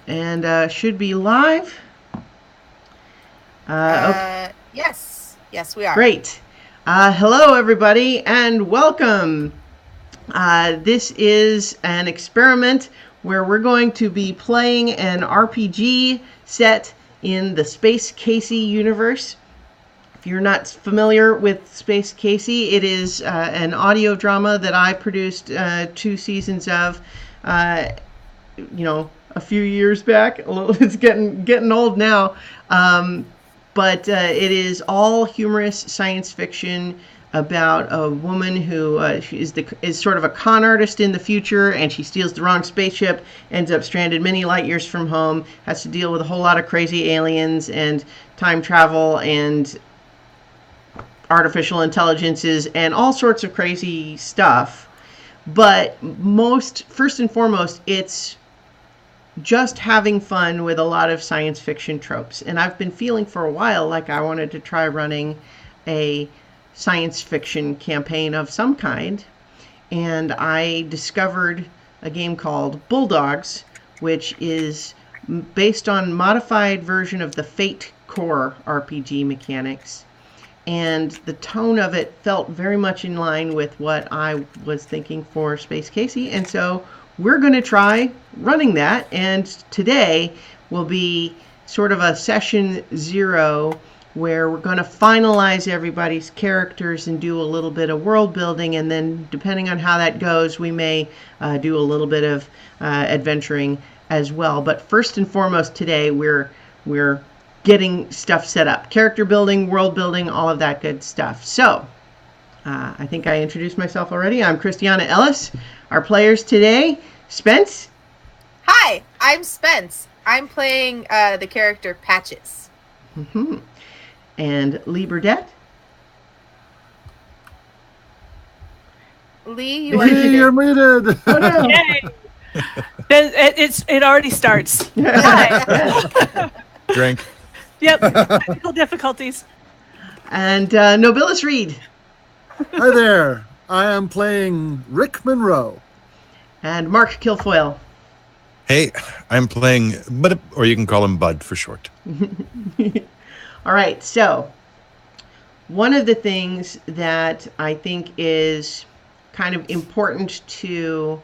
And should be live. Okay. Yes, we are. Great. Hello, everybody, and welcome. This is an experiment where we're going to be playing an RPG set in the Space Casey universe. If you're not familiar with Space Casey, it is an audio drama that I produced 2 seasons of. A few years back. It's getting old now, but it is all humorous science fiction about a woman who is sort of a con artist in the future, and she steals the wrong spaceship, ends up stranded many light years from home, has to deal with a whole lot of crazy aliens and time travel and artificial intelligences and all sorts of crazy stuff. But first and foremost, it's just having fun with a lot of science fiction tropes. And I've been feeling for a while like I wanted to try running a science fiction campaign of some kind. And I discovered a game called Bulldogs, which is based on modified version of the Fate Core RPG mechanics. And the tone of it felt very much in line with what I was thinking for Space Casey. And so we're going to try running that, and today will be sort of a session 0 where we're going to finalize everybody's characters and do a little bit of world building, and then depending on how that goes, we may do a little bit of adventuring as well. But first and foremost today, we're getting stuff set up. Character building, world building, all of that good stuff. So, I think I introduced myself already. I'm Christiana Ellis. Our players today, Spence. Hi, I'm Spence. I'm playing the character Patches. Mm-hmm. And Lee Burdett. Lee, you are muted. You're muted. Oh, no. Yay! It already starts. Hi. Drink. Yep. Technical difficulties. And Nobilis Reed. Hi there. I am playing Rick Monroe. And Mark Kilfoyle. Hey, I'm playing Bud, or you can call him Bud for short. All right, so one of the things that I think is kind of important to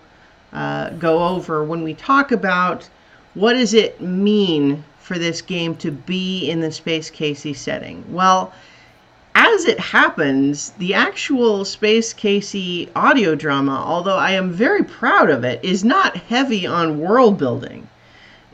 go over when we talk about what does it mean for this game to be in the Space Casey setting. Well, as it happens, the actual Space Casey audio drama, although I am very proud of it, is not heavy on world building.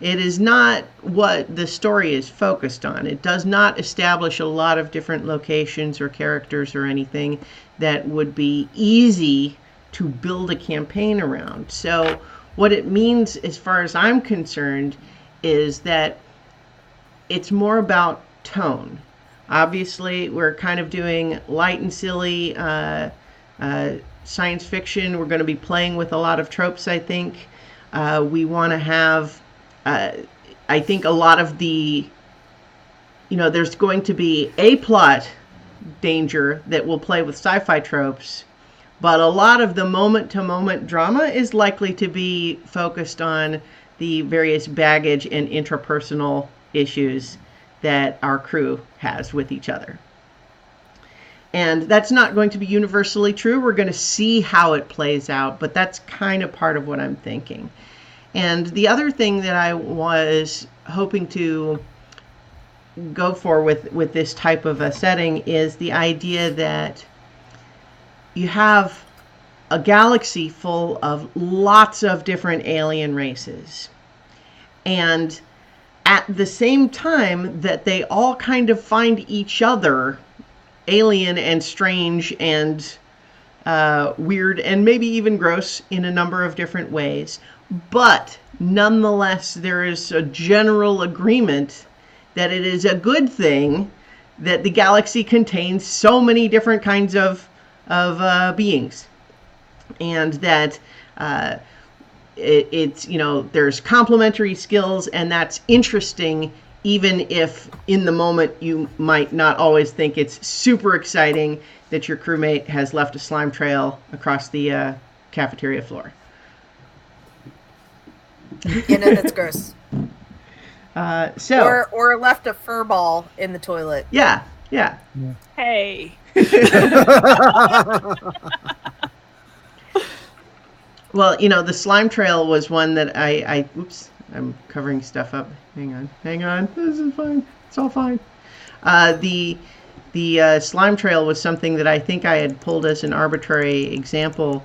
It is not what the story is focused on. It does not establish a lot of different locations or characters or anything that would be easy to build a campaign around. So what it means, as far as I'm concerned, is that it's more about tone. Obviously, we're kind of doing light and silly science fiction. We're going to be playing with a lot of tropes, I think. We want to have, I think, a lot of the, there's going to be a plot danger that will play with sci-fi tropes, but a lot of the moment-to-moment drama is likely to be focused on the various baggage and intrapersonal issues that our crew has with each other. And that's not going to be universally true. We're going to see how it plays out, but that's kind of part of what I'm thinking. And the other thing that I was hoping to go for with this type of a setting is the idea that you have a galaxy full of lots of different alien races. And at the same time that they all kind of find each other alien and strange and weird and maybe even gross in a number of different ways. But nonetheless, there is a general agreement that it is a good thing that the galaxy contains so many different kinds of beings. And that it's, there's complementary skills, and that's interesting, even if in the moment you might not always think it's super exciting that your crewmate has left a slime trail across the cafeteria floor. You know, that's gross. So Or left a fur ball in the toilet. yeah. Hey. Well, the slime trail was one that I oops, I'm covering stuff up. Hang on. This is fine. It's all fine. The slime trail was something that I think I had pulled as an arbitrary example,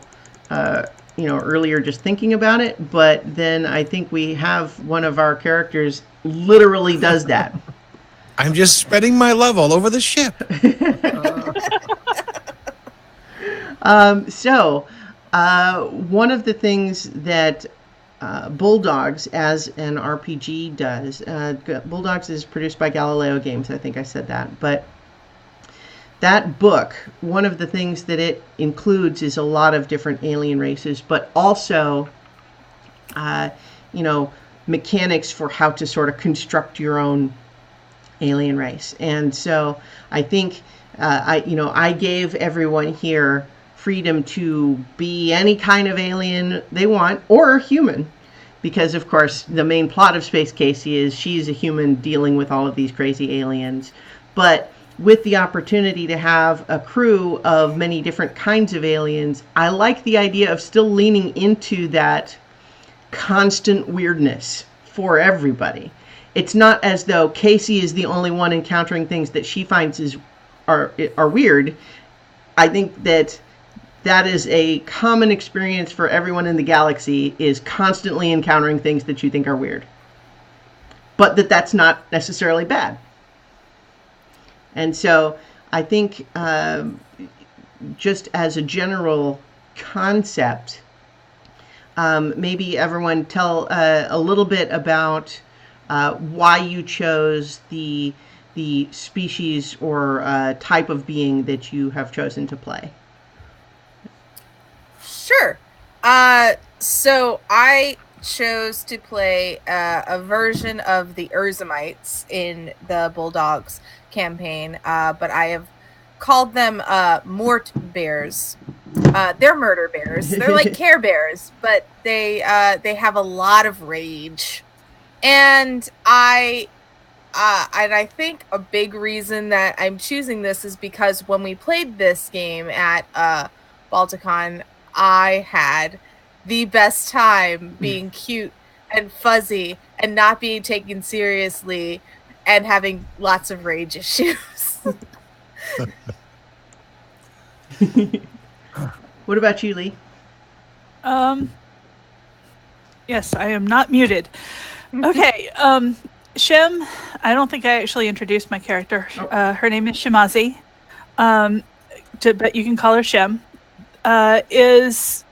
earlier, just thinking about it. But then I think we have one of our characters literally does that. I'm just spreading my love all over the ship. So, one of the things that Bulldogs as an RPG does, Bulldogs is produced by Galileo Games, I think I said that, but that book, one of the things that it includes is a lot of different alien races, but also, mechanics for how to sort of construct your own alien race. And so I think, I gave everyone here freedom to be any kind of alien they want, or human, because of course the main plot of Space Casey is she's a human dealing with all of these crazy aliens, but with the opportunity to have a crew of many different kinds of aliens. I like the idea of still leaning into that constant weirdness for everybody. It's not as though Casey is the only one encountering things that she finds are weird. I think that is a common experience for everyone in the galaxy, is constantly encountering things that you think are weird. But that's not necessarily bad. And so I think just as a general concept, maybe everyone tell a little bit about why you chose the species or type of being that you have chosen to play. Sure. So I chose to play a version of the Urzamites in the Bulldogs campaign, but I have called them Mort Bears. They're murder bears. They're like Care Bears, but they have a lot of rage. And I think a big reason that I'm choosing this is because when we played this game at Balticon, I had the best time being cute and fuzzy and not being taken seriously and having lots of rage issues. What about you, Lee? Yes, I am not muted. Okay, Shem, I don't think I actually introduced my character. Her name is Shimazi, but you can call her Shem. She's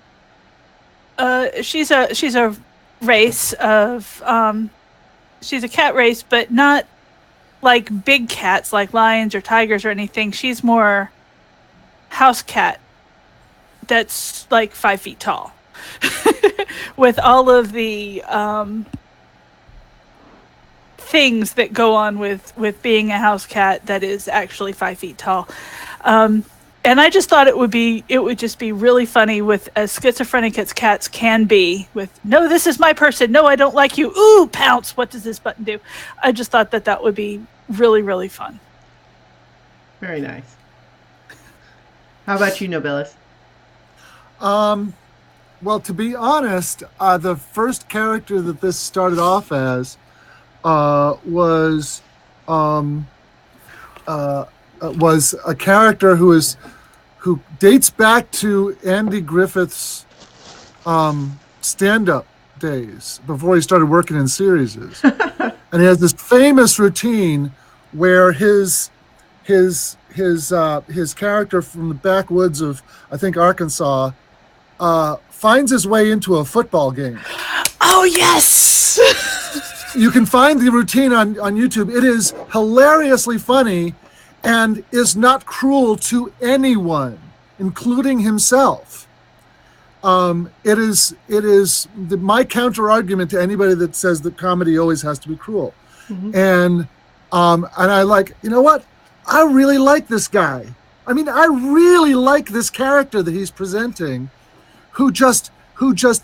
a race of she's a cat race, but not like big cats like lions or tigers or anything. She's more house cat that's like 5 feet tall with all of the things that go on with being a house cat that is actually 5 feet tall. And I just thought it would just be really funny with as schizophrenic as cats can be with, no, this is my person. No, I don't like you. Ooh, pounce. What does this button do? I just thought that would be really, really fun. Very nice. How about you, Nobilis? Well, to be honest, the first character that this started off as was a character who dates back to Andy Griffith's stand-up days before he started working in series. And he has this famous routine where his character from the backwoods of, I think, Arkansas, finds his way into a football game. Oh, yes! You can find the routine on YouTube. It is hilariously funny and is not cruel to anyone, including himself. It is my counter argument to anybody that says that comedy always has to be cruel. Mm-hmm. And I like, you know what? I really like this guy. I mean, I really like this character that he's presenting, who just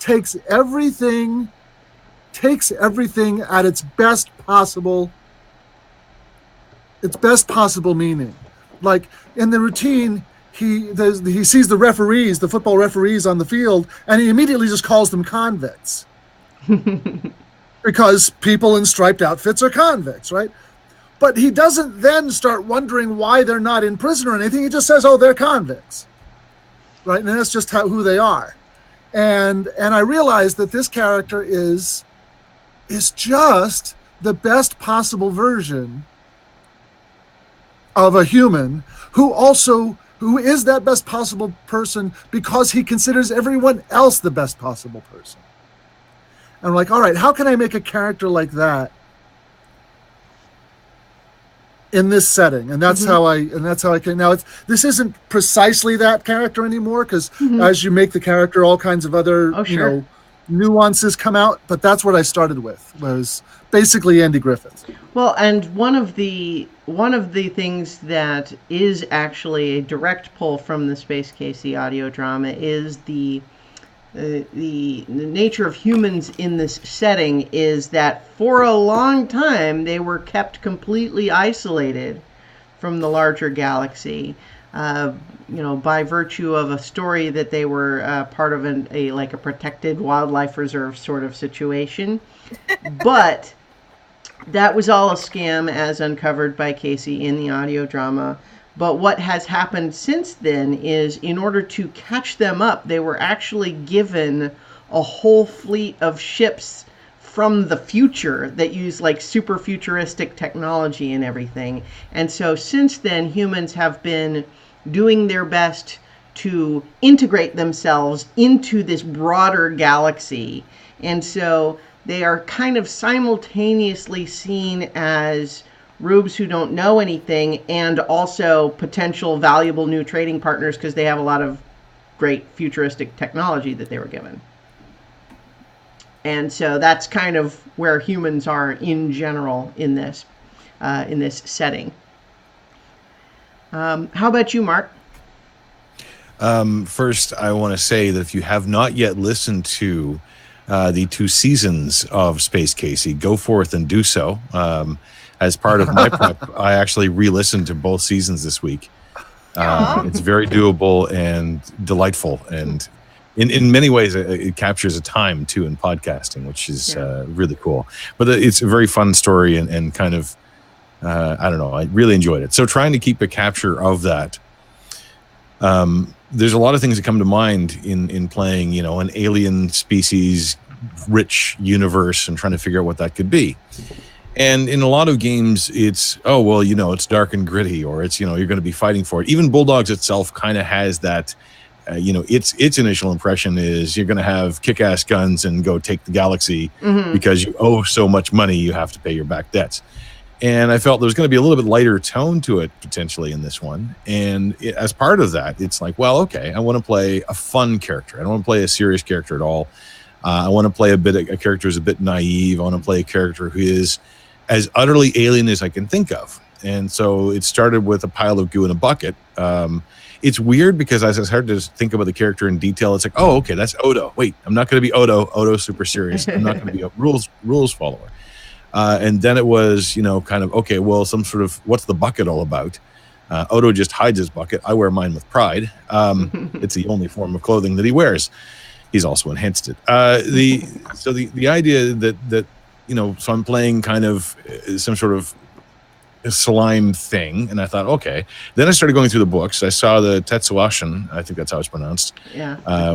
takes everything takes everything at its best possible meaning. Like in the routine, he sees the football referees on the field, and he immediately just calls them convicts. Because people in striped outfits are convicts, right? But he doesn't then start wondering why they're not in prison or anything. He just says, oh, they're convicts, right? And that's just who they are. And I realized that this character is just the best possible version of a human who is that best possible person because he considers everyone else the best possible person. And I'm like, all right, how can I make a character like that in this setting? And that's how I can. Now, this isn't precisely that character anymore, because as you make the character, all kinds of other nuances come out. But that's what I started with, was basically Andy Griffith. Well, and one of the things that is actually a direct pull from the Space Casey audio drama is the nature of humans in this setting is that for a long time they were kept completely isolated from the larger galaxy, by virtue of a story that they were part of a protected wildlife reserve sort of situation. But that was all a scam, as uncovered by Casey in the audio drama. But what has happened since then is, in order to catch them up, they were actually given a whole fleet of ships from the future that use super futuristic technology and everything. And so since then, humans have been doing their best to integrate themselves into this broader galaxy. And so they are kind of simultaneously seen as rubes who don't know anything, and also potential valuable new trading partners because they have a lot of great futuristic technology that they were given. And so that's kind of where humans are in general in this setting. How about you, Mark? First, I want to say that if you have not yet listened to the 2 seasons of Space Casey, go forth and do so. As part of my prep, I actually re-listened to both seasons this week. It's very doable and delightful, and in many ways, it captures a time too in podcasting, which is really cool. But it's a very fun story, and kind of I don't know, I really enjoyed it. So trying to keep a capture of that. There's a lot of things that come to mind in playing, an alien species rich universe and trying to figure out what that could be. And in a lot of games, it's, it's dark and gritty, or it's, you're going to be fighting for it. Even Bulldogs itself kind of has that, its initial impression is you're going to have kick-ass guns and go take the galaxy because you owe so much money, you have to pay your back debts. And I felt there was going to be a little bit lighter tone to it potentially in this one. And as part of that, it's like, well, okay, I want to play a fun character. I don't want to play a serious character at all. I want to play a character who's a bit naive. I want to play a character who is as utterly alien as I can think of. And so it started with a pile of goo in a bucket. It's weird because as I started to think about the character in detail, it's like, oh, okay, that's Odo. Wait, I'm not going to be Odo. Odo's super serious. I'm not going to be a rules follower. And then it was, kind of, okay, well, some sort of, what's the bucket all about? Odo just hides his bucket. I wear mine with pride. It's the only form of clothing that he wears. He's also enhanced it. The idea that so I'm playing kind of some sort of slime thing, and I thought, okay. Then I started going through the books. I saw the Tetsuashin, I think that's how it's pronounced,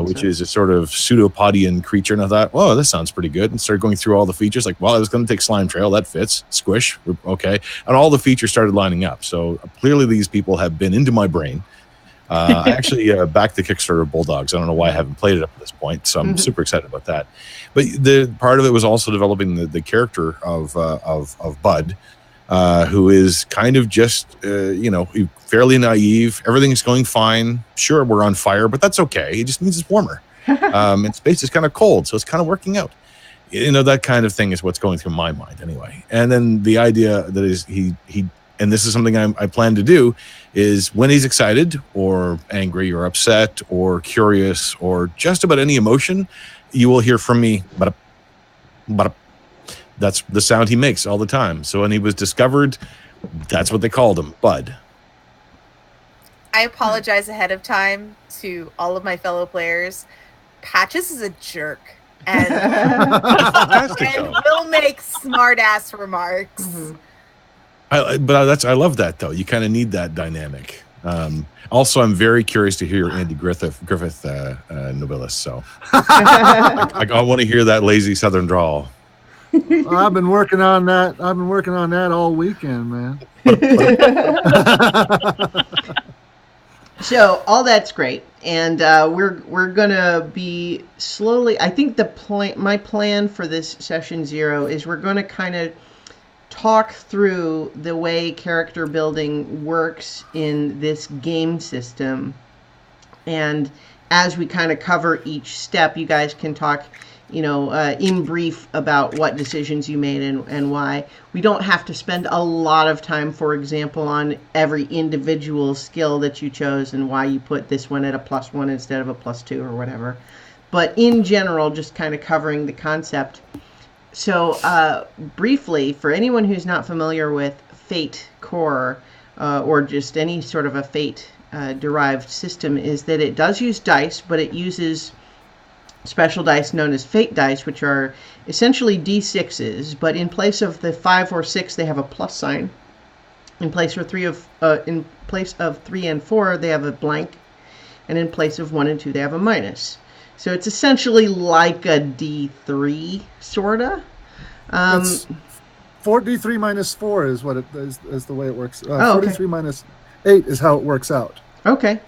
which is a sort of pseudopodian creature, and I thought, whoa, this sounds pretty good, and started going through all the features, like, well, I was going to take Slime Trail, that fits, Squish, okay, and all the features started lining up. So clearly these people have been into my brain. I actually backed the Kickstarter of Bulldogs. I don't know why I haven't played it up to this point, so I'm super excited about that. But the part of it was also developing the character of Bud, who is kind of just, fairly naive. Everything's going fine. Sure, we're on fire, but that's okay. He just means it's warmer. And space is kind of cold, so it's kind of working out. That kind of thing is what's going through my mind anyway. And then the idea that is he and this is something I plan to do, is when he's excited or angry or upset or curious or just about any emotion, you will hear from me, That's the sound he makes all the time. So when he was discovered, that's what they called him, Bud. I apologize ahead of time to all of my fellow players. Patches is a jerk. And, and will make smart-ass remarks. Mm-hmm. I love that, though. You kind of need that dynamic. Also, I'm very curious to hear your Andy Griffith novelist. So I want to hear that lazy Southern drawl. I've been working on that. All weekend, man. So all that's great, and we're gonna be slowly. I think my plan for this session 0 is we're gonna kind of talk through the way character building works in this game system, and as we kind of cover each step, you guys can talk, in brief about what decisions you made and why. We don't have to spend a lot of time, for example, on every individual skill that you chose and why you put this one at a +1 instead of a +2 or whatever. But in general, just kind of covering the concept. So briefly, for anyone who's not familiar with Fate Core or just any sort of a Fate derived system, is that it does use dice, but it uses special dice known as Fate dice, which are essentially D6s, but in place of the 5 or 6, they have a plus sign. In place of 3 and 4, they have a blank, and in place of 1 and 2, they have a minus. So it's essentially like a D3, sorta. It's 4d3 minus 4 is what it is the way it works. Okay. 43 minus 8 is how it works out. Okay.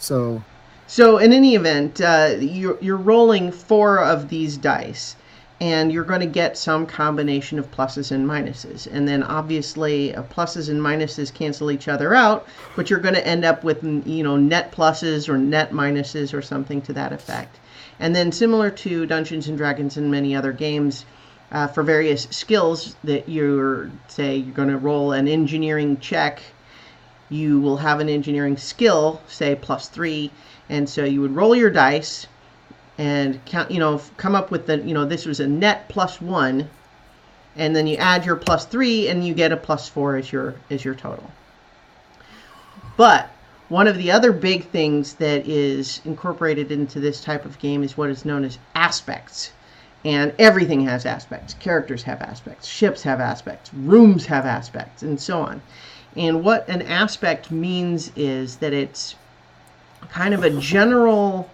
So in any event, you're rolling 4 of these dice, and you're going to get some combination of pluses and minuses. And then obviously pluses and minuses cancel each other out, but you're going to end up with net pluses or net minuses or something to that effect. And then similar to Dungeons and Dragons and many other games, for various skills that you're going to roll an engineering check, you will have an engineering skill, say +3. And so you would roll your dice and count, come up with this was a net +1, and then you add your +3 and you get a +4 as your total. But one of the other big things that is incorporated into this type of game is what is known as aspects. And everything has aspects. Characters have aspects. Ships have aspects. Rooms have aspects, and so on. And what an aspect means is that it's kind of a general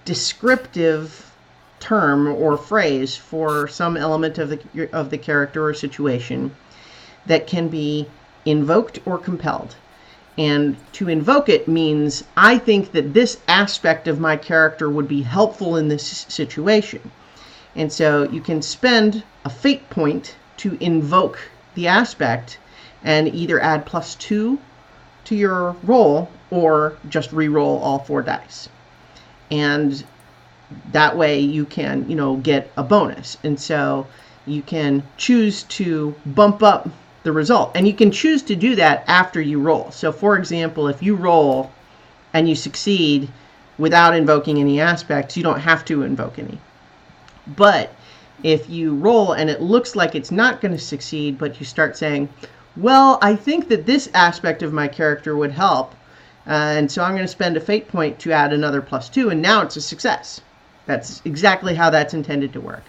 descriptive term or phrase for some element of the character or situation that can be invoked or compelled. And to invoke it means, I think that this aspect of my character would be helpful in this situation. And so you can spend a fate point to invoke the aspect and either add +2 to your roll or just re-roll all 4 dice. And that way you can, get a bonus. And so you can choose to bump up the result. And you can choose to do that after you roll. So for example, if you roll and you succeed without invoking any aspects, you don't have to invoke any. But if you roll and it looks like it's not going to succeed, but you start saying, well, I think that this aspect of my character would help, and so I'm going to spend a fate point to add another +2, and now it's a success. That's exactly how that's intended to work.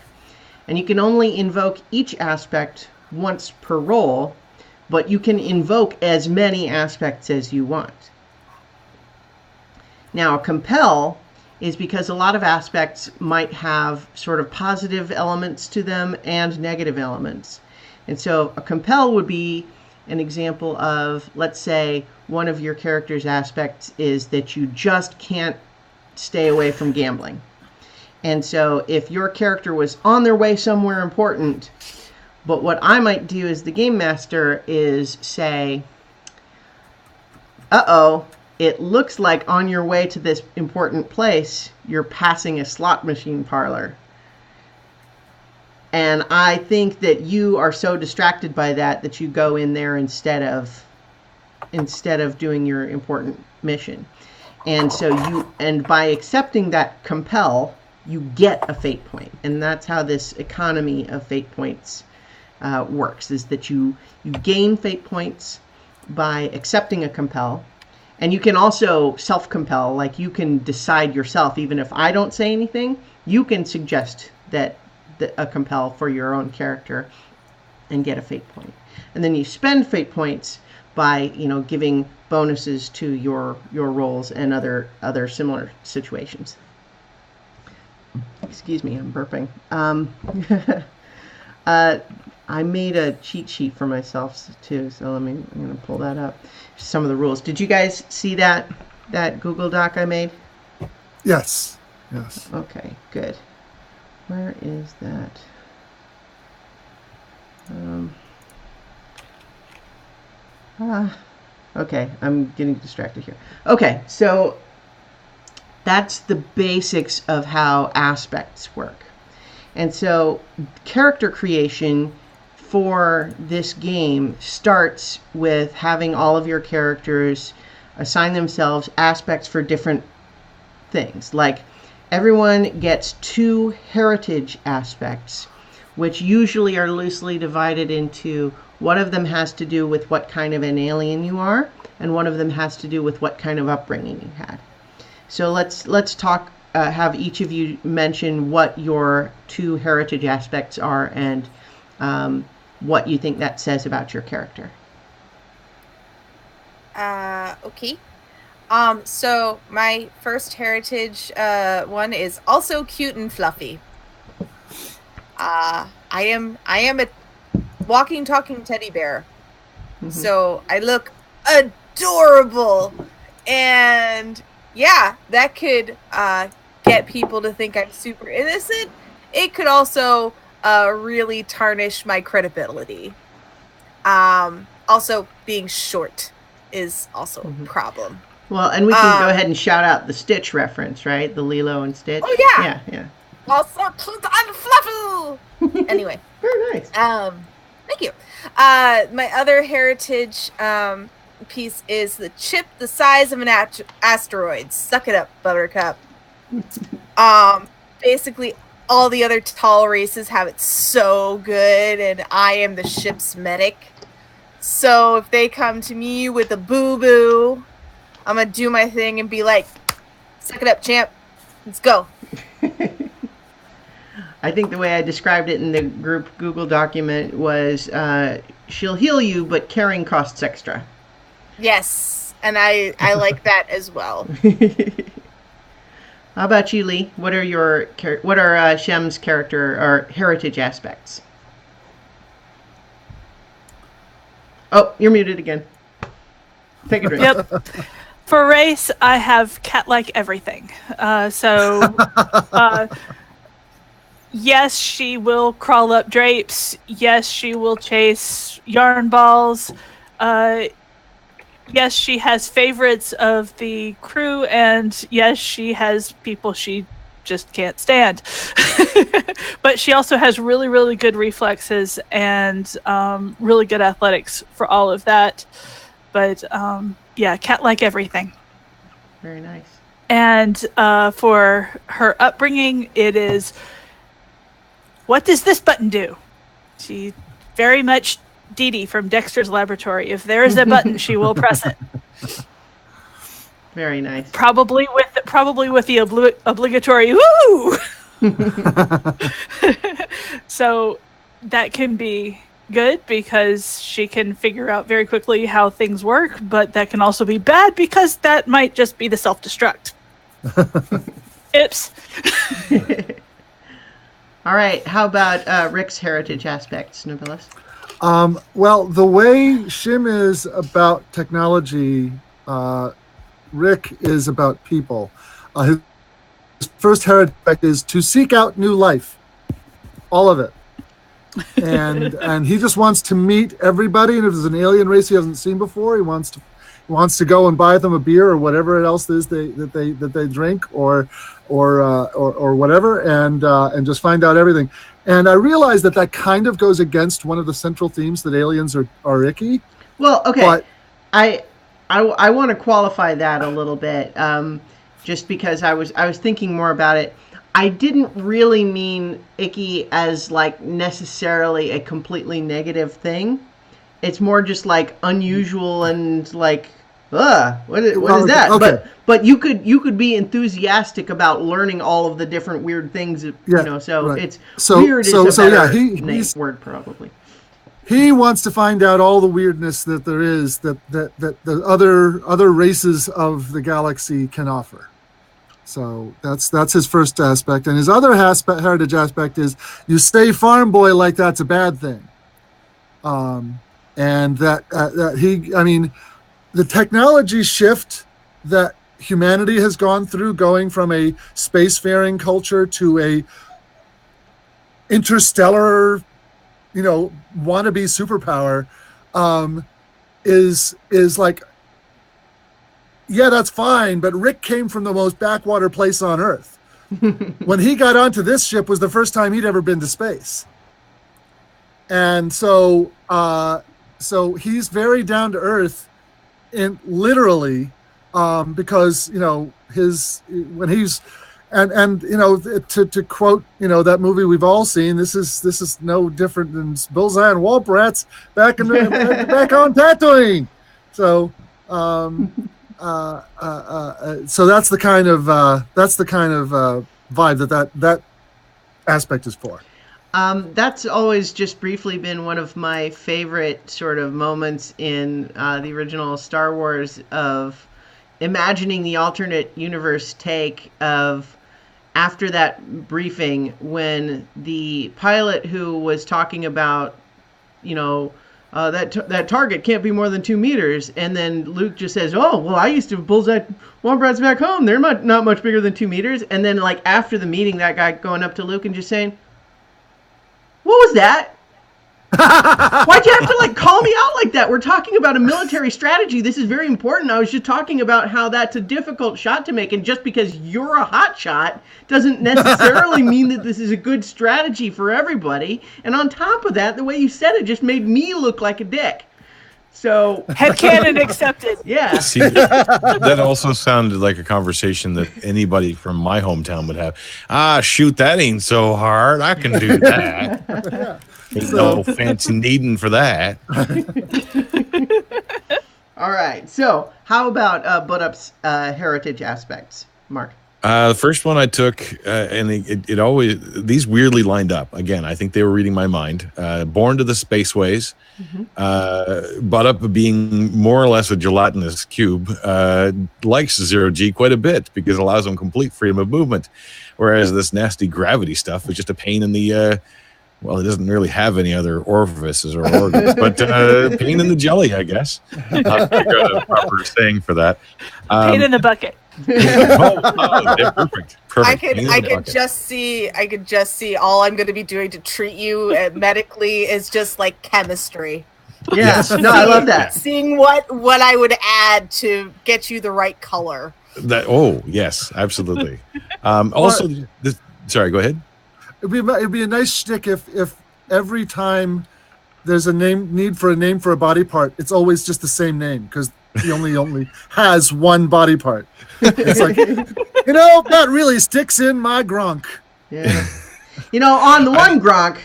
And you can only invoke each aspect once per roll, but you can invoke as many aspects as you want. Now, compel is because a lot of aspects might have sort of positive elements to them and negative elements. And so a compel would be an example of, let's say, one of your character's aspects is that you just can't stay away from gambling. And so if your character was on their way somewhere important, but what I might do as the game master is say, uh-oh, it looks like on your way to this important place, you're passing a slot machine parlor. And I think that you are so distracted by that you go in there instead of doing your important mission. And so by accepting that compel, you get a fate point. And that's how this economy of fate points works, is that you gain fate points by accepting a compel. And you can also self-compel, like you can decide yourself, even if I don't say anything, you can suggest that a compel for your own character and get a fate point. And then you spend fate points by, giving bonuses to your rolls and other similar situations. Excuse me, I'm burping. I made a cheat sheet for myself too, so I'm going to pull that up. Some of the rules. Did you guys see that Google Doc I made? Yes. Okay, good. Where is that? Okay, I'm getting distracted here. Okay, so that's the basics of how aspects work. And so character creation for this game starts with having all of your characters assign themselves aspects for different things. Like everyone gets 2 heritage aspects, which usually are loosely divided into one of them has to do with what kind of an alien you are, and one of them has to do with what kind of upbringing you had. So let's talk. Have each of you mention what your 2 heritage aspects are and what you think that says about your character. Okay. So my first heritage one is also cute and fluffy. I am a walking, talking teddy bear. Mm-hmm. So I look adorable, and yeah, that could get people to think I'm super innocent. It could also really tarnish my credibility. Also, being short is also a problem. Well, and we can go ahead and shout out the Stitch reference, right? The Lilo and Stitch. Oh, yeah. Yeah. Also cute and fluffy. Anyway. Very nice. Thank you. My other heritage piece is the chip the size of an asteroid. Suck it up, Buttercup. Basically, all the other tall races have it so good, and I am the ship's medic. So if they come to me with a boo-boo, I'm going to do my thing and be like, suck it up, champ. Let's go. I think the way I described it in the group Google document was, she'll heal you, but carrying costs extra. Yes, and I like that as well. How about you, Lee? What are Shem's character or heritage aspects? Oh, you're muted again. Take a drink. Yep. For race, I have cat-like everything. Yes, she will crawl up drapes. Yes, she will chase yarn balls. Yes, she has favorites of the crew, and yes, she has people she just can't stand. But she also has really, really good reflexes and really good athletics for all of that. But yeah, cat-like everything. Very nice. And for her upbringing, it is, what does this button do? She very much Dee Dee from Dexter's Laboratory. If there is a button, she will press it. Very nice. Probably with the obligatory woo. So that can be good because she can figure out very quickly how things work, but that can also be bad because that might just be the self-destruct. Oops. All right. How about Rick's heritage aspects, Nobilis? Well, the way Shim is about technology, Rick is about people. His first heritage is to seek out new life, all of it, and he just wants to meet everybody. And if there's an alien race he hasn't seen before, he wants to go and buy them a beer or whatever else it is that they drink or whatever, and just find out everything. And I realize that kind of goes against one of the central themes that aliens are icky. Well, okay, but I want to qualify that a little bit, just because I was thinking more about it. I didn't really mean icky as like necessarily a completely negative thing. It's more just like unusual and like, what is that? Okay. But you could be enthusiastic about learning all of the different weird things, So right. it's So weird is a better he's word probably. he wants to find out all the weirdness that there is that the other races of the galaxy can offer. So that's his first aspect, and his other heritage aspect is you say farm boy like that's a bad thing, and the technology shift that humanity has gone through, going from a spacefaring culture to a interstellar, wannabe superpower, is like, yeah, that's fine, but Rick came from the most backwater place on Earth. When he got onto this ship was the first time he'd ever been to space. And so he's very down to earth, literally, because to quote that movie we've all seen, this is no different than Bullseye and Walbrats back on Tatooine. So so that's the kind of vibe that aspect is for. That's always just briefly been one of my favorite sort of moments in the original Star Wars, of imagining the alternate universe take of after that briefing when the pilot who was talking about, that target can't be more than 2 meters, and then Luke just says, "Oh, well, I used to bullseye Wombrats back home. They're not much bigger than 2 meters." And then, like, after the meeting, that guy going up to Luke and just saying, "What was that? Why'd you have to, like, call me out like that? We're talking about a military strategy. This is very important. I was just talking about how that's a difficult shot to make, and just because you're a hot shot doesn't necessarily mean that this is a good strategy for everybody. And on top of that, the way you said it just made me look like a dick." So headcanon accepted. Yeah. See, that also sounded like a conversation that anybody from my hometown would have. Shoot, that ain't so hard. I can do that. Ain't no fancy needing for that. All right. So how about Butt-Up's heritage aspects, Mark? The first one I took, and it always, these weirdly lined up. Again, I think they were reading my mind. Born to the Spaceways, Butt-Up being more or less a gelatinous cube, likes zero-G quite a bit because it allows him complete freedom of movement. Whereas this nasty gravity stuff is just a pain in the, well, it doesn't really have any other orifices or organs, but pain in the jelly, I guess. I'll figure out a proper saying for that. Pain in the bucket. Yeah, perfect. I could just see all I'm going to be doing to treat you medically is just like chemistry. Yeah, no, I love that. Seeing what I would add to get you the right color. Yes, absolutely. Also, sorry, go ahead. It'd be a nice shtick if every time there's a need for a body part, it's always just the same name, because he only has one body part. It's like, that really sticks in my gronk. Yeah. On the one gronk,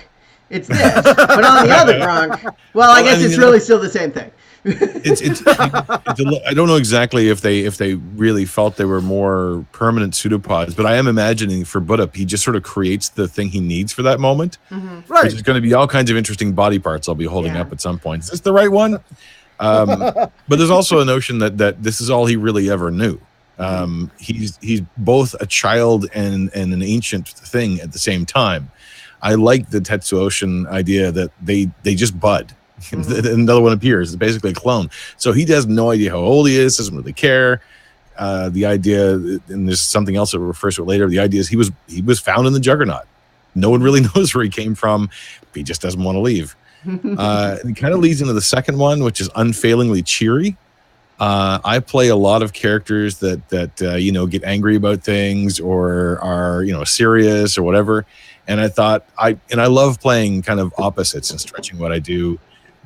it's this, but on the other gronk, well, I guess it's really still the same thing. I don't know exactly if they really felt they were more permanent pseudopods, but I am imagining for Butt-Up, he just sort of creates the thing he needs for that moment. Mm-hmm. Right. There's going to be all kinds of interesting body parts I'll be holding up at some point. Is this the right one? But there's also a notion that this is all he really ever knew. He's both a child and an ancient thing at the same time. I like the Tetsuoshin idea that they just bud. Another one appears. It's basically a clone. So he has no idea how old he is, doesn't really care. The idea, and there's something else that refers to it later, the idea is he was found in the Juggernaut. No one really knows where he came from. He just doesn't want to leave. And it kind of leads into the second one, which is unfailingly cheery. I play a lot of characters that get angry about things or are serious or whatever. And I thought I love playing kind of opposites and stretching what I do.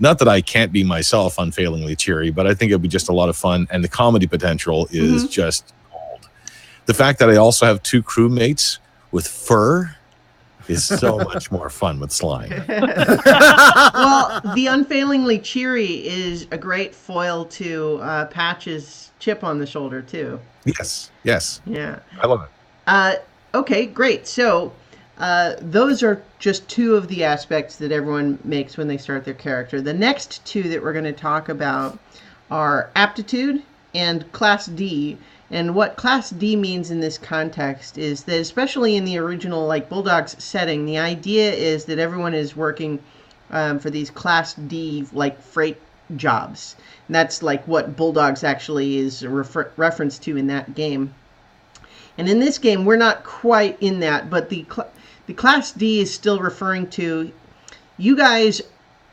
Not that I can't be myself unfailingly cheery, but I think it'd be just a lot of fun, and the comedy potential is just gold. The fact that I also have 2 crewmates with fur is so much more fun with slime. Well, the Unfailingly Cheery is a great foil to Patch's chip on the shoulder too. Yes. Yeah. I love it. Okay, great. So those are just two of the aspects that everyone makes when they start their character. The next two that we're going to talk about are aptitude and Class D. And what Class D means in this context is that, especially in the original Bulldogs setting, the idea is that everyone is working for these Class D freight jobs. And that's what Bulldogs actually is a reference to in that game. And in this game, we're not quite in that, but the Class D is still referring to you guys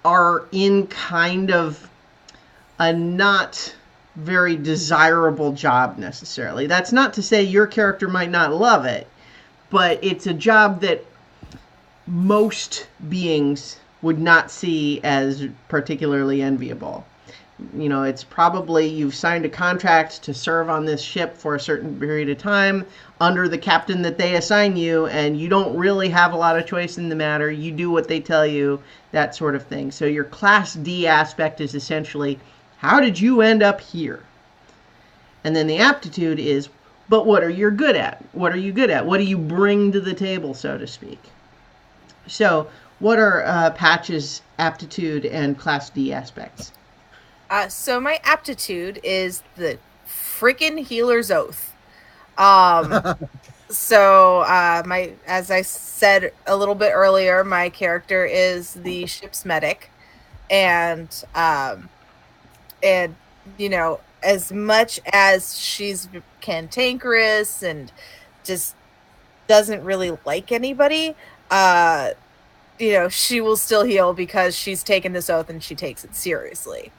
are in kind of a not very desirable job necessarily. That's not to say your character might not love it, but it's a job that most beings would not see as particularly enviable. It's probably you've signed a contract to serve on this ship for a certain period of time under the captain that they assign you, and you don't really have a lot of choice in the matter. You do what they tell you, that sort of thing. So your Class D aspect is essentially, how did you end up here? And then the aptitude is, but what are you good at? What are you good at? What do you bring to the table, so to speak? So what are Patch's aptitude and Class D aspects? So my aptitude is the freaking healer's oath. So as I said a little bit earlier, my character is the ship's medic, and as much as she's cantankerous and just doesn't really like anybody, she will still heal because she's taken this oath and she takes it seriously.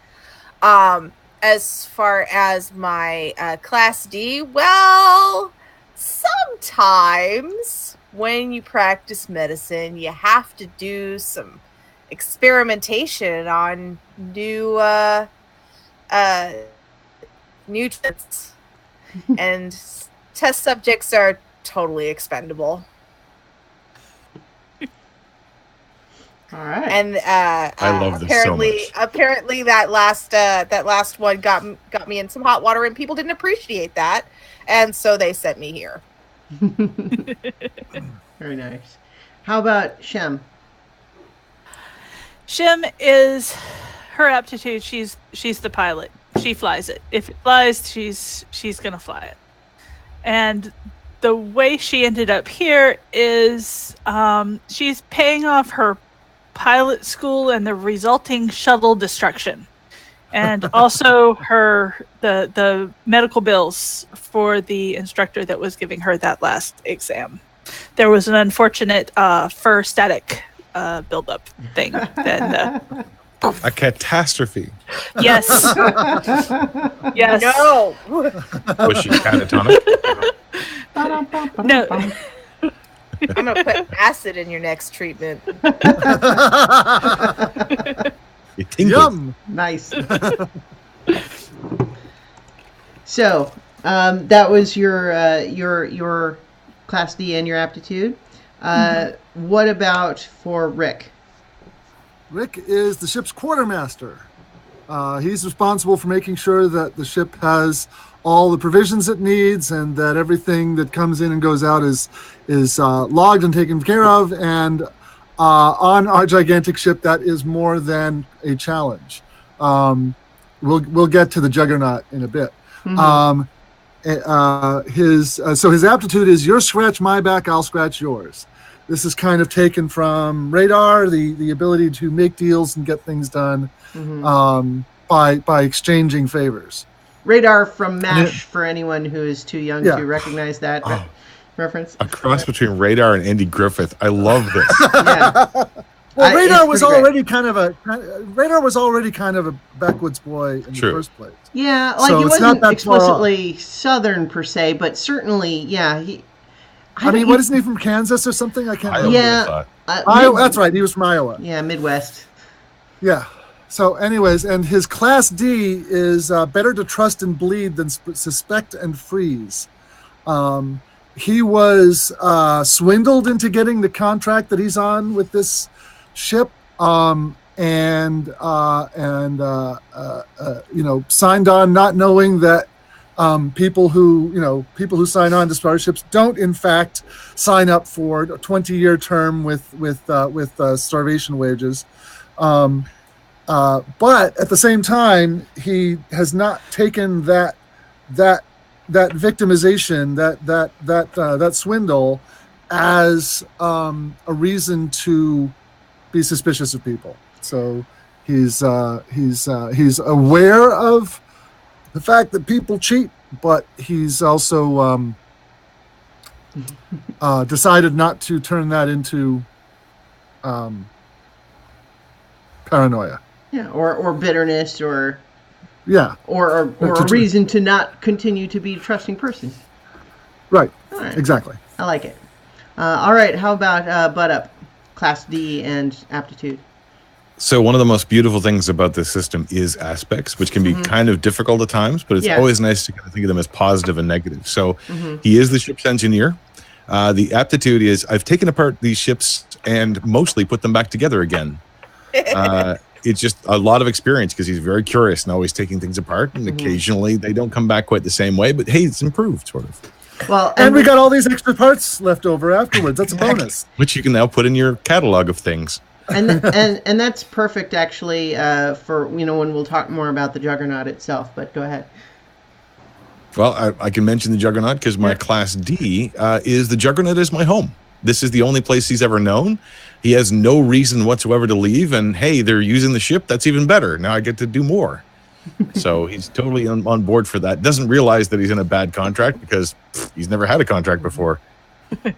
As far as my Class D, well, sometimes when you practice medicine, you have to do some experimentation on new nutrients, and test subjects are totally expendable. All right. And I love this so much. Apparently, that last one got me in some hot water, and people didn't appreciate that, and so they sent me here. Very nice. How about Shem? Shem is her aptitude. She's the pilot. She flies it. If it flies, she's gonna fly it. And the way she ended up here is she's paying off her pilot school and the resulting shuttle destruction, and also the medical bills for the instructor that was giving her that last exam. There was an unfortunate fur static buildup thing. And, a catastrophe. yes. Yes. No. Was she catatonic? No. I'm gonna put acid in your next treatment. Yum. Nice. So that was your Class D and your aptitude. What about for Rick? Rick is the ship's quartermaster. He's responsible for making sure that the ship has all the provisions it needs and that everything that comes in and goes out is logged and taken care of. And on our gigantic ship, that is more than a challenge. We'll get to the Juggernaut in a bit. Mm-hmm. His aptitude is your scratch my back, I'll scratch yours. This is kind of taken from Radar, the ability to make deals and get things done by exchanging favors. Radar from MASH, for anyone who is too young to recognize that reference. A cross between Radar and Andy Griffith. I love this. Yeah. Well, Radar was already kind of a backwoods boy in the first place. Yeah, So he it's wasn't not that far explicitly Southern per se, but certainly, yeah. What isn't he from Kansas or something? I can't remember. Yeah, That's right. He was from Iowa. Yeah, Midwest. Yeah. So, anyways, and his Class D is better to trust and bleed than suspect and freeze. he was swindled into getting the contract that he's on with this ship, and signed on not knowing that people who sign on to starships don't in fact sign up for a 20-year term with starvation wages. But at the same time, he has not taken that victimization, that swindle, as a reason to be suspicious of people. So he's aware of the fact that people cheat, but he's also decided not to turn that into paranoia. Yeah, or bitterness, or yeah, or a reason to not continue to be a trusting person. Right. All right. Exactly. I like it. All right. How about Butt Up, Class D and Aptitude? So one of the most beautiful things about this system is aspects, which can be kind of difficult at times, but it's always nice to kind of think of them as positive and negative. So he is the ship's engineer. The aptitude is I've taken apart these ships and mostly put them back together again. It's just a lot of experience because he's very curious and always taking things apart, and occasionally they don't come back quite the same way, but hey, it's improved sort of. Well, and we got all these extra parts left over afterwards. That's a bonus. Which you can now put in your catalog of things. and that's perfect actually for when we'll talk more about the Juggernaut itself. But go ahead. Well, I can mention the Juggernaut because my Class D is the Juggernaut is my home. This is the only place he's ever known. He has no reason whatsoever to leave, and hey, they're using the ship. That's even better. Now I get to do more. So he's totally on board for that. Doesn't realize that he's in a bad contract because he's never had a contract before.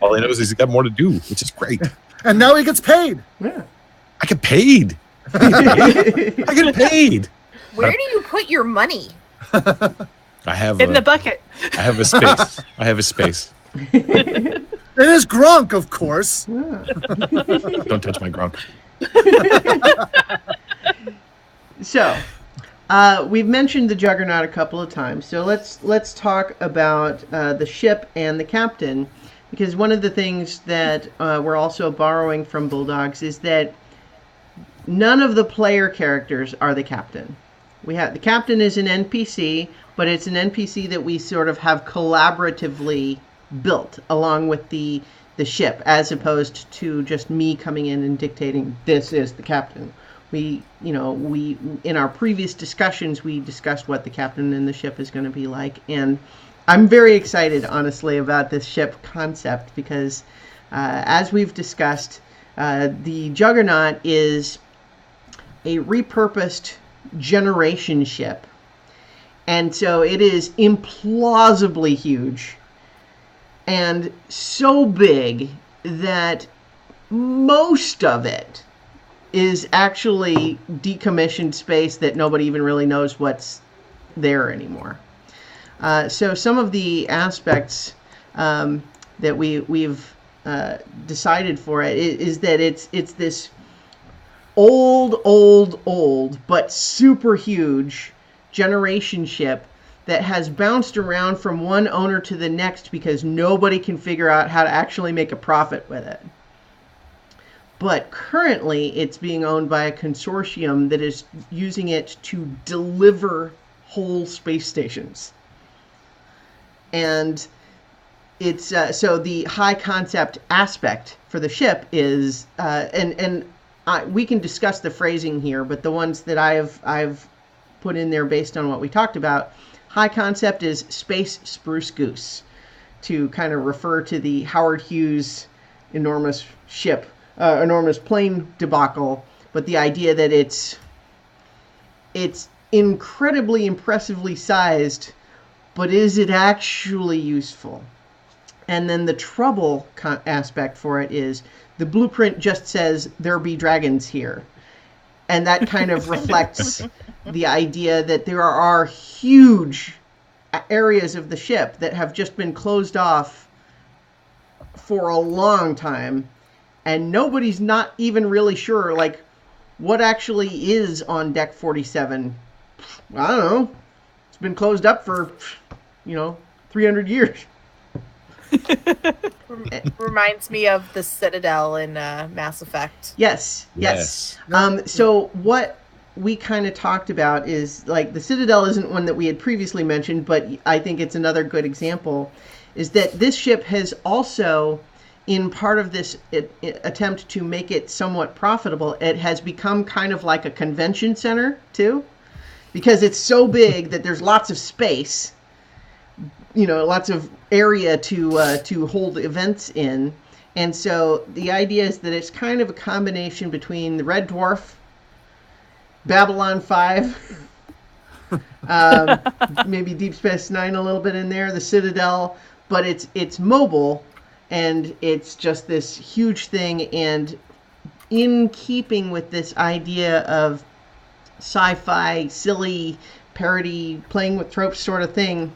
All he knows is he's got more to do, which is great. And now he gets paid. Yeah. I get paid. I get paid. Where do you put your money? I have in the bucket. I have a space. I have a space. It is Gronk, of course. Yeah. Don't touch my Gronk. So, we've mentioned the Juggernaut a couple of times. So let's talk about the ship and the captain, because one of the things that we're also borrowing from Bulldogs is that none of the player characters are the captain. The captain is an NPC, but it's an NPC that we sort of have collaboratively built along with the ship, as opposed to just me coming in and dictating this is the captain. We in our previous discussions we discussed what the captain and the ship is going to be like, and I'm very excited honestly about this ship concept because as we've discussed, the Juggernaut is a repurposed generation ship, and so it is implausibly huge and so big that most of it is actually decommissioned space that nobody even really knows what's there anymore. So some of the aspects that we've decided for it is that it's this old but super huge generation ship that has bounced around from one owner to the next because nobody can figure out how to actually make a profit with it. But currently it's being owned by a consortium that is using it to deliver whole space stations. And it's so the high concept aspect for the ship is we can discuss the phrasing here, but the ones that I've put in there based on what we talked about. High concept is Space Spruce Goose, to kind of refer to the Howard Hughes enormous plane debacle, but the idea that it's incredibly impressively sized, but is it actually useful? And then the trouble aspect for it is the blueprint just says there be dragons here. And that kind of reflects the idea that there are huge areas of the ship that have just been closed off for a long time. And nobody's not even really sure, like, what actually is on Deck 47. I don't know. It's been closed up for, 300 years. Reminds me of the Citadel in Mass Effect. Yes. So what we kind of talked about is, like, the Citadel isn't one that we had previously mentioned, but I think it's another good example, is that this ship has also, in part of this attempt to make it somewhat profitable, it has become kind of like a convention center too, because it's so big that there's lots of space, lots of area to hold events in. And so the idea is that it's kind of a combination between the Red Dwarf, Babylon 5, maybe Deep Space Nine a little bit in there, the Citadel, but it's mobile, and it's just this huge thing. And in keeping with this idea of sci-fi, silly, parody, playing with tropes sort of thing,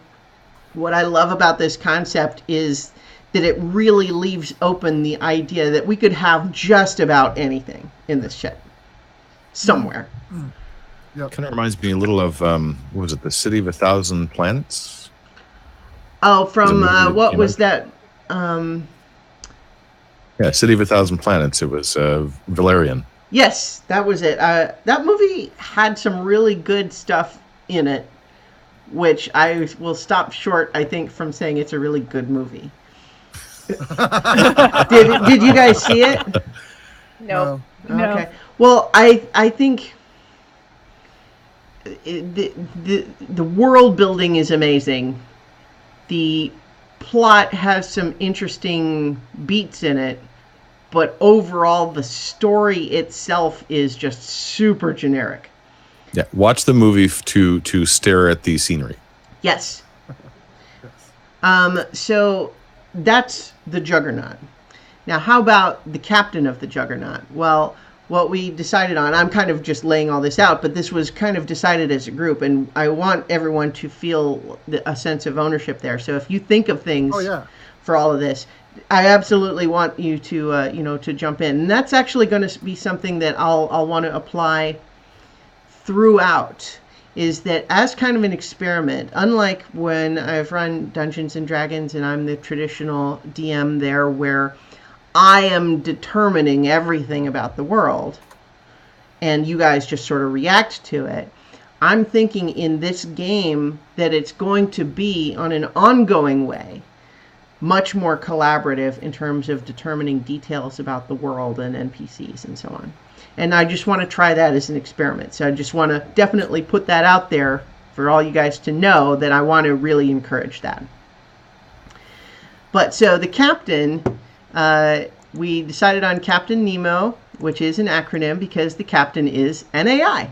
what I love about this concept is that it really leaves open the idea that we could have just about anything in this ship somewhere. Yep. Kind of reminds me a little of what was it, the City of a Thousand Planets? Oh, from what was that? that? Yeah, City of a Thousand Planets. It was Valerian. Yes, that was it. That movie had some really good stuff in it, which I will stop short, I think, from saying it's a really good movie. Did you guys see it? No. Okay. Well, I think the world building is amazing. The plot has some interesting beats in it, but overall the story itself is just super generic. Yeah, watch the movie to stare at the scenery. Yes. So that's the Juggernaut. Now, how about the captain of the Juggernaut? Well, what we decided on, I'm kind of just laying all this out, but this was kind of decided as a group, and I want everyone to feel a sense of ownership there. So if you think of things for all of this, I absolutely want you to, to jump in. And that's actually going to be something that I'll want to apply throughout, is that as kind of an experiment, unlike when I've run Dungeons and Dragons and I'm the traditional DM there where I am determining everything about the world and you guys just sort of react to it, I'm thinking in this game that it's going to be, on an ongoing way, much more collaborative in terms of determining details about the world and NPCs and so on. And I just want to try that as an experiment. So I just want to definitely put that out there for all you guys to know that I want to really encourage that. But so the captain, we decided on Captain Nemo, which is an acronym because the captain is an AI.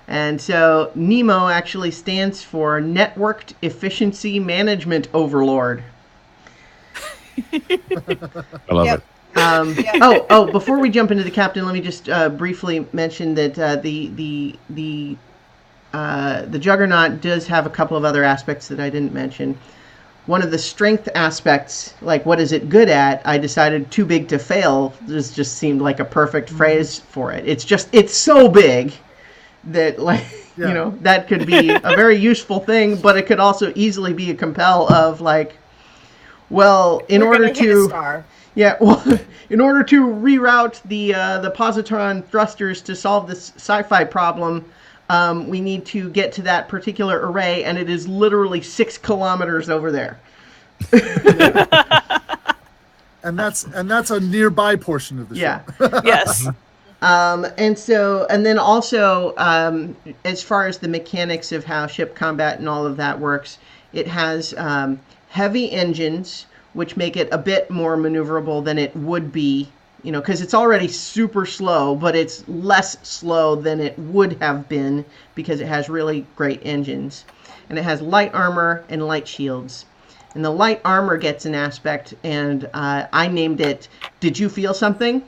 And so Nemo actually stands for Networked Efficiency Management Overlord. I love it. Before we jump into the captain, let me just briefly mention that the Juggernaut does have a couple of other aspects that I didn't mention. One of the strength aspects, like what is it good at, I decided too big to fail just seemed like a perfect phrase for it. It's so big that, like, that could be a very useful thing, but it could also easily be a compel of, like, well, in order to reroute the positron thrusters to solve this sci-fi problem, we need to get to that particular array, and it is literally 6 kilometers over there. and that's a nearby portion of the show. Yes. And then also, as far as the mechanics of how ship combat and all of that works, it has heavy engines, which make it a bit more maneuverable than it would be, because it's already super slow, but it's less slow than it would have been because it has really great engines. And it has light armor and light shields. And the light armor gets an aspect, and I named it, Did You Feel Something?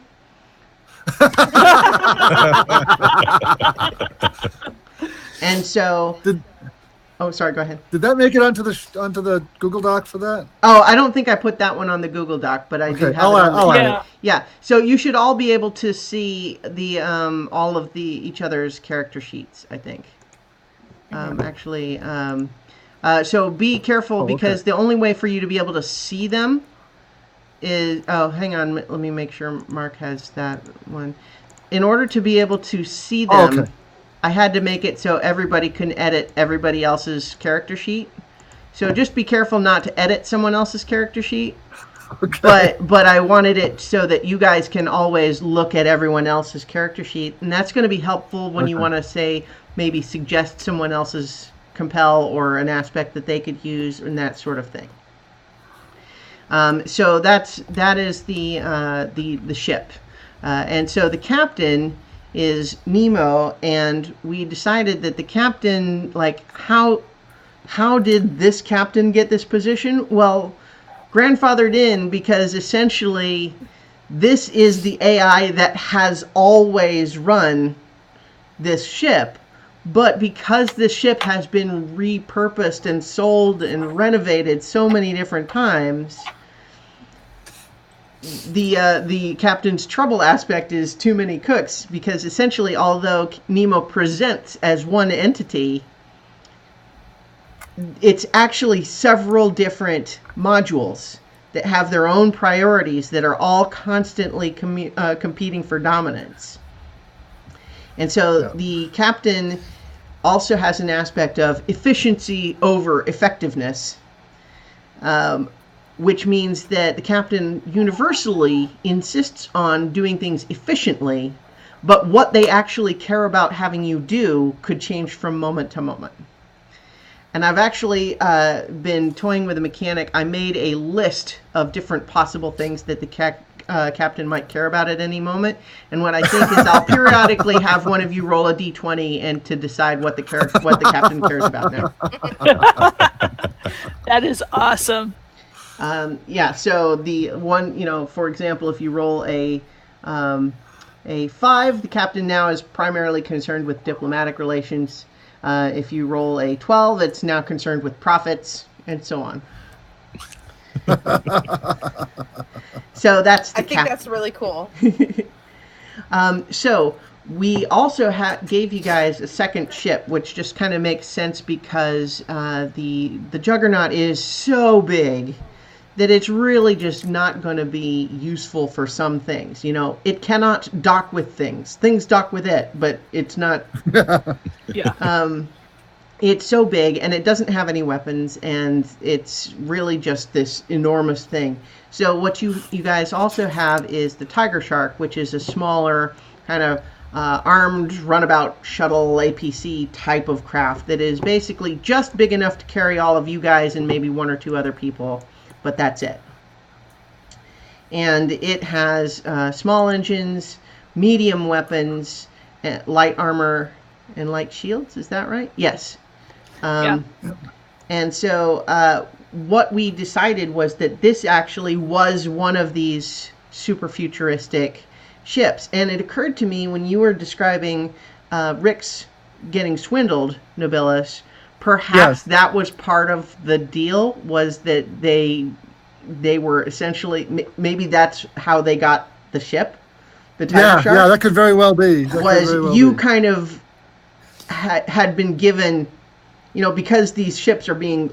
And so... Oh, sorry, go ahead. Did that make it onto the Google Doc for that? Oh, I don't think I put that one on the Google Doc, but I do have it on it. Yeah. So you should all be able to see the all of each other's character sheets, I think. So be careful because the only way for you to be able to see them is... Oh, hang on. Let me make sure Mark has that one. In order to be able to see them, I had to make it so everybody can edit everybody else's character sheet. So just be careful not to edit someone else's character sheet. Okay. But I wanted it so that you guys can always look at everyone else's character sheet. And that's going to be helpful when you want to say, maybe suggest someone else's compel or an aspect that they could use and that sort of thing. So that is the ship. And so the captain is Nemo, and we decided that the captain, like, how did this captain get this position? Well, grandfathered in because essentially this is the AI that has always run this ship, but because this ship has been repurposed and sold and renovated so many different times, the captain's trouble aspect is too many cooks, because essentially, although Nemo presents as one entity, it's actually several different modules that have their own priorities that are all constantly competing for dominance. And so the captain also has an aspect of efficiency over effectiveness, which means that the captain universally insists on doing things efficiently, but what they actually care about having you do could change from moment to moment. And I've actually been toying with a mechanic. I made a list of different possible things that the captain might care about at any moment. And what I think is I'll periodically have one of you roll a d20 and to decide what the captain cares about now. That is awesome. So the one, for example, if you roll a 5, the captain now is primarily concerned with diplomatic relations. If you roll a 12, it's now concerned with profits, and so on. So that's the I think that's really cool. So we also gave you guys a second ship, which just kind of makes sense because the Juggernaut is so big that it's really just not going to be useful for some things. It cannot dock with things. Things dock with it, but it's not... Yeah. It's so big, and it doesn't have any weapons, and it's really just this enormous thing. So what you guys also have is the Tiger Shark, which is a smaller kind of armed runabout shuttle APC type of craft that is basically just big enough to carry all of you guys and maybe one or two other people, but that's it. And it has small engines, medium weapons, light armor, and light shields. Is that right? Yes. And so what we decided was that this actually was one of these super futuristic ships. And it occurred to me when you were describing Rick's getting swindled, Nobilis, perhaps that was part of the deal, was that they were essentially, maybe that's how they got the ship, the Tiger Shark. Yeah, that could very well be. Kind of had been given, because these ships are being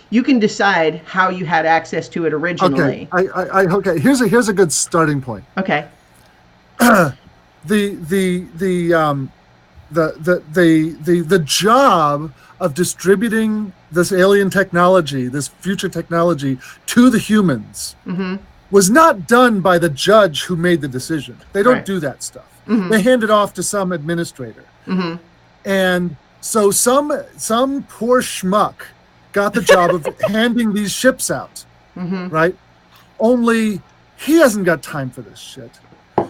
you can decide how you had access to it originally. Okay. Here's a good starting point. Okay. The job of distributing this alien technology, this future technology, to the humans was not done by the judge who made the decision. They don't do that stuff. They hand it off to some administrator. And so some poor schmuck got the job of handing these ships out, right? Only he hasn't got time for this shit.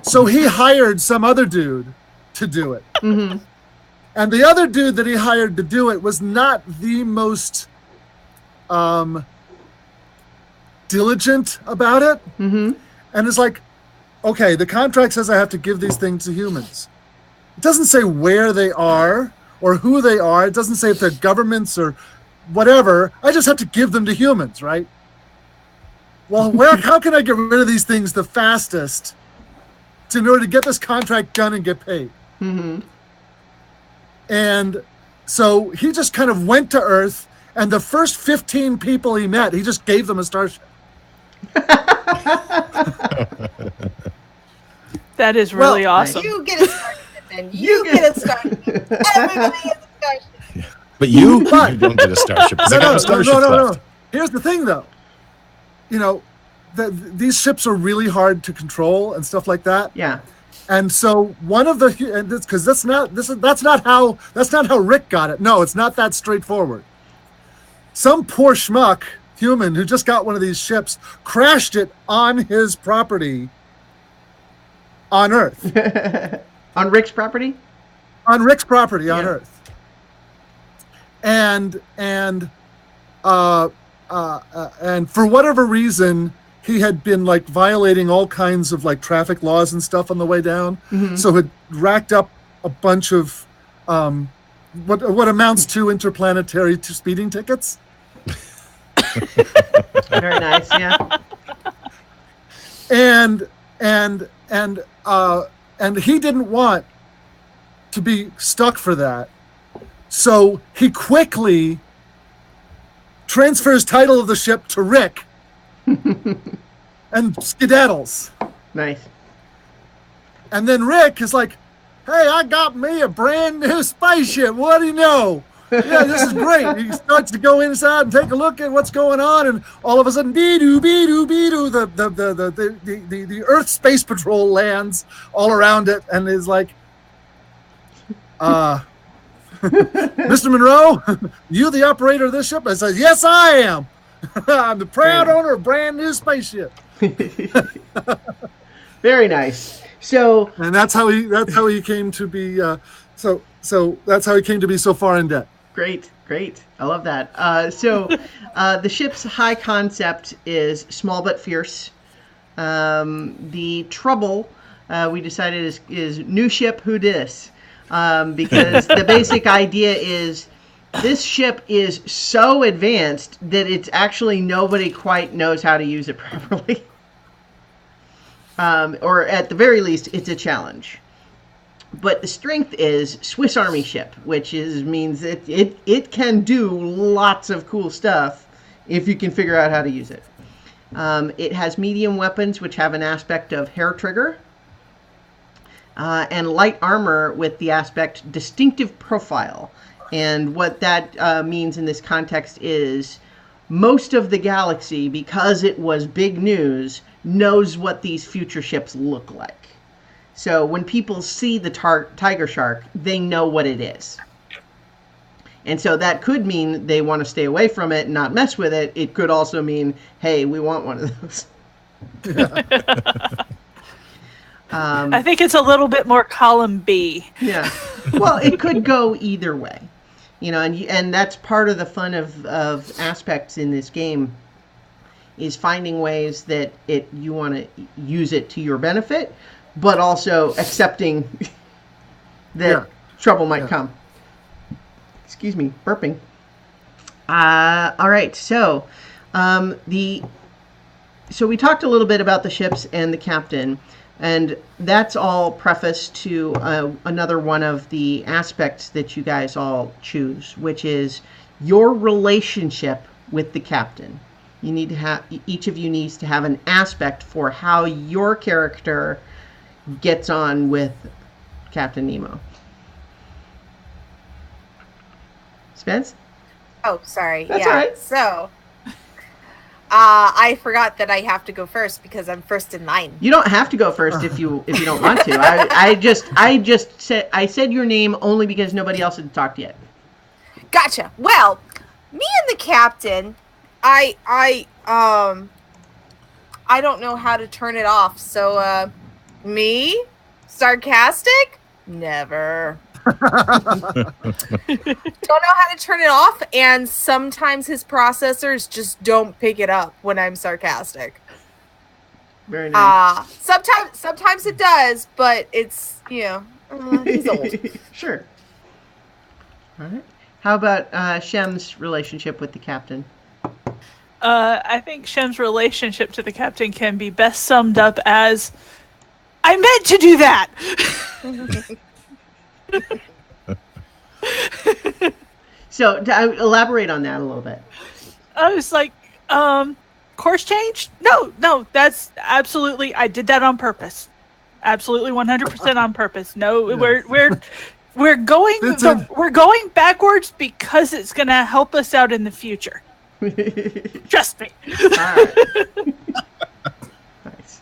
So he hired some other dude to do it. And the other dude that he hired to do it was not the most diligent about it. And it's like, okay, the contract says I have to give these things to humans. It doesn't say where they are or who they are. It doesn't say if they're governments or whatever. I just have to give them to humans, right? Well, how can I get rid of these things the fastest in order to get this contract done and get paid? And So he just kind of went to Earth, and the first 15 people he met, he just gave them a starship. That is really awesome. You get a starship, and you get a starship. Everybody gets a starship. But you don't get a starship. No. Here's the thing, though. You know, these ships are really hard to control and stuff like that. Yeah. And so one of the, because that's not how Rick got it. No, it's not that straightforward. Some poor schmuck human who just got one of these ships crashed it on his property on Earth. On Rick's property? On Rick's property on Earth. And for whatever reason, he had been like violating all kinds of like traffic laws and stuff on the way down. Mm-hmm. So had racked up a bunch of what amounts to interplanetary speeding tickets. Very nice, yeah. And he didn't want to be stuck for that. So he quickly transfers title of the ship to Rick and skedaddles. Nice. And then Rick is like, hey, I got me a brand new spaceship. What do you know? Yeah, this is great. He starts to go inside and take a look at what's going on, and all of a sudden, be-doo, the Earth Space Patrol lands all around it and is like, Mr. Monroe, you the operator of this ship? I said, yes, I am. I'm the proud owner of a brand new spaceship. Very nice. So, and that's how he came to be. So that's how he came to be so far in debt. Great. I love that. The ship's high concept is small but fierce. The trouble we decided is new ship, who dis? Because the basic idea is this ship is so advanced that it's actually nobody quite knows how to use it properly. Or at the very least, it's a challenge. But the strength is Swiss Army ship, which means that it can do lots of cool stuff if you can figure out how to use it. It has medium weapons, which have an aspect of hair trigger. And light armor with the aspect distinctive profile. And what that means in this context is most of the galaxy, because it was big news, knows what these future ships look like. So when people see the tiger shark, they know what it is. And so that could mean they want to stay away from it and not mess with it. It could also mean, hey, we want one of those. I think it's a little bit more column B. Yeah. Well, it could go either way. You know, and that's part of the fun of aspects in this game is finding ways that you want to use it to your benefit, but also accepting that trouble might come. Excuse me, burping. All right, so so we talked a little bit about the ships and the captain, and that's all prefaced to another one of the aspects that you guys all choose, which is your relationship with the captain. You need to have, each of you needs to have an aspect for how your character gets on with Captain Nemo. Spence? Oh, sorry. That's all right. So, I forgot that I have to go first because I'm first in line. You don't have to go first if you don't want to. I said your name only because nobody else had talked yet. Gotcha. Well, me and the captain, I don't know how to turn it off. So, me? Sarcastic? Never. Don't know how to turn it off, and sometimes his processors just don't pick it up when I'm sarcastic. Very nice. Sometimes it does, but it's, he's old. Sure. All right. How about Shem's relationship with the captain? I think Shem's relationship to the captain can be best summed up as, I meant to do that! So elaborate on that a little bit. I was like, course change? No, that's absolutely. I did that on purpose. Absolutely, 100% on purpose. No, we're going backwards because it's going to help us out in the future. Trust me. All right. Nice.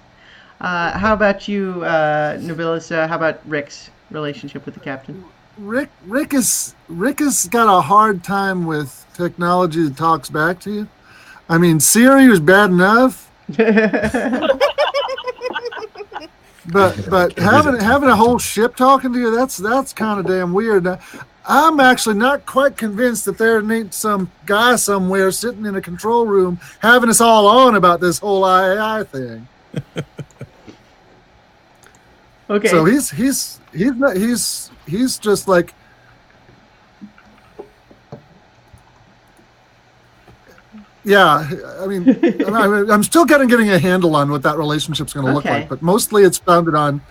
How about you, Nobilis? How about Rick's relationship with the captain? Rick has got a hard time with technology that talks back to you. I mean, Siri was bad enough. But having a whole ship talking to you, that's kind of damn weird. I'm actually not quite convinced that there ain't some guy somewhere sitting in a control room having us all on about this whole AI thing. Okay. So he's just like, yeah. I mean, I'm still getting a handle on what that relationship's going to look like, but mostly it's founded on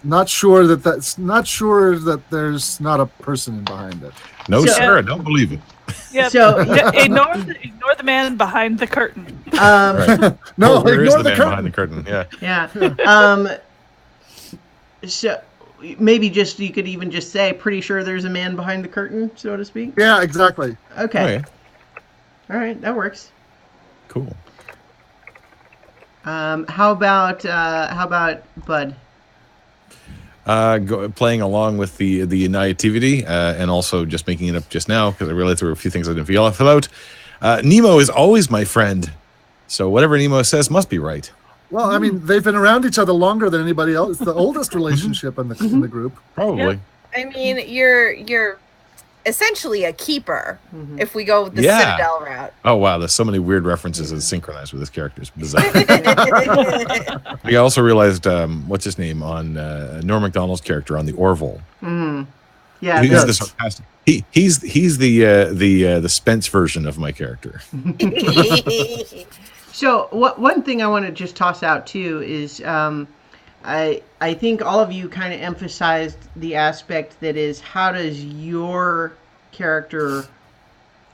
not sure that there's not a person behind it. No, sir, I don't believe it. Yeah. So ignore the man behind the curtain. Right. No, where is ignore the the man behind the curtain? Yeah. Yeah. So maybe you could even just say, pretty sure there's a man behind the curtain, so to speak. Yeah, exactly. Okay. Oh, yeah. All right, that works. Cool. How about Bud? Playing along with the naivety and also just making it up just now because I realized there were a few things I didn't fill out. Nemo is always my friend, so whatever Nemo says must be right. Well, I mean, they've been around each other longer than anybody else. It's the oldest relationship in the group. Probably. Yeah. I mean, you're essentially a keeper if we go with the Citadel route. Oh wow, there's so many weird references and synchronized with this character. It's bizarre. I also realized what's his name on Norm Macdonald's character on the Orville. Yeah, he's the sarcastic. He's the Spence version of my character. So one thing I want to just toss out too is I think all of you kind of emphasized the aspect that is, how does your character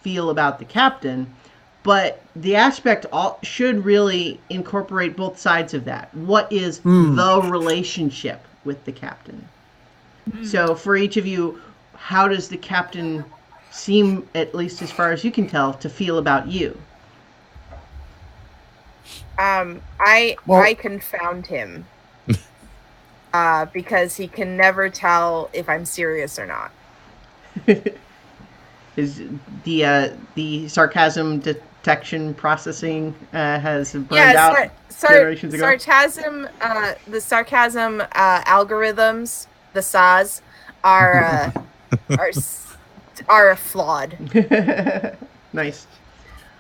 feel about the captain? But the aspect should really incorporate both sides of that. What is the relationship with the captain? So for each of you, how does the captain seem, at least as far as you can tell, to feel about you? I confound him because he can never tell if I'm serious or not. Is the sarcasm detection processing has burned out generations ago? Sarcasm, the sarcasm algorithms, the SAS, are flawed. Nice.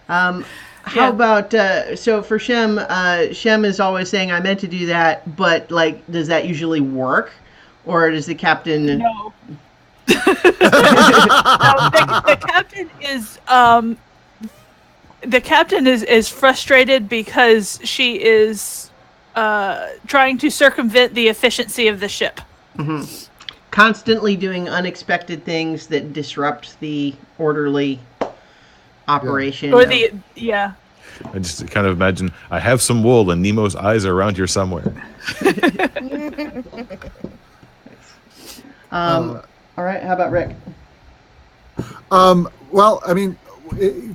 How about so for Shem? Shem is always saying, "I meant to do that," but like, does that usually work, or does the captain? No. No, the captain is frustrated because she is trying to circumvent the efficiency of the ship. Constantly doing unexpected things that disrupt the orderly operation. Or I just kind of imagine I have some wool and Nemo's eyes are around here somewhere. All right, how about Rick? Well, I mean,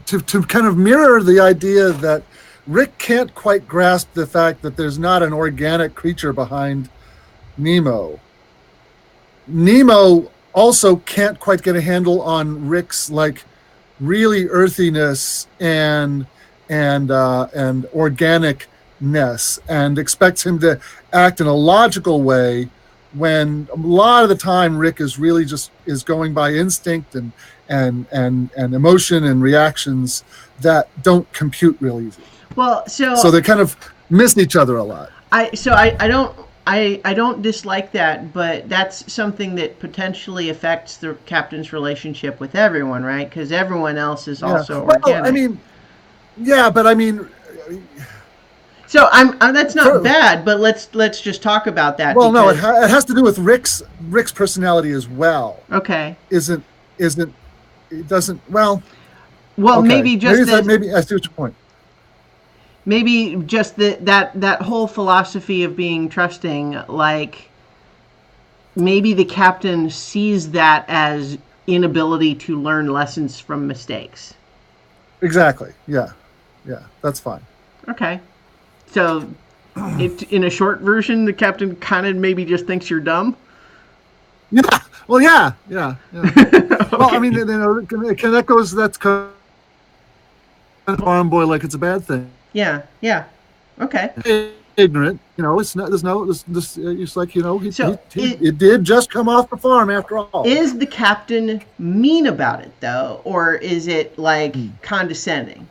to kind of mirror the idea that Rick can't quite grasp the fact that there's not an organic creature behind Nemo. Nemo also can't quite get a handle on Rick's like really earthiness and organicness, and expects him to act in a logical way when a lot of the time Rick is really just going by instinct and emotion and reactions that don't compute real easy. Well, so they kind of miss each other a lot. I don't dislike that, but that's something that potentially affects the captain's relationship with everyone, right? Because everyone else is also organic. So that's not bad, but let's just talk about that. Well, no, it has to do with Rick's personality as well. Okay. Isn't it doesn't. Well, Well, okay. maybe just maybe I see what your point. maybe just that whole philosophy of being trusting, like maybe the captain sees that as inability to learn lessons from mistakes. Exactly. Yeah. Yeah. That's fine. Okay. So, in a short version, the captain kind of maybe just thinks you're dumb. Yeah. Well, yeah. Well, I mean, that goes. That's kind of farm boy, like it's a bad thing. Yeah. Okay. Ignorant, it's not. There's no. This. It's like So it did just come off the farm after all. Is the captain mean about it though, or is it like condescending?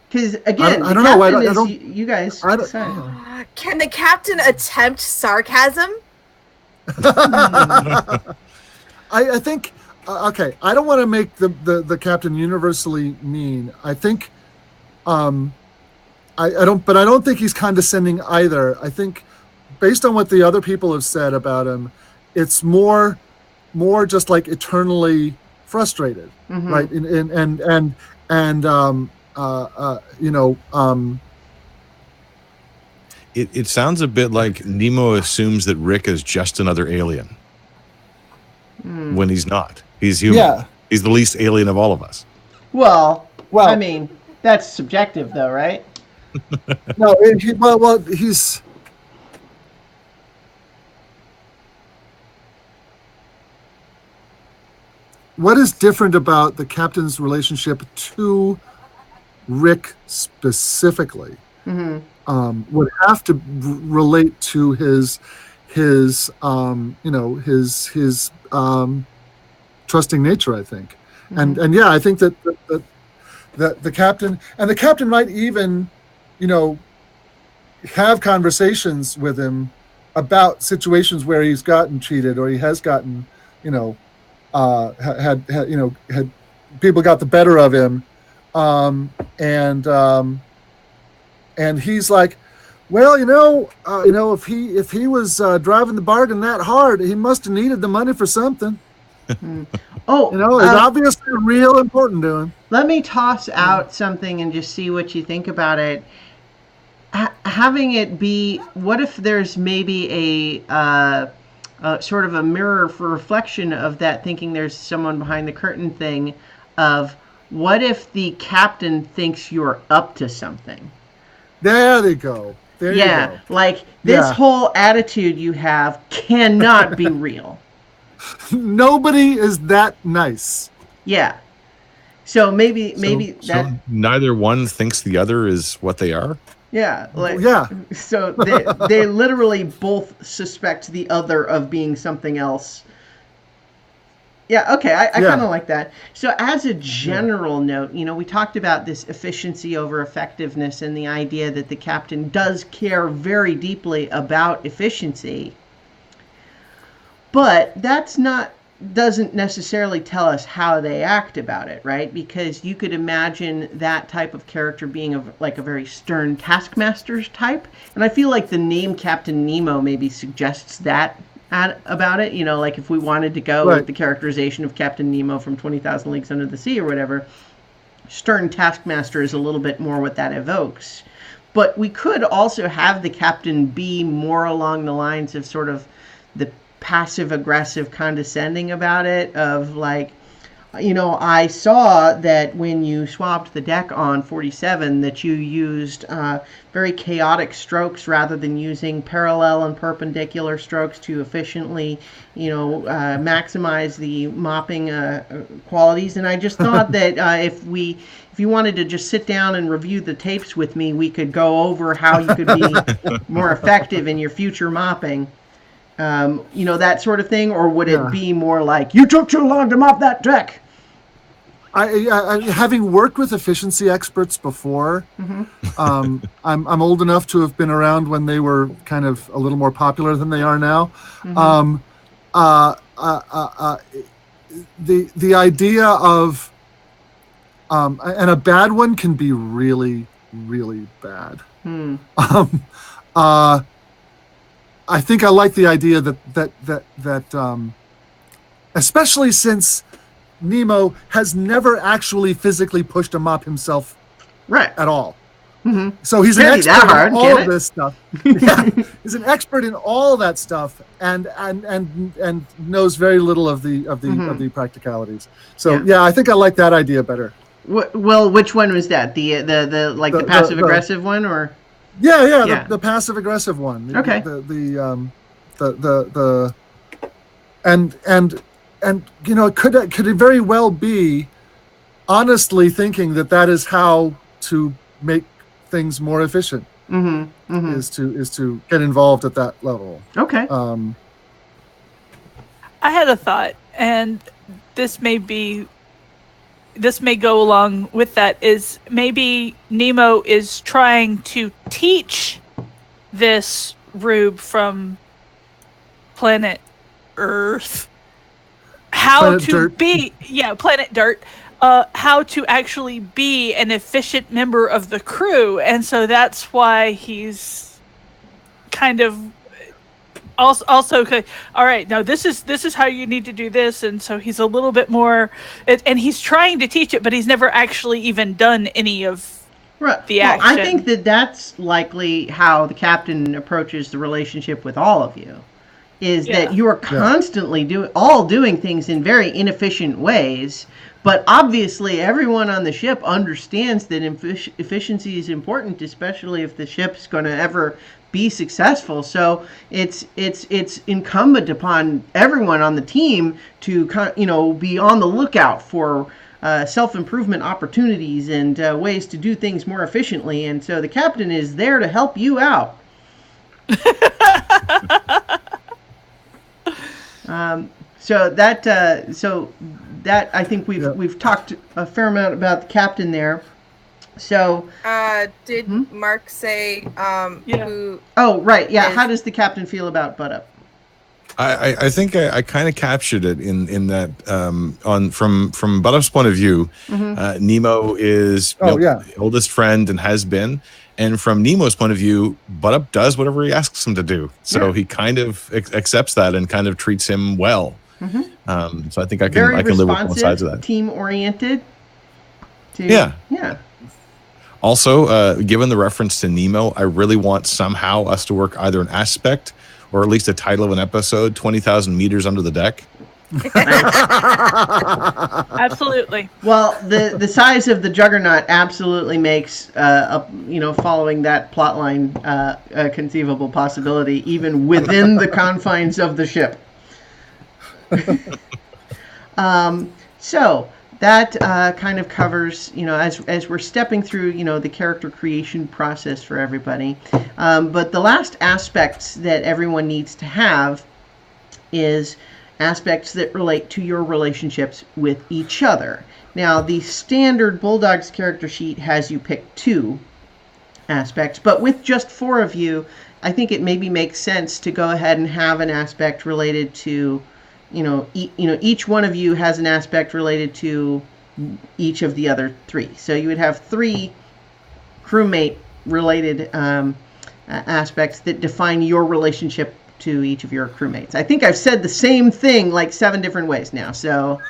Because again, I don't know. I don't. You guys decide. Can the captain attempt sarcasm? I think. Okay, I don't want to make the captain universally mean. I think. I don't think he's condescending either. I think, based on what the other people have said about him, it's more just like eternally frustrated, right? It sounds a bit like Nemo assumes that Rick is just another alien when he's not. He's human. Yeah. He's the least alien of all of us. Well, I mean, that's subjective, though, right? No, he's. What is different about the captain's relationship to Rick specifically would have to relate to his trusting nature, I think, and yeah, I think that the captain might even have conversations with him about situations where he's gotten cheated or he has gotten had people got the better of him, and he's like, well, if he was driving the bargain that hard, he must have needed the money for something. It's obviously real important to him. Let me toss out something and just see what you think about it. Having it be, what if there's maybe a sort of a mirror for reflection of that, thinking there's someone behind the curtain thing of, what if the captain thinks you're up to something? There they go. There you go. Like this whole attitude you have cannot be real. Nobody is that nice. Yeah. So maybe so neither one thinks the other is what they are. Yeah. So they literally both suspect the other of being something else. Yeah. Okay. I kind of like that. So as a general note, we talked about this efficiency over effectiveness and the idea that the captain does care very deeply about efficiency. But doesn't necessarily tell us how they act about it, right? Because you could imagine that type of character being a very stern taskmaster type. And I feel like the name Captain Nemo maybe suggests that about it. Like if we wanted to go with the characterization of Captain Nemo from 20,000 Leagues Under the Sea or whatever, stern taskmaster is a little bit more what that evokes. But we could also have the captain be more along the lines of sort of the passive-aggressive condescending about it, of like, I saw that when you swapped the deck on 47 that you used very chaotic strokes rather than using parallel and perpendicular strokes to efficiently, maximize the mopping qualities. And I just thought that if you wanted to just sit down and review the tapes with me, we could go over how you could be more effective in your future mopping. That sort of thing, or would it be more like, you took too long to mop that deck? I having worked with efficiency experts before, I'm old enough to have been around when they were kind of a little more popular than they are now. The idea of and a bad one can be really, really bad. I think I like the idea that especially since Nemo has never actually physically pushed a mop himself Right. at all. Mm-hmm. So he's an Can't be that expert hard, in all can of it? this stuff. Yeah, he's an expert in all that stuff, and knows very little of the practicalities. So yeah, I think I like that idea better. Well, which one was that? The The passive aggressive one, or? Yeah. The passive aggressive one. Okay. And you know, it could very well be honestly thinking that is how to make things more efficient. Is to get involved at that level. Okay. I had a thought, and this may go along with that, is maybe Nemo is trying to teach this rube from planet Earth how to be planet Dirt, how to actually be an efficient member of the crew, and so that's why he's kind of also okay, all right, now this is how you need to do this, and so he's a little bit more, and he's trying to teach it, but he's never actually even done any of the action. I think that's likely how the captain approaches the relationship with all of you, is that you are constantly doing things in very inefficient ways, but obviously everyone on the ship understands that efficiency is important, especially if the ship's going to ever be successful. So it's incumbent upon everyone on the team to be on the lookout for self-improvement opportunities and ways to do things more efficiently. And so the captain is there to help you out. So that I think we've talked a fair amount about the captain there. So did Mark say who? Oh, right. Yeah. How does the captain feel about Butt Up? I think I kind of captured it in that from Butt Up's point of view, Nemo is the oldest friend and has been. And from Nemo's point of view, Butt Up does whatever he asks him to do. So he kind of accepts that and kind of treats him well. So I think I can live with both sides of that. Team-oriented. Yeah. Also, given the reference to Nemo, I really want somehow us to work either an aspect or at least a title of an episode, 20,000 meters under the deck. Absolutely. Well, the size of the Juggernaut absolutely makes following that plotline a conceivable possibility, even within the confines of the ship. So that kind of covers, as we're stepping through, the character creation process for everybody. But the last aspects that everyone needs to have is aspects that relate to your relationships with each other. Now, the standard Bulldogs character sheet has you pick 2 aspects, but with just 4 of you, I think it maybe makes sense to go ahead and have an aspect related to, each one of you has an aspect related to each of the other 3. So you would have 3 crewmate related aspects that define your relationship to each of your crewmates. I think I've said the same thing like 7 different ways now. So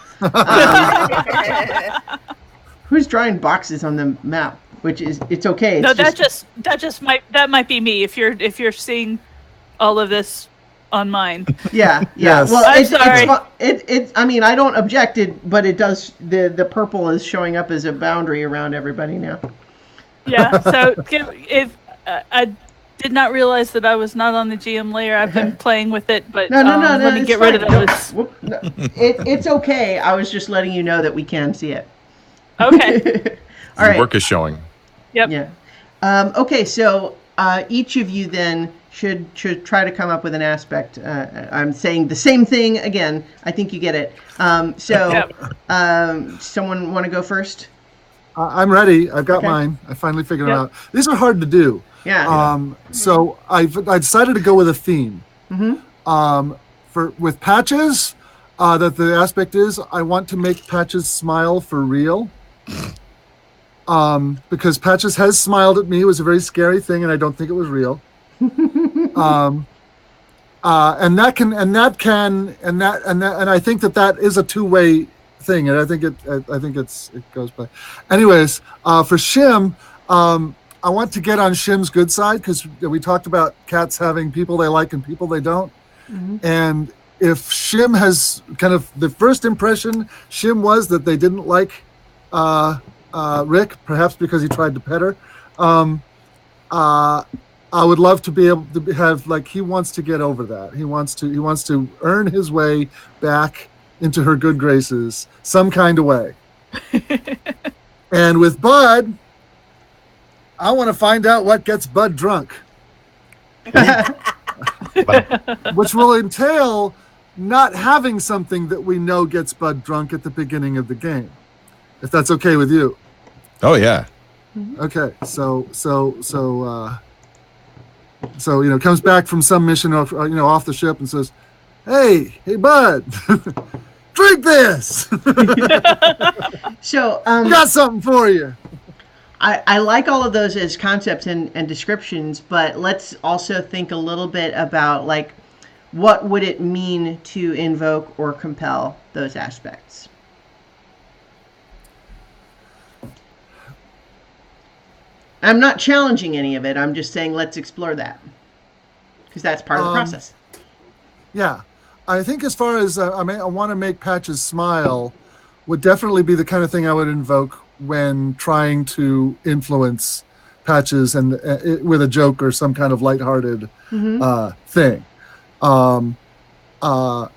who's drawing boxes on the map? Which is, it's okay. No, that might be me if you're seeing all of this on mine. Yeah. Yes. Well, I'm sorry. It's I mean, I don't object it, but it does, the purple is showing up as a boundary around everybody now. Yeah. So if I did not realize that I was not on the GM layer. I've been playing with it, but no, let me get rid of those. No, it's okay. I was just letting you know that we can see it. Okay. All right. Work is showing. Yep. Yeah. Okay, so each of you then should try to come up with an aspect. I'm saying the same thing again. I think you get it. Someone want to go first? I'm ready. I've got mine. I finally figured it out. These are hard to do. Yeah. So I decided to go with a theme. With Patches, that the aspect is I want to make Patches smile for real. Because Patches has smiled at me. It was a very scary thing, and I don't think it was real. and I think that is a two-way thing, and I think it goes by. Anyways, for Shim, I want to get on Shim's good side, because we talked about cats having people they like and people they don't. Mm-hmm. And if Shim has kind of the first impression, Shim was that they didn't like Rick, perhaps because he tried to pet her. I would love to be able to have, like, he wants to get over that. He wants to earn his way back into her good graces some kind of way. And with Bud, I want to find out what gets Bud drunk. Which will entail not having something that we know gets Bud drunk at the beginning of the game. If that's okay with you. Oh yeah. Okay. So comes back from some mission off the ship and says, Hey Bud, drink this. So got something for you. I like all of those as concepts and descriptions, but let's also think a little bit about, like, what would it mean to invoke or compel those aspects? I'm not challenging any of it. I'm just saying let's explore that, because that's part of the process. Yeah. I think as far as I want to make Patches smile would definitely be the kind of thing I would invoke when trying to influence Patches and with a joke or some kind of lighthearted thing. And I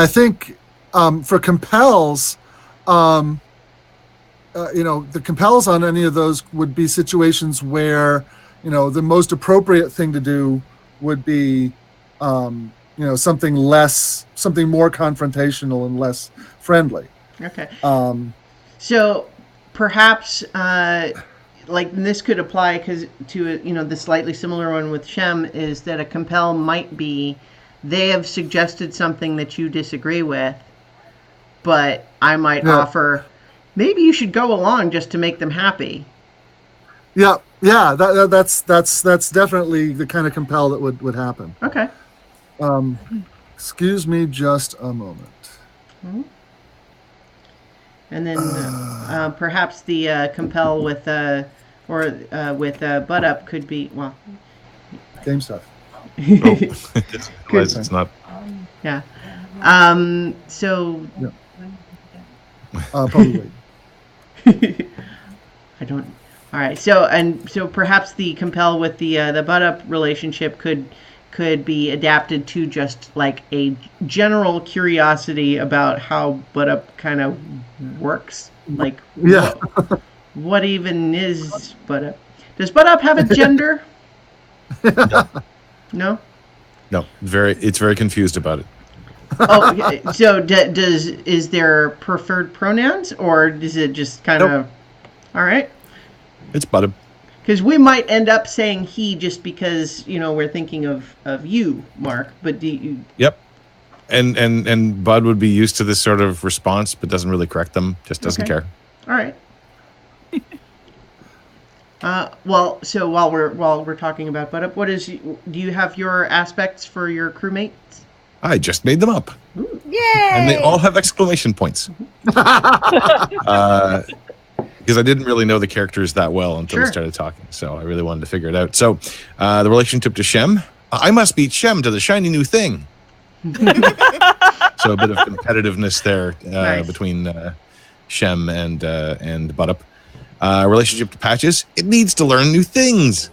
think for compels, the compels on any of those would be situations where, the most appropriate thing to do would be, something more confrontational and less friendly. Okay. So perhaps, like, this could apply to the slightly similar one with Shem, is that a compel might be they have suggested something that you disagree with, but I might offer, maybe you should go along just to make them happy. Yeah. That's definitely the kind of compel that would happen. Okay. Excuse me just a moment. Mm-hmm. And then perhaps the compel with Butt Up could be, well, game stuff. It's not. Yeah. So. Yeah. Probably. I don't. All right. So perhaps the compel with the Butt Up relationship could be adapted to just like a general curiosity about how Butt Up kind of works. Like, yeah. What even is Butt Up? Does Butt Up have a gender? No. No. It's very confused about it. Oh, okay. So is there preferred pronouns, or is it just kind of? All right. It's Butt Up. Because we might end up saying he just because we're thinking of you, Mark. But do you? Yep. And Bud would be used to this sort of response, but doesn't really correct them. Just doesn't care. All right. Well, so while we're talking about Butt Up, do you have your aspects for your crewmates? I just made them up. Ooh. Yay! And they all have exclamation points. Because I didn't really know the characters that well until we started talking. So I really wanted to figure it out. So the relationship to Shem. I must beat Shem to the shiny new thing. So a bit of competitiveness there nice. Between Shem and Butt Up. Relationship to Patches. It needs to learn new things.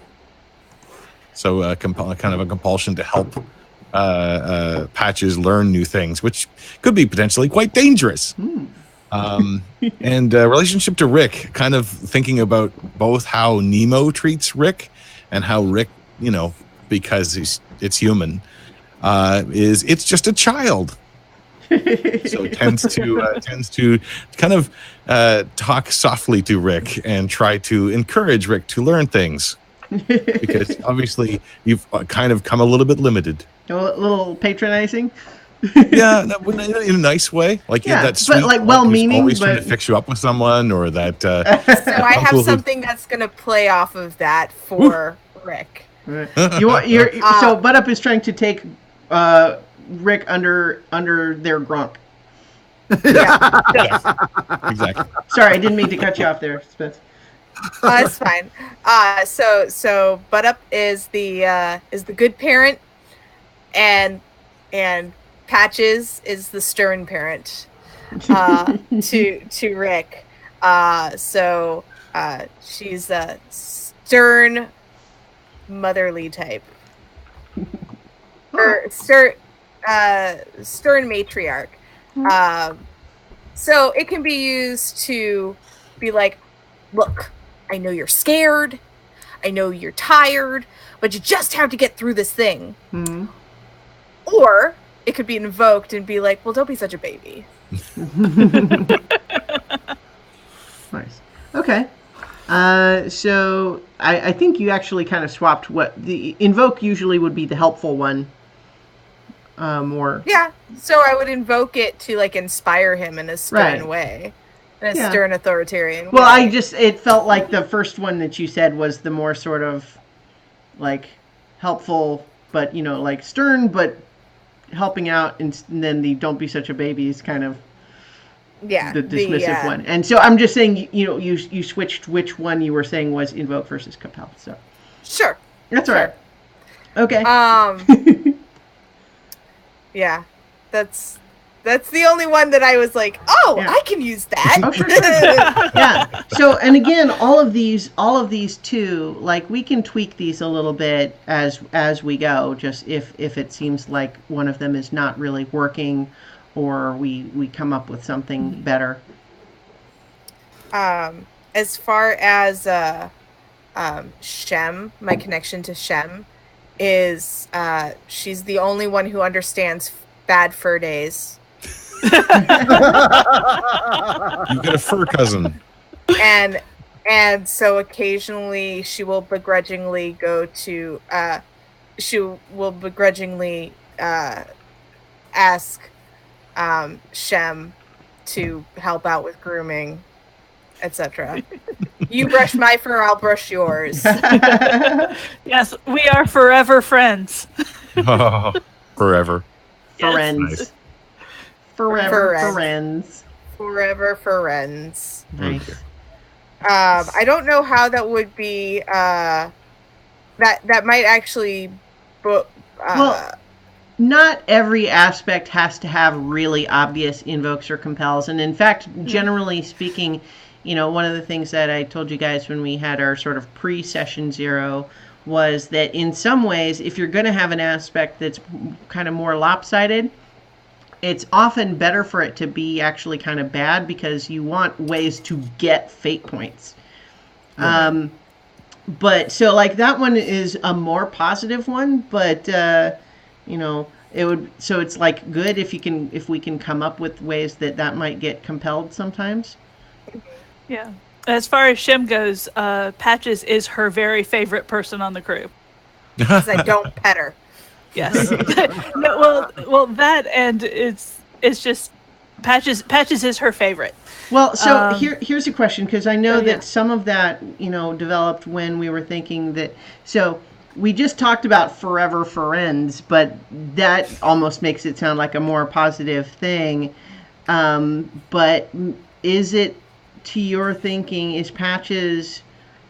So kind of a compulsion to help Patches learn new things, which could be potentially quite dangerous. And relationship to Rick, kind of thinking about both how Nemo treats Rick and how Rick, because it's human, it's just a child. So tends to kind of talk softly to Rick and try to encourage Rick to learn things, because obviously you've kind of come a little bit limited. A little patronizing. Yeah, in a nice way. Like that sweet, but like well-meaning, always but trying to fix you up with someone, or that. So I have something that's going to play off of that for Rick. So Butt Up is trying to take Rick under their grunk. Yeah. Exactly. Sorry, I didn't mean to cut you off there, Spence. That's fine. So Butt Up is the good parent, and Patches is the stern parent to Rick. So she's a stern, motherly type, or stern matriarch. So it can be used to be like, look, I know you're scared, I know you're tired, but you just have to get through this thing. Mm-hmm. Or it could be invoked and be like, well, don't be such a baby. Nice. Okay. So I think you actually kind of swapped what the invoke usually would be the helpful one. Yeah. So I would invoke it to like inspire him in a stern way. In a stern authoritarian way. Well, it felt like the first one that you said was the more sort of like helpful, but like stern, but helping out, and then the don't be such a baby is kind of the dismissive one. And so I'm just saying, you switched which one you were saying was invoke versus compel. So sure, that's all right. Okay. Yeah, that's the only one that I was like, I can use that. Oh, for sure. Yeah. So, and again, all of these too, like we can tweak these a little bit as we go. Just if it seems like one of them is not really working, or we come up with something better. As far as Shem, my connection to Shem is she's the only one who understands bad fur days. You get a fur cousin. And so occasionally she will begrudgingly ask Shem to help out with grooming, etc. You brush my fur, I'll brush yours. Yes, we are forever friends. Oh, forever. Friends. Nice. Forever friends. Forever friends. Nice. I don't know how that would be. That might actually. Well, not every aspect has to have really obvious invokes or compels, and in fact, generally speaking, one of the things that I told you guys when we had our sort of pre-session 0 was that in some ways, if you're going to have an aspect that's kind of more lopsided, it's often better for it to be actually kind of bad, because you want ways to get fate points. But so like that one is a more positive one, but it would, so it's like good if we can come up with ways that might get compelled sometimes. Yeah. As far as Shem goes, Patches is her very favorite person on the crew. Because I don't pet her. Yes. No, well, that, and it's just Patches is her favorite. Well, so here's a question, because I know that some of that developed when we were thinking that. So we just talked about forever friends, but that almost makes it sound like a more positive thing. But is it, to your thinking, is Patches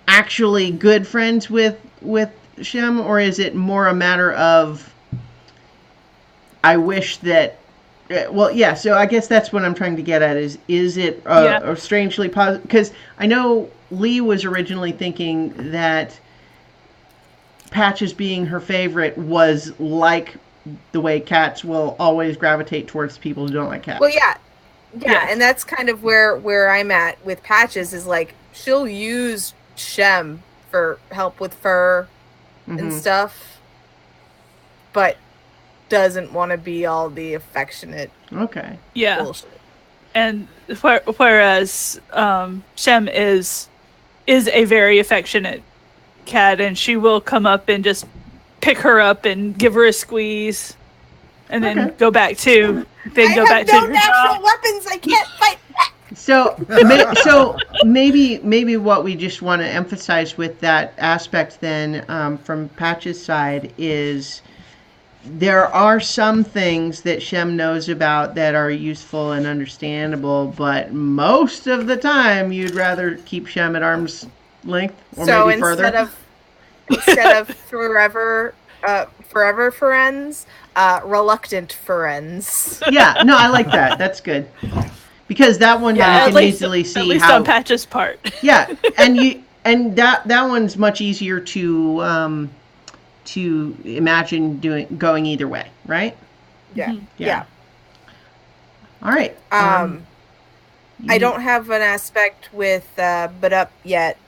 actually good friends with Shem, or is it more a matter of I wish that? Well, yeah. So I guess that's what I'm trying to get at. Is it a strangely positive? Because I know Lee was originally thinking that Patches being her favorite was like the way cats will always gravitate towards people who don't like cats. Well, yeah, and that's kind of where I'm at with Patches, is like she'll use Shem for help with fur and stuff, but doesn't want to be all the affectionate bullshit. And whereas Shem is a very affectionate cat, and she will come up and just pick her up and give her a squeeze, and then go back to I have no natural weapons. I can't fight back. So, maybe what we just want to emphasize with that aspect then, from Patch's side, is there are some things that Shem knows about that are useful and understandable, but most of the time you'd rather keep Shem at arm's length or So maybe further. instead of forever friends, reluctant friends. Yeah, no, I like that. That's good. Because that one you can easily see at least how on Patch's part. yeah, and that one's much easier to imagine going either way, right? Yeah. Yeah. All right. I don't have an aspect with But Up yet,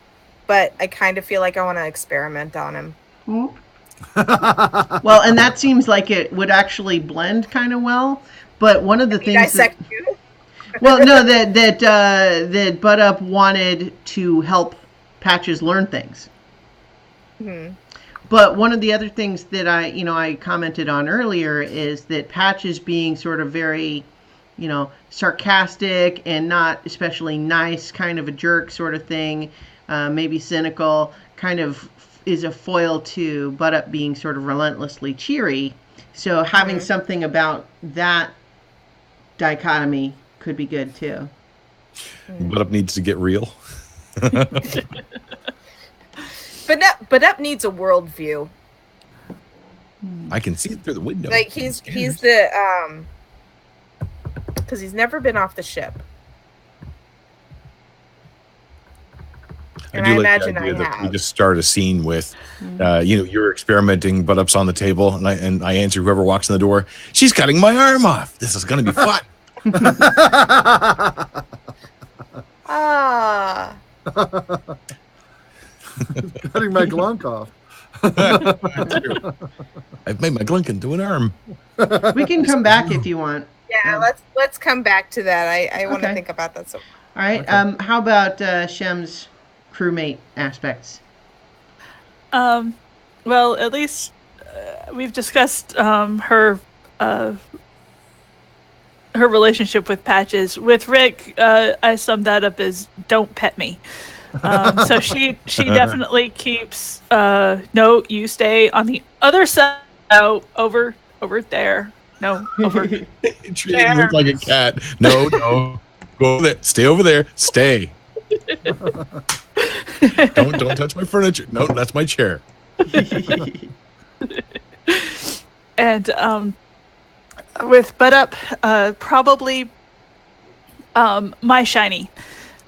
but I kind of feel like I want to experiment on him. Well, and that seems like it would actually blend kind of well. But one of the things that, well, no, that Butt Up wanted to help Patches learn things. Mm-hmm. But one of the other things that I commented on earlier is that Patches being sort of very, sarcastic and not especially nice, kind of a jerk sort of thing, maybe cynical, kind of is a foil to Butt Up being sort of relentlessly cheery. So having something about that dichotomy could be good too. Butt Up needs to get real. But Up needs a worldview. I can see it through the window. Like he's the because he's never been off the ship. And I like imagine the idea I that have. we just start a scene with, you're experimenting, Butt Up's on the table, and I answer whoever walks in the door. She's cutting my arm off. This is going to be fun. Ah. Cutting my glunk off. I've made my glunk into an arm. We can come back if you want. Yeah, let's come back to that. I want to think about that. So. All right. Okay. How about Shem's crewmate aspects? Well, at least we've discussed her relationship with Patches. With Rick, I summed that up as "don't pet me." So she definitely keeps. No, you stay on the other side. No, over there. No, over. Treat him look like a cat. No, go over there. Stay over there. Stay. Don't touch my furniture. No, that's my chair. And with Butt Up, probably my shiny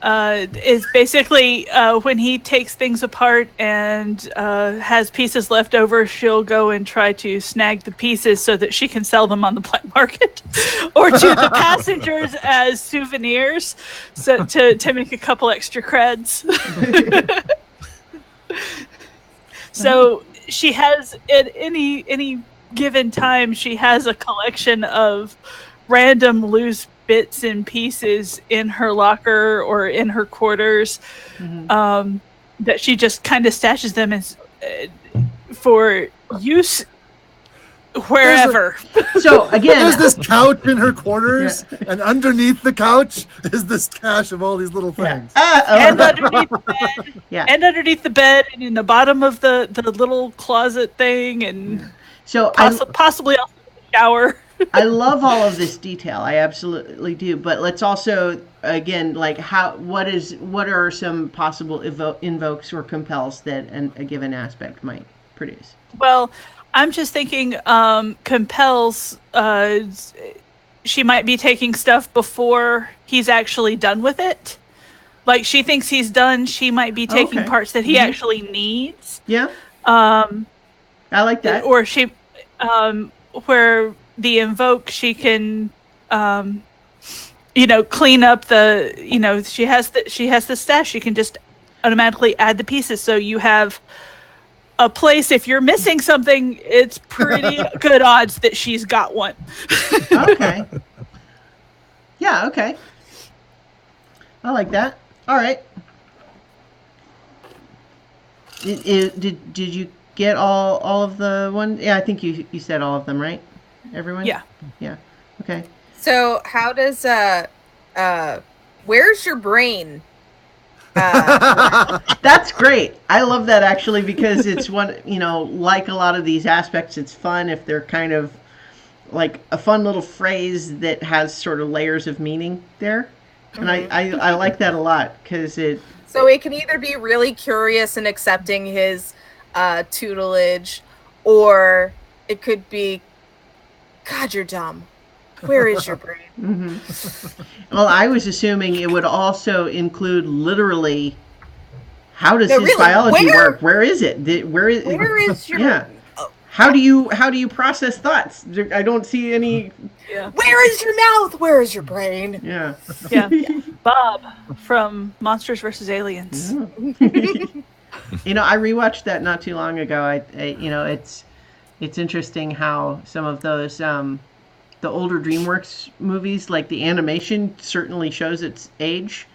is basically when he takes things apart and has pieces left over, she'll go and try to snag the pieces so that she can sell them on the black market or to the passengers as souvenirs, so to make a couple extra creds. So she has, at any given time, she has a collection of random loose bits and pieces in her locker or in her quarters, that she just kind of stashes them as, for use wherever. So again, there's this couch in her quarters, and underneath the couch is this cache of all these little things. And underneath the bed, and underneath the bed, and in the bottom of the little closet thing, and so possibly also the shower. I love all of this detail. I absolutely do. But let's also, again, like what are some possible invokes or compels that a given aspect might produce? Well, I'm just thinking compels. She might be taking stuff before he's actually done with it. Like she thinks he's done. She might be taking parts that he actually needs. Yeah. I like that. Or she, where the invoke, she can, clean up the, she has the stash. She can just automatically add the pieces. So you have a place. If you're missing something, it's pretty good odds that she's got one. Okay. Yeah. Okay. I like that. All right. Did you get all of the ones? Yeah, I think you said all of them, right? Everyone? Yeah. Yeah. Okay. So how does where's your brain? That's great. I love that actually because it's one, like a lot of these aspects, it's fun if they're kind of like a fun little phrase that has sort of layers of meaning there. And I like that a lot because So it can either be really curious and accepting his tutelage, or it could be, God, you're dumb. Where is your brain? Well, I was assuming it would also include literally, how does his biology work? Where is it? Where is your? Yeah. How do you process thoughts? I don't see any. Yeah. Where is your mouth? Where is your brain? Yeah. Yeah. Bob from Monsters vs. Aliens. Yeah. I rewatched that not too long ago. It's interesting how some of those the older DreamWorks movies, like the animation, certainly shows its age,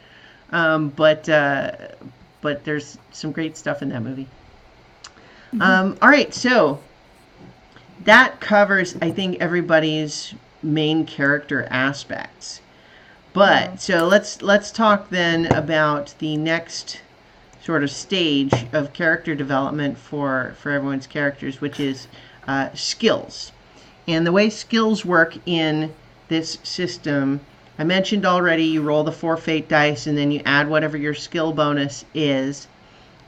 but there's some great stuff in that movie. All right, so that covers, I think, everybody's main character aspects. But so let's talk then about the next sort of stage of character development for everyone's characters, which is skills. And the way skills work in this system, I mentioned already, you roll the 4 fate dice and then you add whatever your skill bonus is.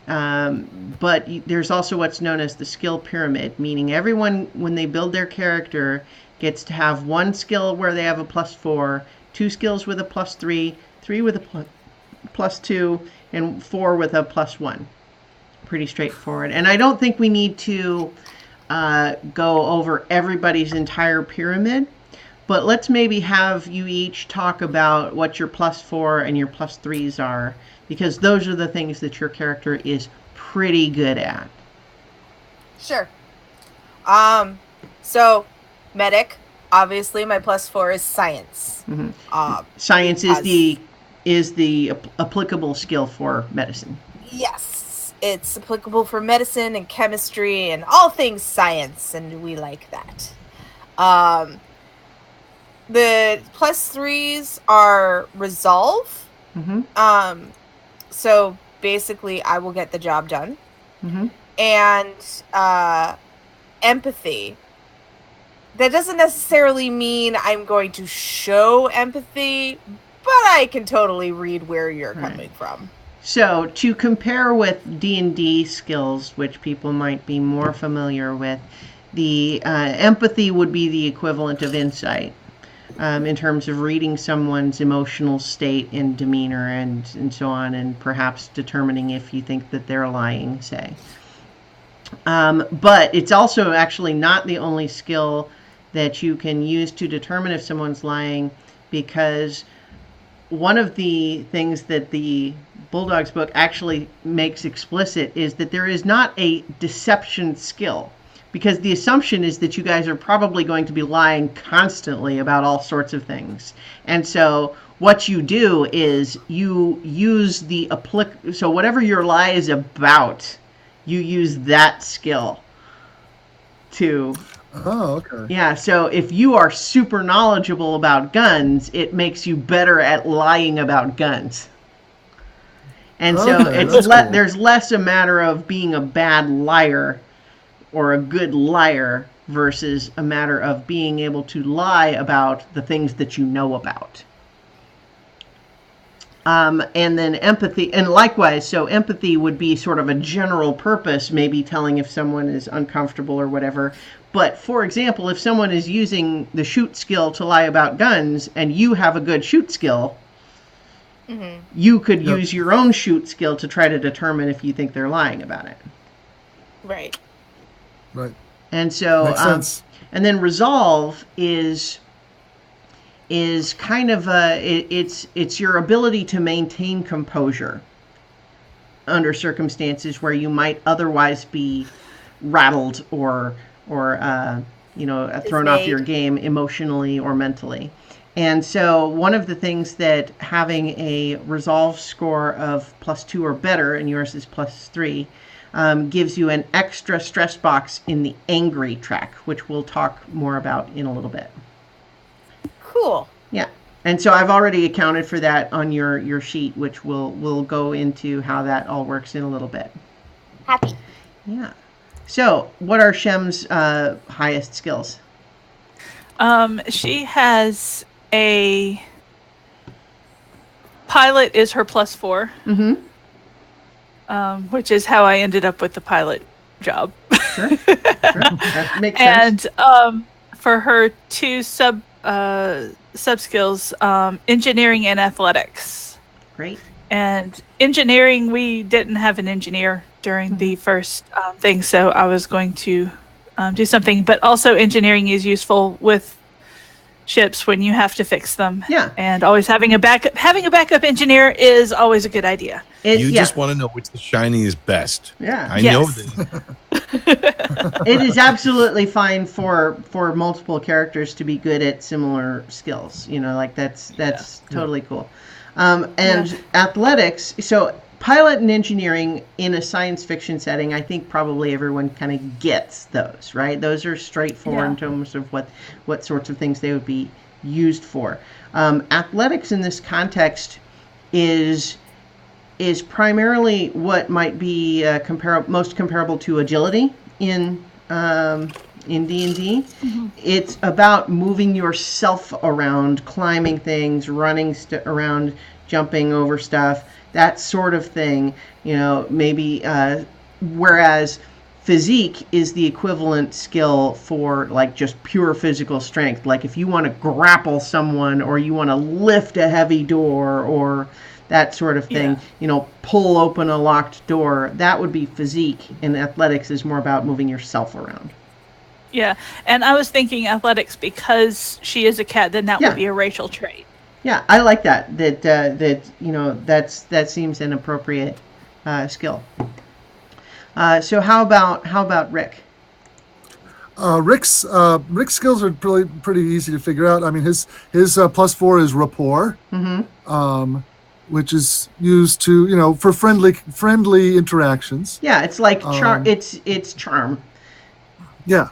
But there's also what's known as the skill pyramid, meaning everyone, when they build their character, gets to have 1 skill where they have a +4, 2 skills with a +3, 3 with a +2, and 4 with a +1. Pretty straightforward. And I don't think we need to go over everybody's entire pyramid, but let's maybe have you each talk about what your +4 and your +3s are, because those are the things that your character is pretty good at. Sure. So medic, obviously my +4 is science. Science is the applicable skill for medicine. Yes. It's applicable for medicine and chemistry and all things science, and we like that. The +3s are resolve. So basically, I will get the job done. And empathy. That doesn't necessarily mean I'm going to show empathy, but I can totally read where you're coming from. So to compare with D&D skills, which people might be more familiar with, the empathy would be the equivalent of insight in terms of reading someone's emotional state and demeanor and so on, and perhaps determining if you think that they're lying, say. But it's also actually not the only skill that you can use to determine if someone's lying, because one of the things that the Bulldogs book actually makes explicit is that there is not a deception skill, because the assumption is that you guys are probably going to be lying constantly about all sorts of things. And so what you do is you use so whatever your lie is about, you use that skill to... Oh, okay. Yeah, so if you are super knowledgeable about guns, it makes you better at lying about guns. And so there's less a matter of being a bad liar or a good liar versus a matter of being able to lie about the things that you know about. And then empathy, and likewise, so empathy would be sort of a general purpose, maybe telling if someone is uncomfortable or whatever. But for example, if someone is using the shoot skill to lie about guns and you have a good shoot skill, you could use your own shoot skill to try to determine if you think they're lying about it. Right. And so, makes sense. And then resolve is kind of it's your ability to maintain composure under circumstances where you might otherwise be rattled or thrown off your game emotionally or mentally. And so one of the things that having a resolve score of +2 or better, and yours is +3, gives you an extra stress box in the angry track, which we'll talk more about in a little bit. Cool. Yeah. And so I've already accounted for that on your sheet, which we'll go into how that all works in a little bit. Happy. Yeah. So, what are Shem's highest skills? She has a pilot is her +4. Mm-hmm. Which is how I ended up with the pilot job. Sure. That makes sense. And for her 2 sub skills, engineering and athletics. Great. And engineering, we didn't have an engineer during the first thing, so I was going to do something. But also, engineering is useful with ships when you have to fix them. Yeah. And always having a backup engineer is always a good idea. You just want to know which the shiny is best. Yeah. I know this. It is absolutely fine for multiple characters to be good at similar skills. You know, like that's totally cool. And athletics, so pilot and engineering in a science fiction setting, I think probably everyone kind of gets those, right? Those are straightforward in terms of what sorts of things they would be used for. Athletics in this context is primarily what might be most comparable to agility in D&D. Mm-hmm. It's about moving yourself around, climbing things, running around, jumping over stuff, that sort of thing. You know, maybe whereas physique is the equivalent skill for like just pure physical strength. Like if you want to grapple someone or you want to lift a heavy door or that sort of thing, you know, pull open a locked door, that would be physique. And athletics is more about moving yourself around. Yeah, and I was thinking athletics because she is a cat, then that would be a racial trait. Yeah, I like that. That you know, that seems an appropriate skill. So how about Rick? Rick's skills are pretty easy to figure out. I mean, his +4 is rapport, which is used to, you know, for friendly interactions. Yeah, it's like it's charm. Yeah.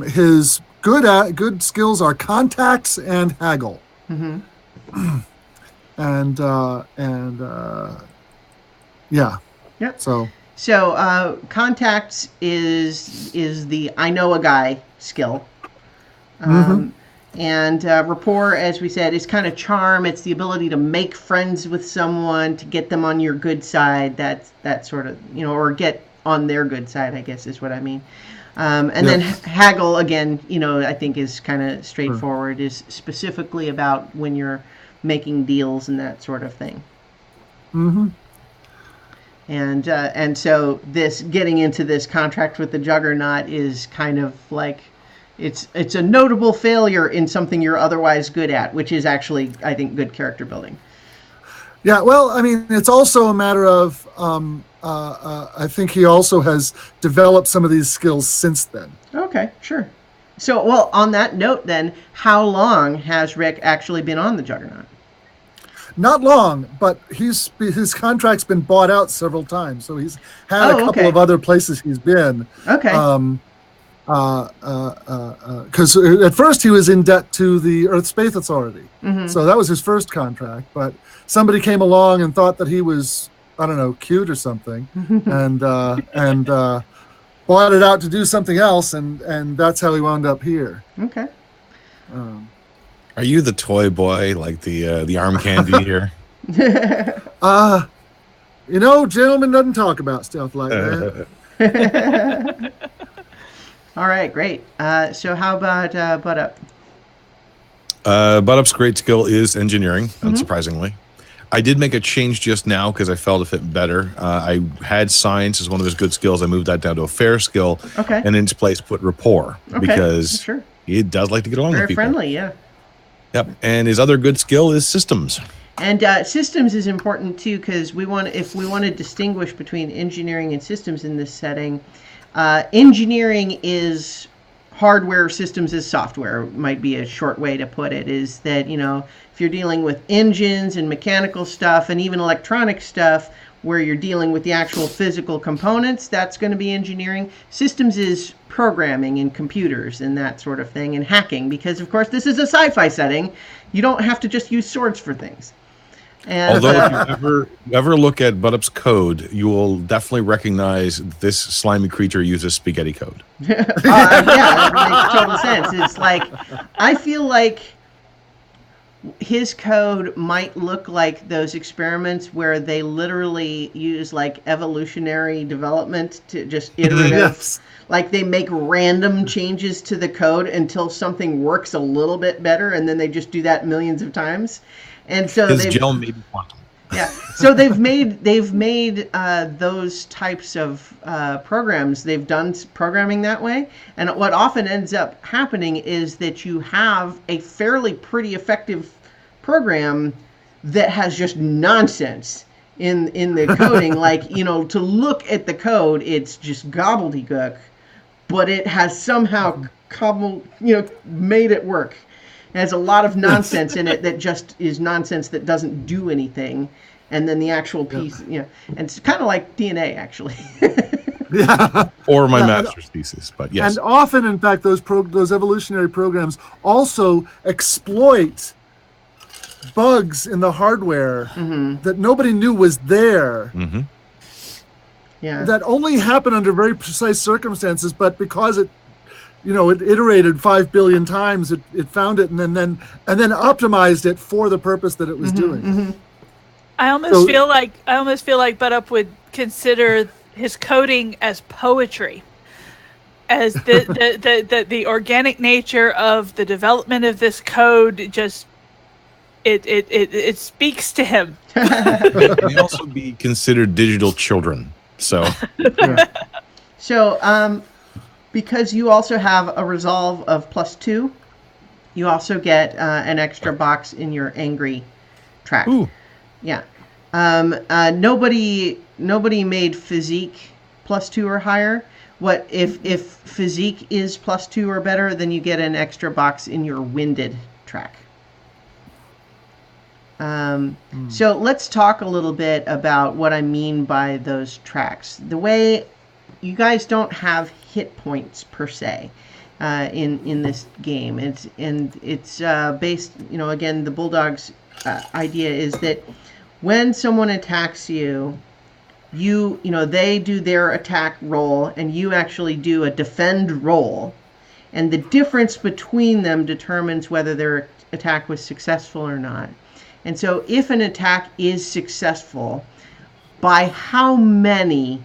His good skills are contacts and haggle. Mm-hmm. and yeah. Yep. So contacts is the I know a guy skill. And rapport, as we said, is kind of charm. It's the ability to make friends with someone, to get them on your good side. That sort of, you know, or get on their good side, I guess is what I mean. And then haggle, again, you know, I think is kind of straightforward, is specifically about when you're making deals and that sort of thing. Mm-hmm. And so this getting into this contract with the Juggernaut is kind of like it's a notable failure in something you're otherwise good at, which is actually, I think, good character building. Yeah, well, I mean, it's also a matter of I think he also has developed some of these skills since then. Okay, sure. So, well, on that note, then, how long has Rick actually been on the Juggernaut? Not long, but his contract's been bought out several times, so he's had a couple of other places he's been. Okay. Because at first he was in debt to the Earth Space Authority, so that was his first contract. But somebody came along and thought that he was, I don't know, cute or something, and bought it out to do something else, and that's how he wound up here. Okay. Are you the toy boy, like the arm candy here? You know, gentlemen doesn't talk about stuff like that. All right, great. So how about Butt Up? Butt Up's great skill is engineering, unsurprisingly. I did make a change just now because I felt it fit better. I had science as one of his good skills. I moved that down to a fair skill. Okay. And in its place put rapport because he does like to get along with people. Very friendly, yeah. Yep. And his other good skill is systems. And systems is important too, because if we want to distinguish between engineering and systems in this setting, engineering is hardware, systems is software, might be a short way to put it, is that, you know, if you're dealing with engines and mechanical stuff and even electronic stuff, where you're dealing with the actual physical components, that's going to be engineering. Systems is programming and computers and that sort of thing, and hacking, because of course this is a sci-fi setting. You don't have to just use swords for things. And, although if you ever look at Buttup's code, you will definitely recognize this slimy creature uses spaghetti code. Yeah, that makes total sense. It's like, I feel like his code might look like those experiments where they literally use like evolutionary development to just iterative. Yes. Like they make random changes to the code until something works a little bit better, and then they just do that millions of times. And so his gel may be quantum. Yeah, so they've made those types of programs. They've done programming that way, and what often ends up happening is that you have a fairly pretty effective program that has just nonsense in the coding. Like, you know, to look at the code, it's just gobbledygook, but it has somehow made it work. It has a lot of nonsense in it that just is nonsense that doesn't do anything. And then the actual piece, and it's kind of like DNA, actually. Yeah. Or my master's thesis, but yes. And often, in fact, those evolutionary programs also exploit bugs in the hardware that nobody knew was there. Mm-hmm. Yeah. That only happen under very precise circumstances, but because it iterated 5 billion times, it found it and then optimized it for the purpose that it was doing. Mm-hmm. I almost feel like Butup would consider his coding as poetry, as the organic nature of the development of this code. Just it speaks to him. It may also be considered digital children. So, because you also have a resolve of +2, you also get an extra box in your angry track. Ooh. Yeah. Nobody made physique +2 or higher. What if physique is +2 or better, then you get an extra box in your winded track. So let's talk a little bit about what I mean by those tracks. The way you guys don't have hit points per se in this game. It's based, again, the Bulldog's idea is that when someone attacks you, they do their attack roll and you actually do a defend roll, and the difference between them determines whether their attack was successful or not. And so if an attack is successful, by how many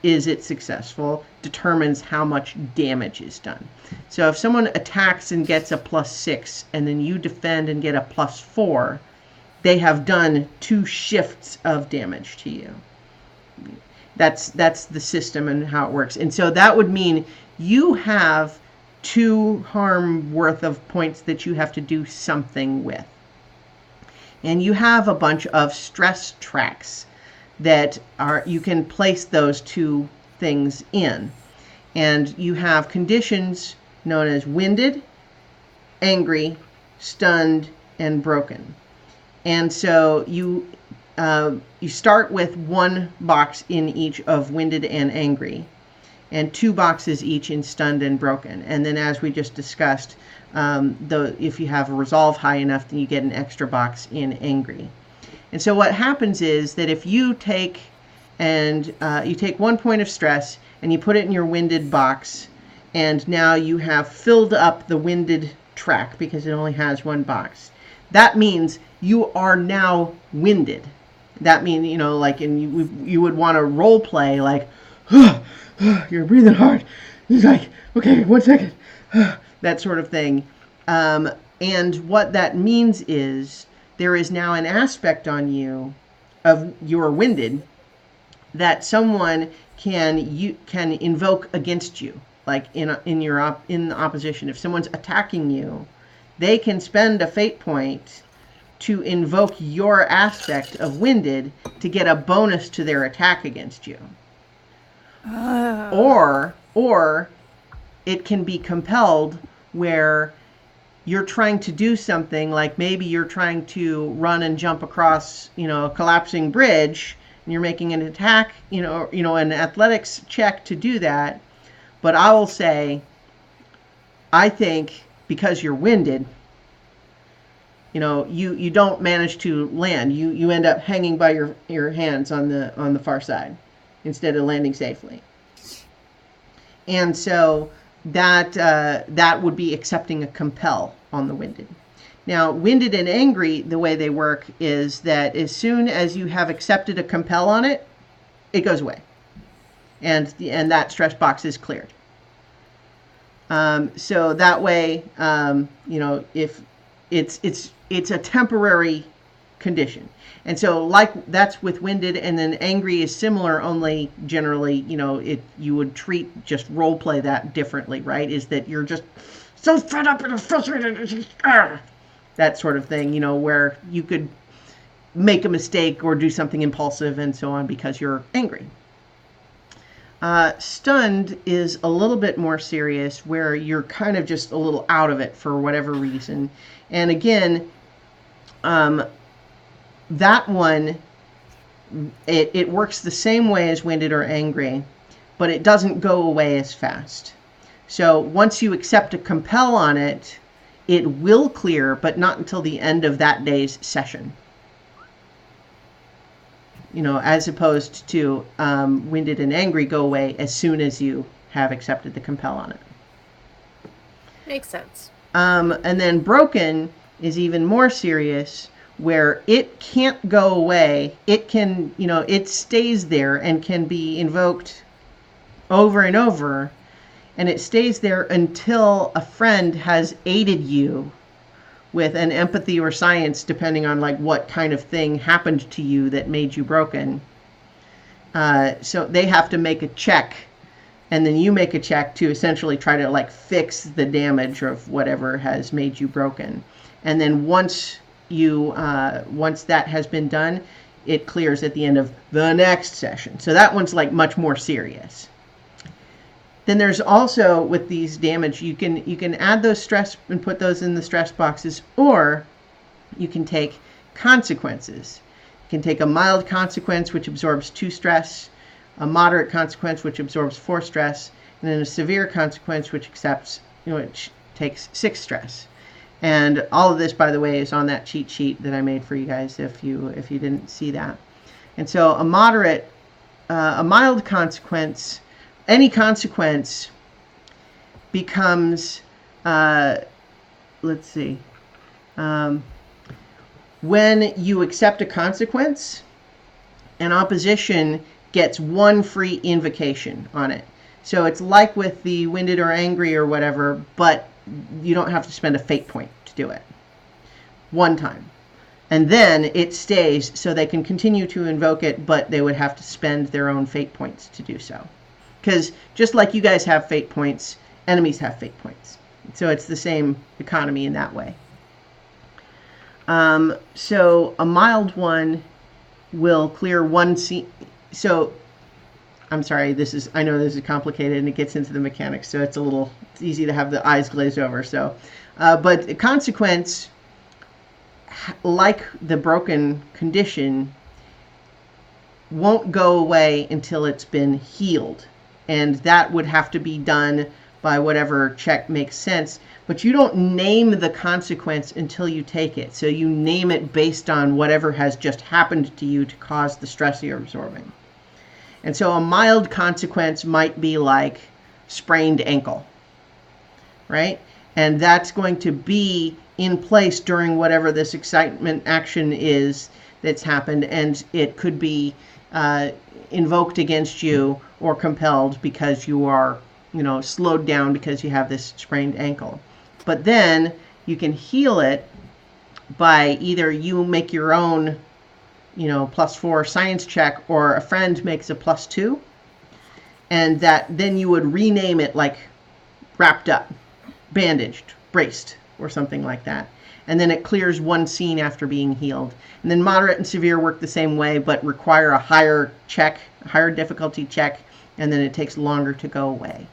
is it successful determines how much damage is done. So if someone attacks and gets a +6 and then you defend and get a +4, they have done 2 shifts of damage to you. That's the system and how it works. And so that would mean you have 2 harm worth of points that you have to do something with. And you have a bunch of stress tracks that you can place those 2 things in. And you have conditions known as winded, angry, stunned, and broken. And so you start with 1 box in each of winded and angry, and 2 boxes each in stunned and broken. And then, as we just discussed, if you have a resolve high enough, then you get an extra box in angry. And so what happens is that if you take 1 point of stress and you put it in your winded box, and now you have filled up the winded track because it only has 1 box, that means you are now winded. That means, you would want to role play like, you're breathing hard. It's like, okay, 1 second. That sort of thing. And what that means is there is now an aspect on you of your winded that someone can invoke against you, like in the opposition. If someone's attacking you, they can spend a fate point to invoke your aspect of winded to get a bonus to their attack against you. Or it can be compelled where you're trying to do something, like maybe you're trying to run and jump across, a collapsing bridge, and you're making an attack, an athletics check to do that. But I will say, I think because you're winded, you don't manage to land. You end up hanging by your hands on the far side instead of landing safely. And so that would be accepting a compel on the winded. Now, winded and angry, the way they work is that as soon as you have accepted a compel on it, it goes away, and that stress box is cleared. So that way, if it's a temporary condition. And so that's with winded, and then angry is similar, only generally, you would treat, just role play that differently, right? Is that you're just so fed up and frustrated, that sort of thing, where you could make a mistake or do something impulsive and so on because you're angry. Stunned is a little bit more serious, where you're kind of just a little out of it for whatever reason. And again, that one, it works the same way as winded or angry, but it doesn't go away as fast. So once you accept a compel on it, it will clear, but not until the end of that day's session. As opposed to winded and angry go away as soon as you have accepted the compel on it. Makes sense. And then broken is even more serious, where it can't go away. It can, it stays there and can be invoked over and over, and it stays there until a friend has aided you with an empathy or science, depending on what kind of thing happened to you that made you broken. So they have to make a check, and then you make a check to essentially try to fix the damage of whatever has made you broken. And then once that has been done, it clears at the end of the next session. So that one's much more serious. Then there's also, with these damage, you can add those stress and put those in the stress boxes, or you can take consequences. You can take a mild consequence, which absorbs 2 stress, a moderate consequence, which absorbs 4 stress, and then a severe consequence, which takes 6 stress. And all of this, by the way, is on that cheat sheet that I made for you guys if you didn't see that. And so a mild consequence, any consequence becomes, when you accept a consequence, an opposition gets 1 free invocation on it. So it's like with the winded or angry or whatever, but you don't have to spend a fate point to do it. 1 time. And then it stays, so they can continue to invoke it, but they would have to spend their own fate points to do so. Because just like you guys have fate points, enemies have fate points. So it's the same economy in that way. So a mild one will clear 1 scene. So I'm sorry, I know this is complicated and it gets into the mechanics, so it's easy to have the eyes glazed over. So, but the consequence, like the broken condition, won't go away until it's been healed. And that would have to be done by whatever check makes sense. But you don't name the consequence until you take it. So you name it based on whatever has just happened to you to cause the stress you're absorbing. And so a mild consequence might be like sprained ankle, right? And that's going to be in place during whatever this excitement action is that's happened. And it could be invoked against you or compelled because you are, slowed down because you have this sprained ankle. But then you can heal it by either you make your own +4 science check, or a friend makes a +2, and that then you would rename it wrapped up, bandaged, braced, or something like that. And then it clears 1 scene after being healed. And then moderate and severe work the same way, but require a higher difficulty check, and then it takes longer to go away.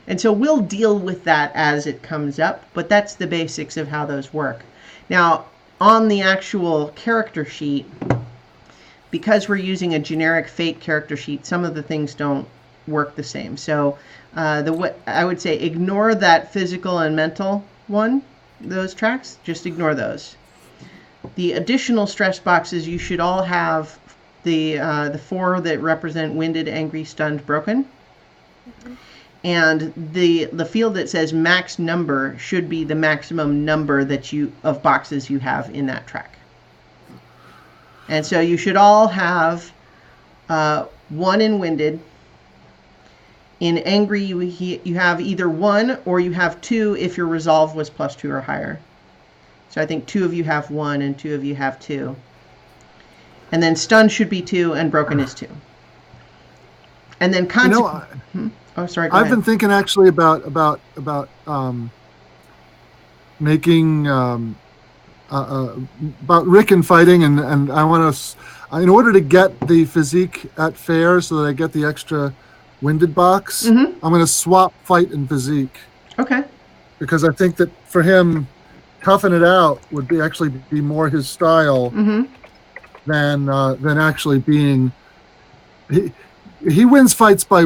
And so we'll deal with that as it comes up, but that's the basics of how those work. Now, on the actual character sheet, because we're using a generic fate character sheet, some of the things don't work the same. So I would say ignore that physical and mental one, those tracks. Just ignore those. The additional stress boxes, you should all have the 4 that represent winded, angry, stunned, broken. And the field that says max number should be the maximum number of boxes you have in that track. And so you should all have 1 in winded. In angry, you have either 1 or you have 2 if your resolve was +2 or higher. So I think 2 of you have 1 and 2 of you have 2. And then stun should be 2 and broken is 2. And then Oh, sorry. I've been thinking actually about making about Rick and fighting, and I want to, in order to get the physique at fair, so that I get the extra winded box. I'm going to swap fight and physique. Okay. Because I think that for him, toughing it out would actually be more his style than actually being. He wins fights by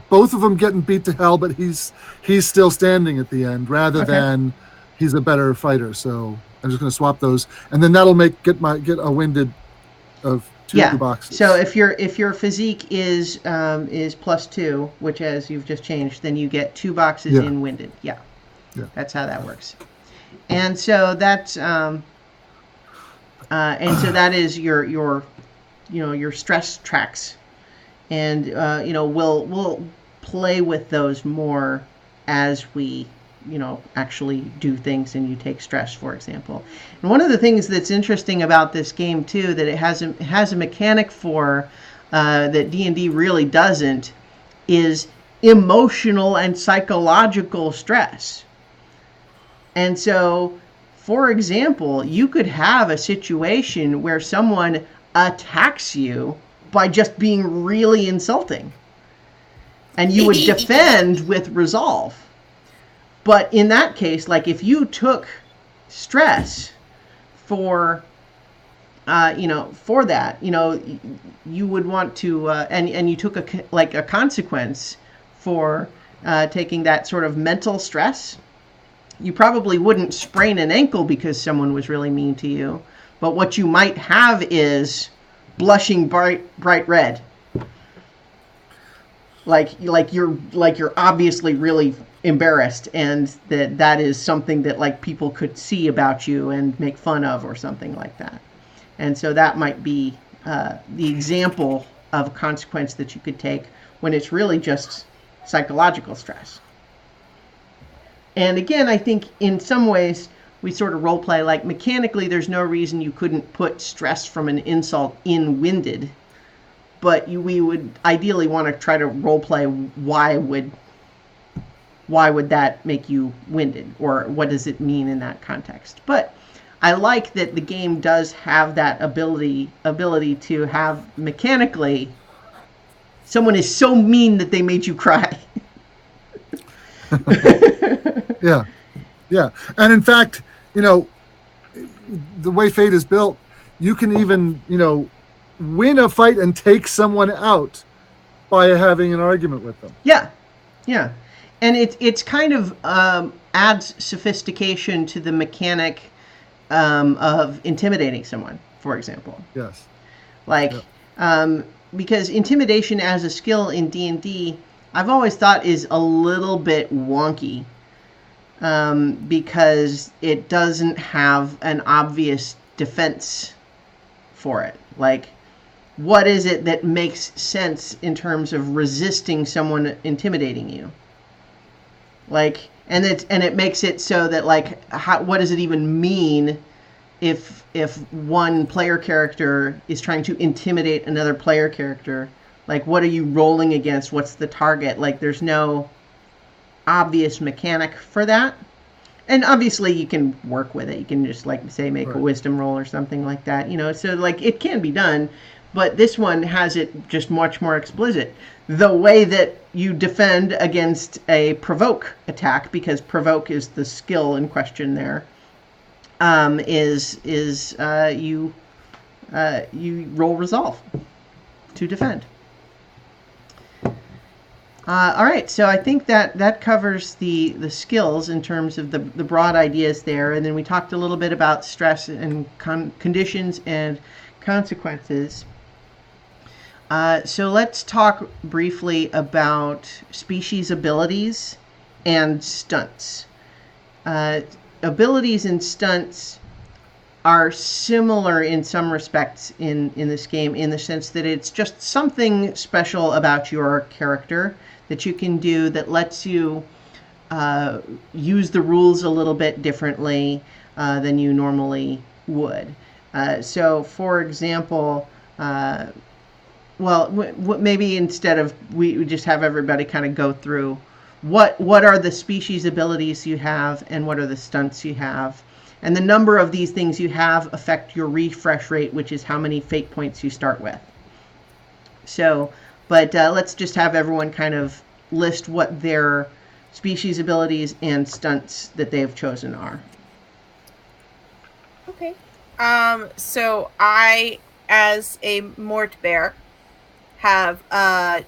both of them getting beat to hell, but he's still standing at the end rather than he's a better fighter. So I'm just going to swap those, and then that'll get a winded of 2 boxes. So if your physique is +2, which as you've just changed, then you get 2 boxes in winded. Yeah. That's how that works. And so that's and so that is your stress tracks. And we'll play with those more as we actually do things and you take stress, for example. And one of the things that's interesting about this game too, that it has a mechanic for that D&D really doesn't, is emotional and psychological stress. And so, for example, you could have a situation where someone attacks you by just being really insulting, and you would defend with resolve. But in that case, like if you took stress for that, you would want to, and you took a consequence for taking that sort of mental stress, you probably wouldn't sprain an ankle because someone was really mean to you. But what you might have is blushing bright red. Like you're obviously really embarrassed, and that is something that like people could see about you and make fun of or something like that. And so that might be the example of a consequence that you could take when it's really just psychological stress. And again, I think in some ways we sort of role play, like mechanically there's no reason you couldn't put stress from an insult in winded, but we would ideally want to try to role play why would that make you winded, or what does it mean in that context. But I like that the game does have that ability to have mechanically someone is so mean that they made you cry. Yeah. And in fact, the way Fate is built, you can even, win a fight and take someone out by having an argument with them. Yeah. And it's kind of adds sophistication to the mechanic of intimidating someone, for example. Yes. Because intimidation as a skill in D&D, I've always thought is a little bit wonky. Because it doesn't have an obvious defense for it. Like, what is it that makes sense in terms of resisting someone intimidating you? Like, and it makes it so that like, what does it even mean if one player character is trying to intimidate another player character? Like, what are you rolling against? What's the target? Like, there's no obvious mechanic for that. And obviously you can work with it. You can just make a wisdom roll or something like that, so like it can be done, but this one has it just much more explicit. The way that you defend against a provoke attack, because provoke is the skill in question there, is you roll resolve to defend. All right, so I think that covers the skills in terms of the broad ideas there, and then we talked a little bit about stress and conditions and consequences. So let's talk briefly about species abilities and stunts. Abilities and stunts are similar in some respects in this game, in the sense that it's just something special about your character that you can do that lets you use the rules a little bit differently than you normally would. So, for example, maybe instead of we just have everybody kind of go through what are the species abilities you have and what are the stunts you have. And the number of these things you have affect your refresh rate, which is how many fate points you start with. So, but let's just have everyone kind of list what their species abilities and stunts that they have chosen are. Okay. So I, as a Mort Bear, have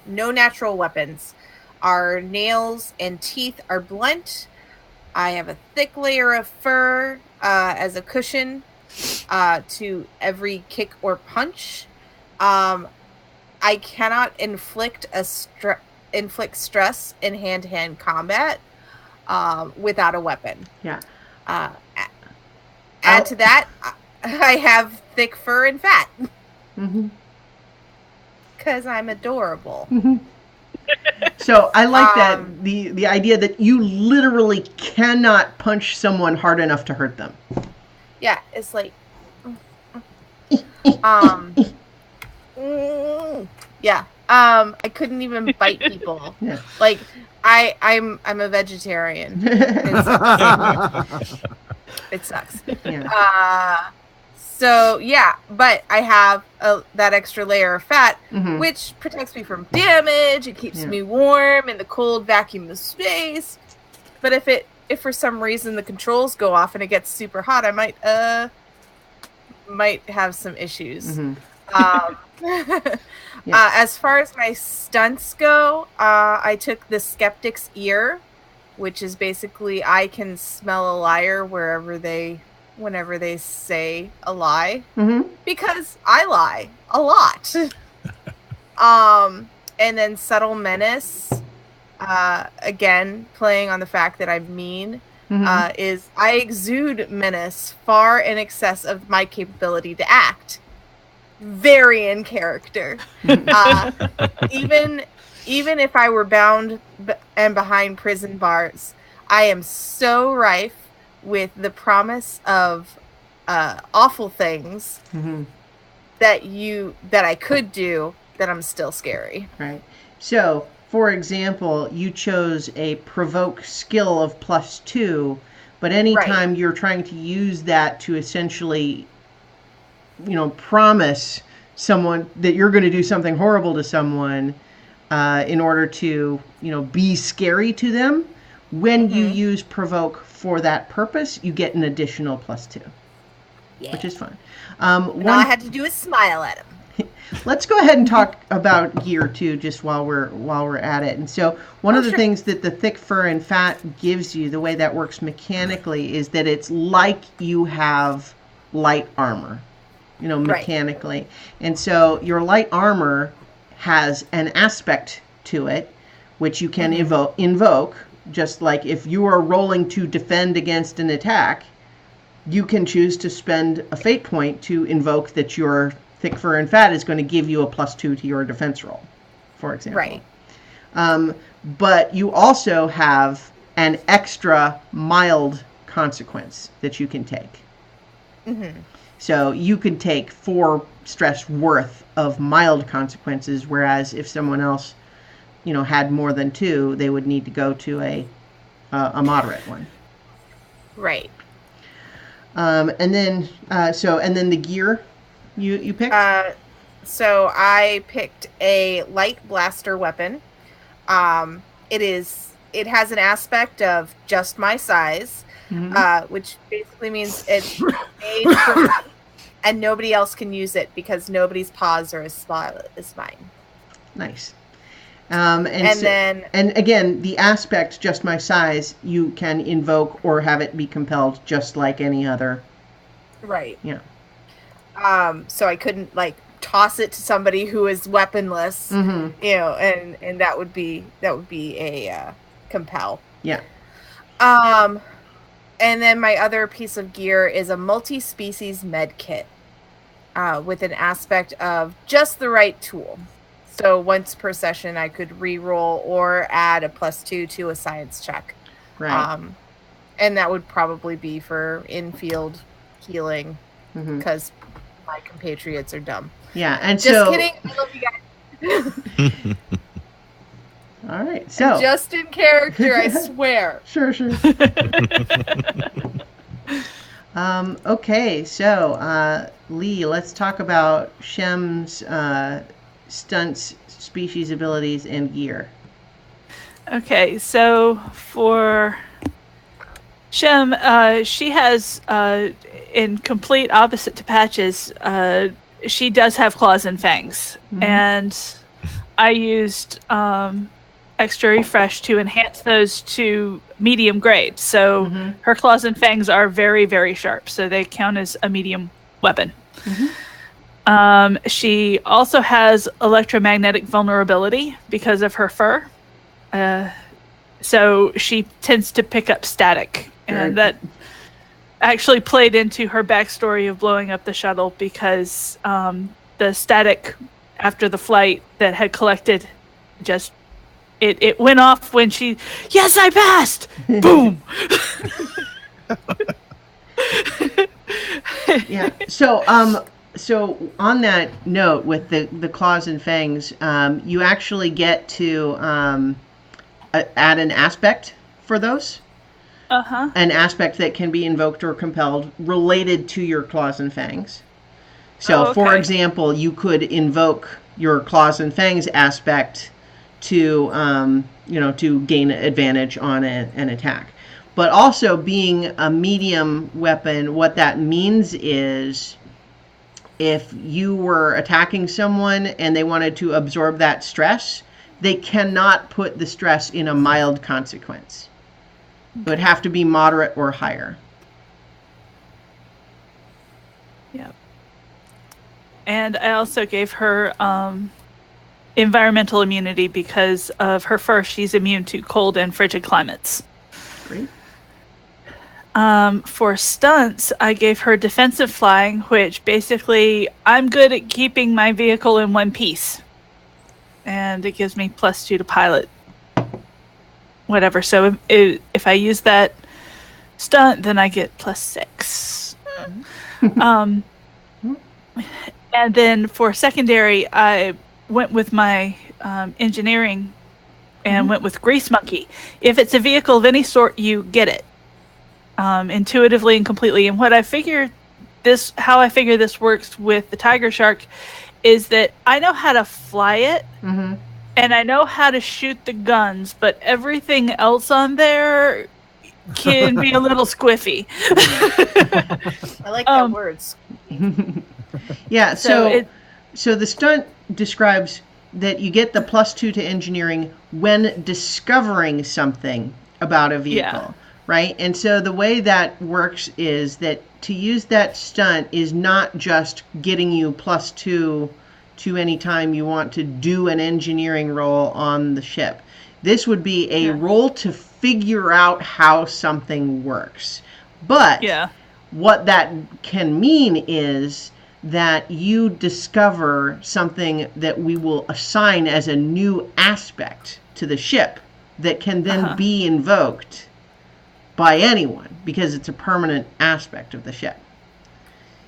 no natural weapons. Our nails and teeth are blunt. I have a thick layer of fur as a cushion to every kick or punch. I cannot inflict stress in hand-to-hand combat without a weapon. Yeah. Add to that, I have thick fur and fat. Mm-hmm. Because I'm adorable. Mm-hmm. So I like that the idea that you literally cannot punch someone hard enough to hurt them. Yeah, it's like yeah. I couldn't even bite people. Yeah. Like I'm a vegetarian. It sucks. Yeah. So yeah, but I have that extra layer of fat, Mm-hmm. which protects me from damage. It keeps me warm in the cold vacuum of space. But if for some reason the controls go off and it gets super hot, I might have some issues. Mm-hmm. As far as my stunts go, I took the Skeptics Ear, which is basically I can smell a liar whenever they say a lie, Mm-hmm. because I lie a lot. And then Subtle Menace, again, playing on the fact that I'm mean, is I exude menace far in excess of my capability to act. Very in character. Even if I were bound and behind prison bars, I am so rife with the promise of awful things that I could do, that I'm still scary. Right. So, for example, you chose a provoke skill of +2, but anytime you're trying to use that to essentially, promise someone that you're going to do something horrible to someone in order to, be scary to them, when you use provoke for that purpose, you get an additional +2, which is fun. All I had to do is smile at him. Let's go ahead and talk about gear too, just while we're at it. And so one of the things that the thick fur and fat gives you, the way that works mechanically, is that it's like you have light armor, mechanically. Right. And so your light armor has an aspect to it, which you can invoke, just like if you are rolling to defend against an attack, you can choose to spend a fate point to invoke that your thick fur and fat is going to give you a +2 to your defense roll, for example. Right. But you also have an extra mild consequence that you can take. Mm-hmm. So you could take 4 stress worth of mild consequences, whereas if someone else, had more than 2, they would need to go to a moderate one. Right. And then the gear you picked? So I picked a light blaster weapon. It has an aspect of just my size. which basically means it's made for me, and nobody else can use it because nobody's paws are as small as mine. Nice. And again, the aspect, just my size, you can invoke or have it be compelled just like any other. Right. Yeah. So I couldn't like toss it to somebody who is weaponless, you know, and that would be a compel. Yeah. And then my other piece of gear is a multi-species med kit with an aspect of just the right tool. So once per session, I could re-roll or add a +2 to a science check. Right. And that would probably be for in-field healing because my compatriots are dumb. Yeah, and just kidding. I love you guys. All right, so just in character, I swear. Sure. Okay, so Lee, let's talk about Shem's stunts, species abilities, and gear. Okay, so for Shem, she has, in complete opposite to Patches, she does have claws and fangs. And I used extra refresh to enhance those to medium grade. So her claws and fangs are very, very sharp. So they count as a medium weapon. She also has electromagnetic vulnerability because of her fur. So she tends to pick up static. And that actually played into her backstory of blowing up the shuttle because the static after the flight that had collected just it went off when she, yes, I passed! Boom! Yeah. So on that note, with the claws and fangs, you actually get to add an aspect for those. An aspect that can be invoked or compelled related to your claws and fangs. So, for example, you could invoke your claws and fangs aspect to, to gain advantage on an attack. But also, being a medium weapon, what that means is if you were attacking someone and they wanted to absorb that stress, they cannot put the stress in a mild consequence. It would have to be moderate or higher. Yep. And I also gave her environmental immunity because of her fur. She's immune to cold and frigid climates. Great. For stunts, I gave her defensive flying, which basically I'm good at keeping my vehicle in one piece. And it gives me +2 to pilot. Whatever. So if I use that stunt, then I get +6. And then for secondary, I went with my engineering and went with Grease Monkey. If it's a vehicle of any sort, you get it intuitively and completely. And how I figure this works with the Tiger Shark is that I know how to fly it. And I know how to shoot the guns, but everything else on there can be a little squiffy. I like that word. Yeah, so the stunt describes that you get the +2 to engineering when discovering something about a vehicle, right? And so the way that works is that to use that stunt is not just getting you +2 to any time you want to do an engineering roll on the ship. This would be a roll to figure out how something works. But what that can mean is that you discover something that we will assign as a new aspect to the ship that can then be invoked by anyone because it's a permanent aspect of the ship.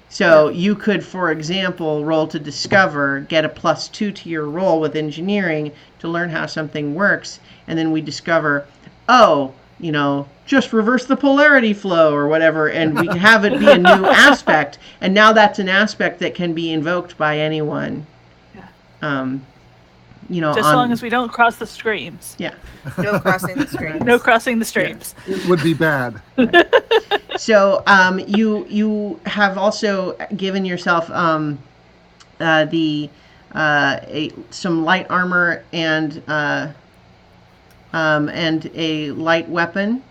So you could, for example, roll to discover, get a +2 to your roll with engineering to learn how something works, and then we discover, just reverse the polarity flow or whatever, and we can have it be a new aspect, and now that's an aspect that can be invoked by anyone. Just as long as we don't cross the streams. Yeah. No crossing the streams. No crossing the streams. It would be bad. So you have also given yourself some light armor and a light weapon,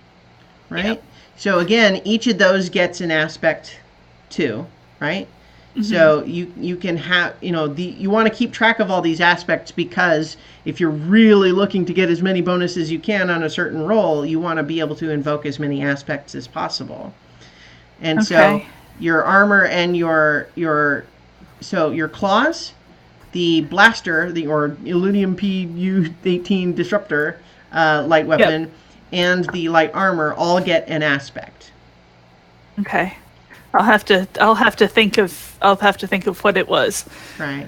right? Yep. So again, each of those gets an aspect too, right? So you can have, you want to keep track of all these aspects, because if you're really looking to get as many bonuses as you can on a certain roll, you want to be able to invoke as many aspects as possible. And so your armor and your claws, the blaster, or Illudium PU-18 disruptor light weapon, and the light armor all get an aspect. Okay. I'll have to think of what it was. Right.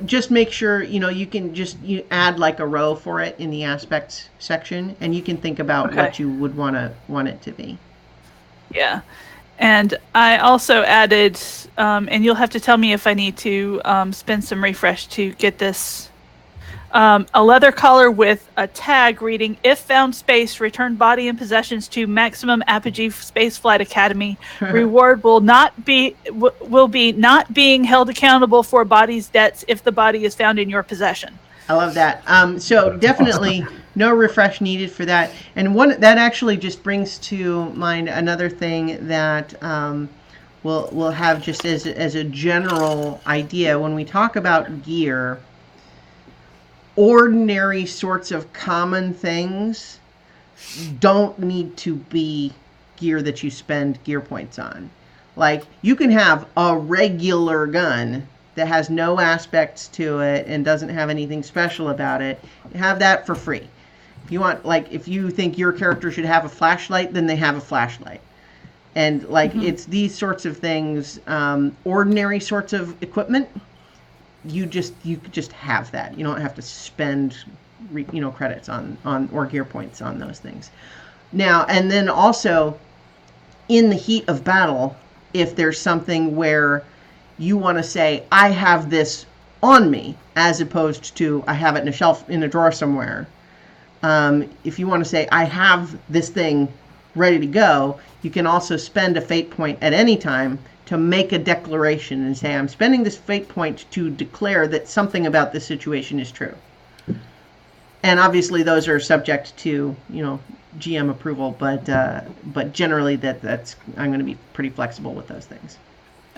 Just make sure you can you add like a row for it in the aspects section, and you can think about what you would want it to be. Yeah. And I also added, and you'll have to tell me if I need to spend some refresh to get this, a leather collar with a tag reading, "If found space, return body and possessions to Maximum Apogee Spaceflight Academy. Reward will be not being held accountable for body's debts if the body is found in your possession." I love that. So definitely no refresh needed for that. And that actually just brings to mind another thing that we'll have just as a general idea when we talk about gear. Ordinary sorts of common things don't need to be gear that you spend gear points on. Like, you can have a regular gun that has no aspects to it and doesn't have anything special about it. Have that for free. If you want, like, if you think your character should have a flashlight, then they have a flashlight. And it's these sorts of things, ordinary sorts of equipment. You could just have that. You don't have to spend credits on or gear points on those things. Now, and then also in the heat of battle, if there's something where you want to say, I have this on me, as opposed to I have it in a shelf in a drawer somewhere. If you want to say, I have this thing ready to go, you can also spend a fate point at any time to make a declaration and say, I'm spending this fate point to declare that something about this situation is true. And obviously those are subject to, GM approval, but generally that's I'm going to be pretty flexible with those things.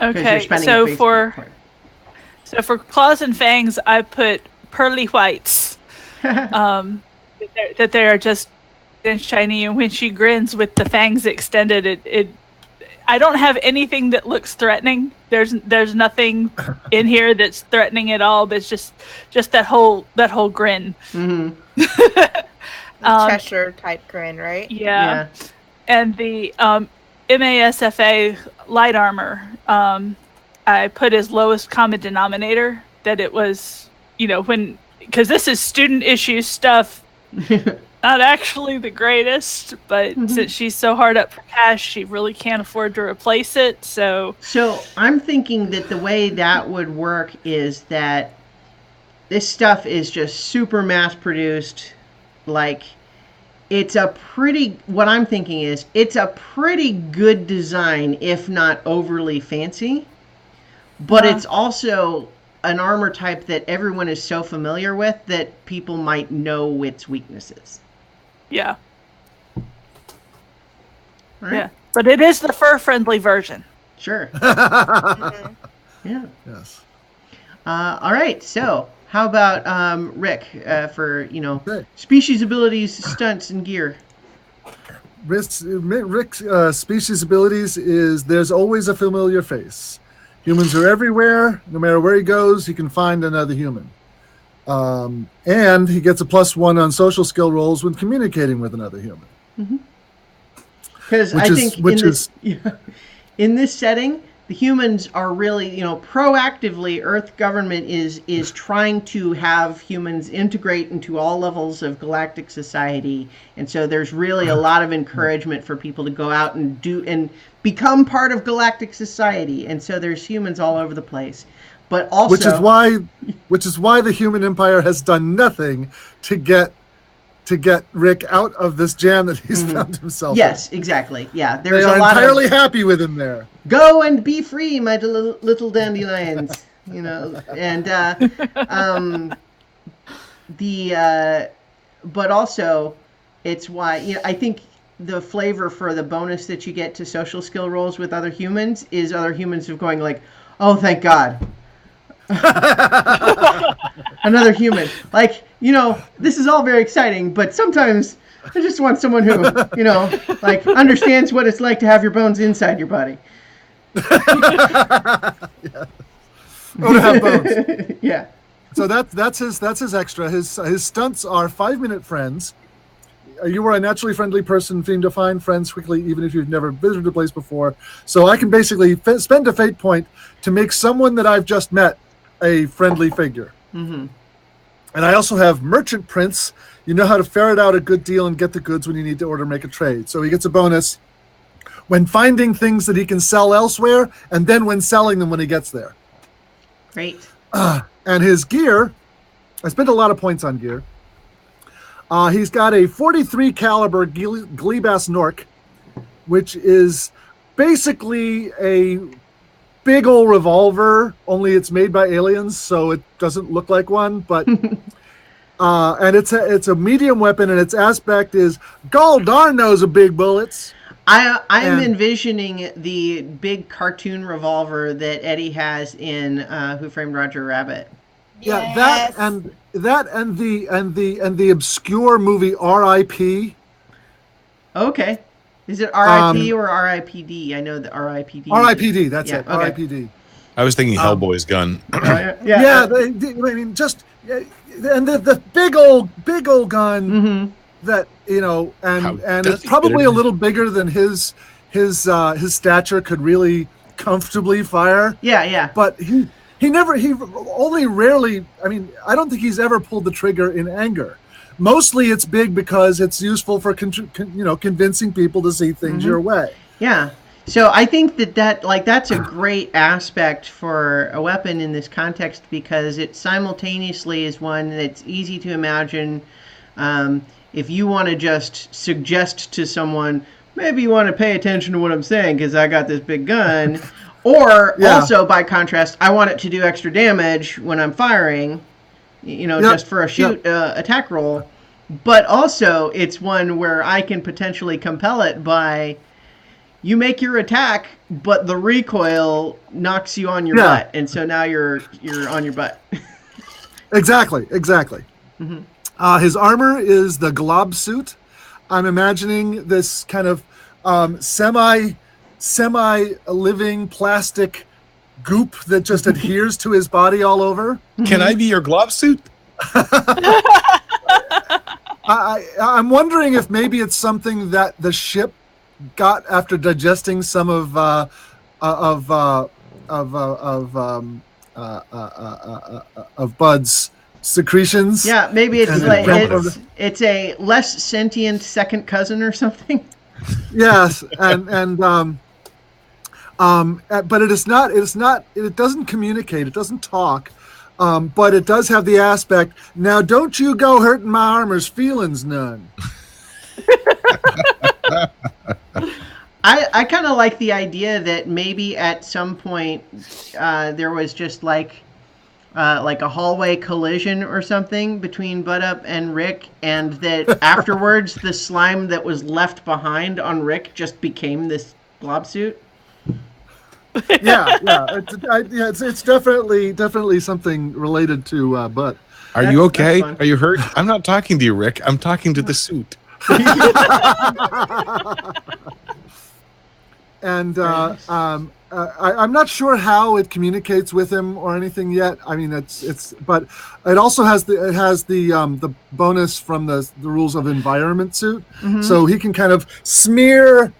Okay, so for claws and fangs, I put pearly whites. That they are just shiny, and when she grins with the fangs extended, I don't have anything that looks threatening. There's nothing in here that's threatening at all, but it's just that whole grin. Mm-hmm. Cheshire type grin, right? Yeah. And the MASFA light armor, I put as lowest common denominator, that it was, because this is student issue stuff. Not actually the greatest, but since she's so hard up for cash, she really can't afford to replace it. So I'm thinking that the way that would work is that this stuff is just super mass produced. Like, what I'm thinking is it's a pretty good design, if not overly fancy, but it's also an armor type that everyone is so familiar with that people might know its weaknesses. Yeah. Right? Yeah. But it is the fur-friendly version. Sure. Mm-hmm. Yeah. Yes. All right. So, how about Rick for species abilities, stunts, and gear? Rick's species abilities is there's always a familiar face. Humans are everywhere. No matter where he goes, he can find another human. And he gets a +1 on social skill rolls when communicating with another human. Because I think in this setting, the humans are really, proactively, Earth government is trying to have humans integrate into all levels of galactic society. And so there's really a lot of encouragement for people to go out and become part of galactic society. And so there's humans all over the place. But also, which is why the human empire has done nothing to get to get Rick out of this jam that he's found himself Yes, in. exactly. Yeah, They there's are a lot entirely of happy with him there. go and be free, my little dandelions. And but also, it's why I think the flavor for the bonus that you get to social skill rolls with other humans is other humans of going like, oh, thank God. Another human. Like, this is all very exciting, but sometimes I just want someone who, like understands what it's like to have your bones inside your body. Yeah. Oh, to have bones. Yeah. So that's his extra. His stunts are 5-minute friends. You are a naturally friendly person, seem to find friends quickly, even if you've never visited a place before. So I can basically spend a fate point to make someone that I've just met a friendly figure. Mm-hmm. And I also have Merchant Prince. You know how to ferret out a good deal and get the goods when you need to order, make a trade. So he gets a bonus when finding things that he can sell elsewhere, and then when selling them when he gets there. Great. And his gear, I spent a lot of points on gear. He's got a 43 caliber Gleebass Nork, which is basically a big old revolver, only it's made by aliens, so it doesn't look like one. But and it's a medium weapon, and its aspect is gall darn those are big bullets. I'm envisioning the big cartoon revolver that Eddie has in Who Framed Roger Rabbit. Yeah, Yes. that and the obscure movie R.I.P. Okay. Is it R.I.P. or R.I.P.D.? I know the R.I.P.D. R.I.P.D. That's Yeah, it. okay. R.I.P.D. I was thinking Hellboy's gun. Yeah. I mean, just and the big old gun Mm-hmm. that and does it's he probably fit a in? little bigger than his stature could really comfortably fire. Yeah. But he only rarely. I mean, I don't think he's ever pulled the trigger in anger. Mostly, it's big because it's useful for convincing people to see things your way. Yeah. So I think that's a great aspect for a weapon in this context because it simultaneously is one that's easy to imagine. If you want to just suggest to someone, maybe you want to pay attention to what I'm saying because I got this big gun. Or also, by contrast, I want it to do extra damage when I'm firing, just for a attack roll. But also, it's one where I can potentially compel it by you make your attack, but the recoil knocks you on your butt, and so now you're on your butt. Exactly. Mm-hmm. His armor is the glob suit. I'm imagining this kind of semi-living plastic goop that just adheres to his body all over. Can I be your glob suit? I'm wondering if maybe it's something that the ship got after digesting some of Bud's secretions. Yeah, maybe it's a less sentient second cousin or something. Yes, but it is not. It doesn't communicate. It doesn't talk. But it does have the aspect. Now, don't you go hurting my armor's feelings none. I kind of like the idea that maybe at some point there was just like a hallway collision or something between Bud Up and Rick, and that afterwards the slime that was left behind on Rick just became this blob suit. Yeah. It's definitely something related to Bud. Are you okay? fun. Are you hurt? I'm not talking to you, Rick. I'm talking to the suit. And I'm not sure how it communicates with him or anything yet. I mean, but it also has the bonus from the rules of environment suit, so he can kind of smear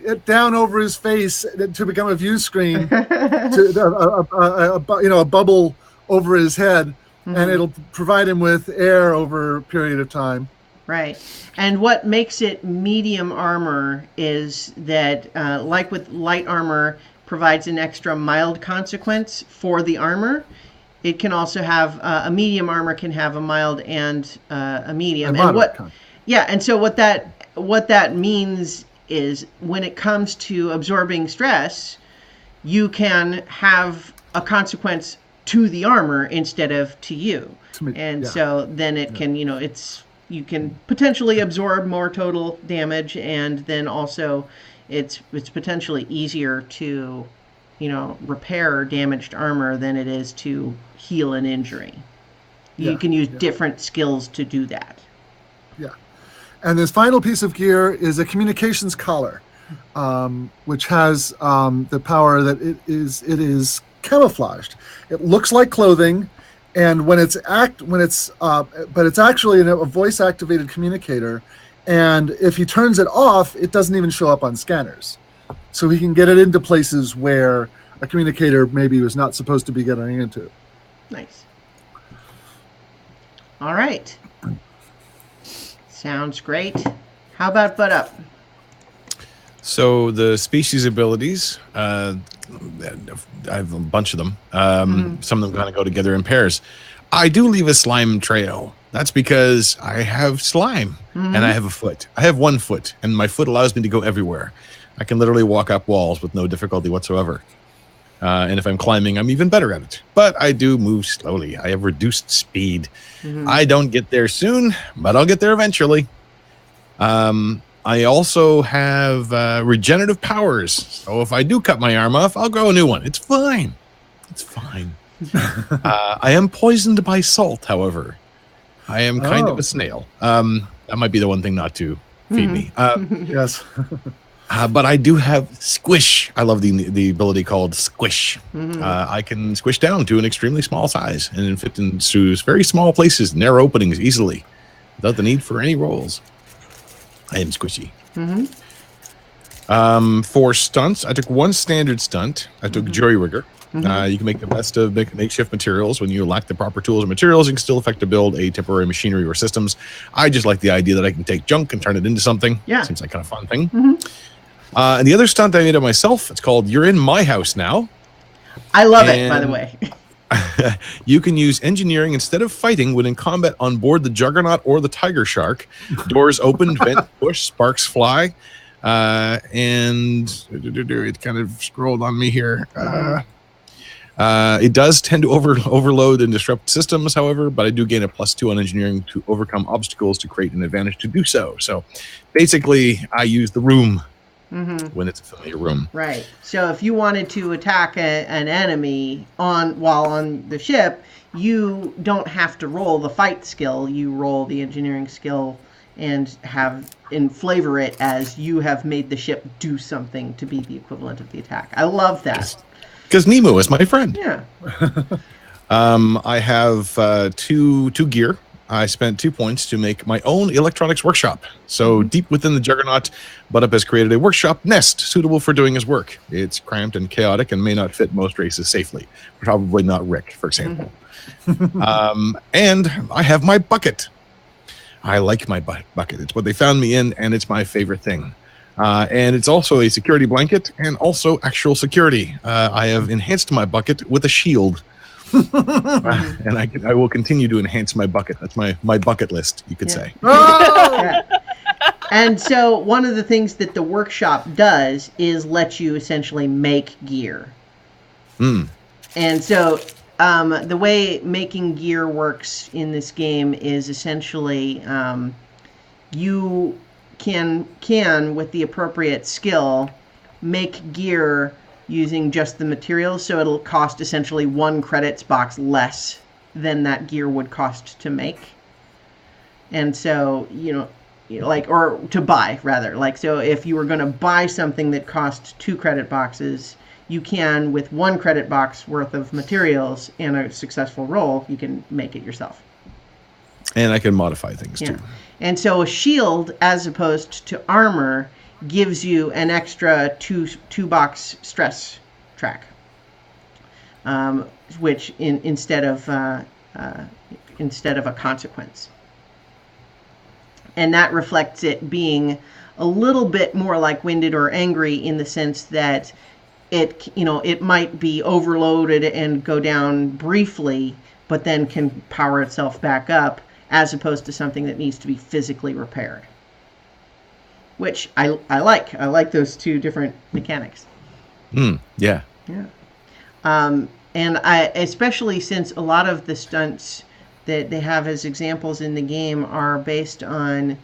it down over his face to become a view screen, a bubble over his head, and it'll provide him with air over a period of time. Right. And what makes it medium armor is that, like with light armor, provides an extra mild consequence for the armor. It can also have a medium armor can have a mild and a medium. Yeah, and so what that means is when it comes to absorbing stress, you can have a consequence to the armor instead of to you. And so then it can, you can potentially absorb more total damage, and then also it's potentially easier to, repair damaged armor than it is to heal an injury. You can use different skills to do that. Yeah. And this final piece of gear is a communications collar, which has the power that it is camouflaged. It looks like clothing, and but it's actually a voice activated communicator. And if he turns it off, it doesn't even show up on scanners. So he can get it into places where a communicator maybe was not supposed to be getting into. Nice. All right. Sounds great. How about Butt Up? So the species abilities, I have a bunch of them. Some of them kind of go together in pairs. I do leave a slime trail. That's because I have slime and I have a foot. I have 1 foot, and my foot allows me to go everywhere. I can literally walk up walls with no difficulty whatsoever. And if I'm climbing, I'm even better at it. But I do move slowly. I have reduced speed. I don't get there soon, but I'll get there eventually. I also have regenerative powers. So if I do cut my arm off, I'll grow a new one. It's fine. It's fine. I am poisoned by salt, however. I am kind of a snail. That might be the one thing not to feed me. Yes. But I do have squish. I love the ability called squish. I can squish down to an extremely small size and fit into very small places, narrow openings easily, without the need for any rolls. I am squishy. For stunts, I took 1 standard stunt. I took jury rigger. You can make the best of makeshift materials. When you lack the proper tools and materials, you can still effect to build a temporary machinery or systems. I just like the idea that I can take junk and turn it into something. Yeah. Seems like kind of fun thing. And the other stunt I made of myself, it's called You're in My House Now. I love it, by the way. You can use engineering instead of fighting when in combat on board the Juggernaut or the Tiger Shark. Doors open, vent push, sparks fly. And it kind of scrolled on me here. It does tend to overload and disrupt systems, however, but I do gain a +2 on engineering to overcome obstacles to create an advantage to do so. So basically, I use the room when it's a familiar room. Right. So if you wanted to attack an enemy while on the ship, you don't have to roll the fight skill. You roll the engineering skill and flavor it as you have made the ship do something to be the equivalent of the attack. I love that. Because Nemo is my friend. Yeah. I have two gear. I spent 2 points to make my own electronics workshop. So deep within the Juggernaut, Butt Up has created a workshop nest suitable for doing his work. It's cramped and chaotic and may not fit most races safely. Probably not Rick, for example. And I have my bucket. I like my bucket. It's what they found me in, and it's my favorite thing. And it's also a security blanket and also actual security. I have enhanced my bucket with a shield. And I will continue to enhance my bucket. That's my bucket list, you could say. Oh! And so one of the things that the workshop does is let you essentially make gear. And so the way making gear works in this game is essentially you can with the appropriate skill make gear using just the materials, so it'll cost essentially 1 credits box less than that gear would cost to make. And so, or to buy rather. So if you were going to buy something that cost 2 credit boxes, you can, with 1 credit box worth of materials and a successful roll, you can make it yourself. And I can modify things too. And so a shield, as opposed to armor, gives you an extra two box stress track, which instead of a consequence, and that reflects it being a little bit more like winded or angry in the sense that it might be overloaded and go down briefly, but then can power itself back up, as opposed to something that needs to be physically repaired. Which I like. I like those two different mechanics. Yeah. Yeah. And especially since a lot of the stunts that they have as examples in the game are based on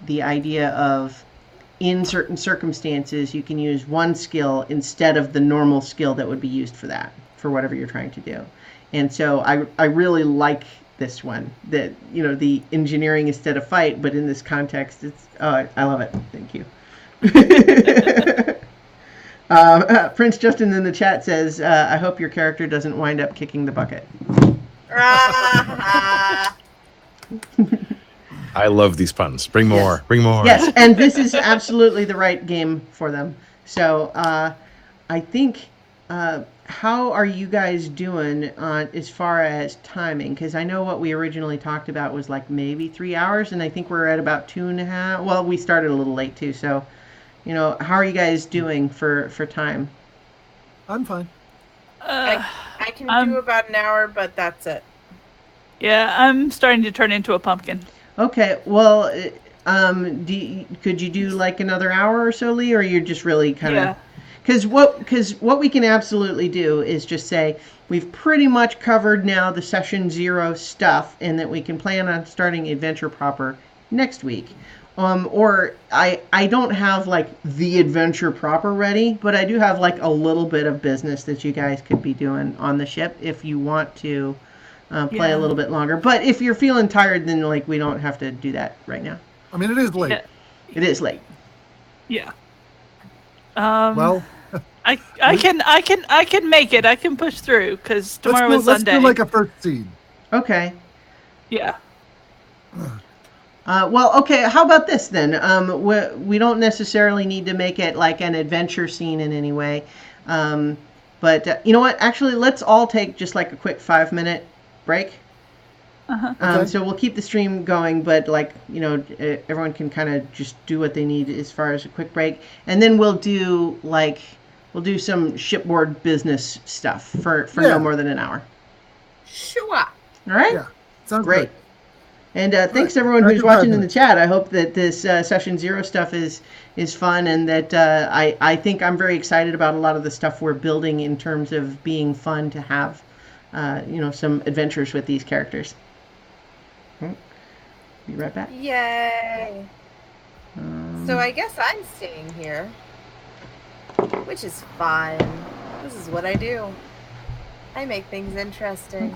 the idea of, in certain circumstances, you can use one skill instead of the normal skill that would be used for that, for whatever you're trying to do. And so I really like this one, that, the engineering instead of fight, but in this context, I love it. Thank you. Prince Justin in the chat says, I hope your character doesn't wind up kicking the bucket. I love these puns. Bring more. Yes. Bring more. Yes, and this is absolutely the right game for them. So I think, how are you guys doing on as far as timing? Because I know what we originally talked about was like maybe 3 hours, and I think we're at about 2.5. Well, we started a little late too, so how are you guys doing for time? I'm fine. I can do about an hour, but that's it. Yeah, I'm starting to turn into a pumpkin. Okay, well, could you do like another hour or so, Lee, or you're just really kind of... Yeah. Because what we can absolutely do is just say we've pretty much covered now the session 0 stuff, and that we can plan on starting adventure proper next week. Or I don't have like the adventure proper ready, but I do have like a little bit of business that you guys could be doing on the ship if you want to play a little bit longer. But if you're feeling tired, then like we don't have to do that right now. I mean, it is late. Yeah. It is late. Yeah. Well, I can make it. I can push through because tomorrow is let's Sunday. do like a first scene. Okay. Yeah. Well, okay. How about this then? We don't necessarily need to make it like an adventure scene in any way. But you know what? Actually, let's all take just like a quick 5-minute break. Okay. So we'll keep the stream going, but like, everyone can kind of just do what they need as far as a quick break. And then we'll do some shipboard business stuff for no more than an hour. Sure. All right? Yeah. Sounds Great. good. And thanks everyone who's watching in the chat. I hope that this session 0 stuff is fun, and that I think I'm very excited about a lot of the stuff we're building in terms of being fun to have, some adventures with these characters. Be right back. Yay. So I guess I'm staying here, which is fine. This is what I do. I make things interesting.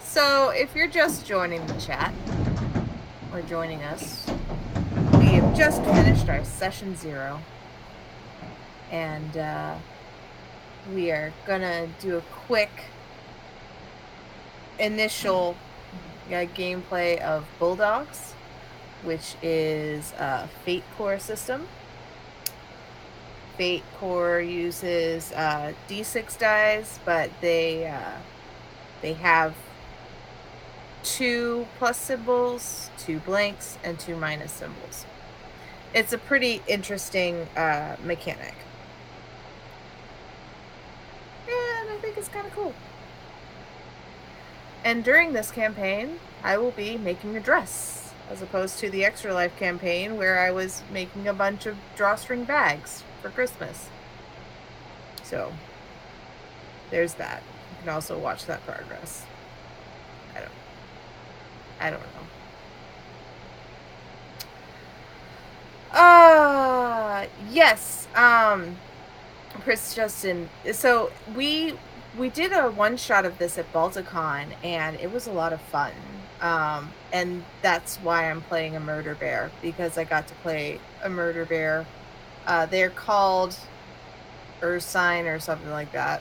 So if you're just joining the chat, or joining us, we have just finished our session 0. And we are gonna do a quick initial gameplay of Bulldogs, which is a Fate Core system. Fate Core uses D6 dice, but they have 2 plus symbols, 2 blanks, and 2 minus symbols. It's a pretty interesting mechanic. And I think it's kind of cool. And during this campaign, I will be making a dress, as opposed to the Extra Life campaign where I was making a bunch of drawstring bags for Christmas. So, there's that. You can also watch that progress. I don't know. Yes. Chris Justin. So we did a one-shot of this at Balticon, and it was a lot of fun. And that's why I'm playing a murder bear, because I got to play a murder bear. They're called Ursine or something like that.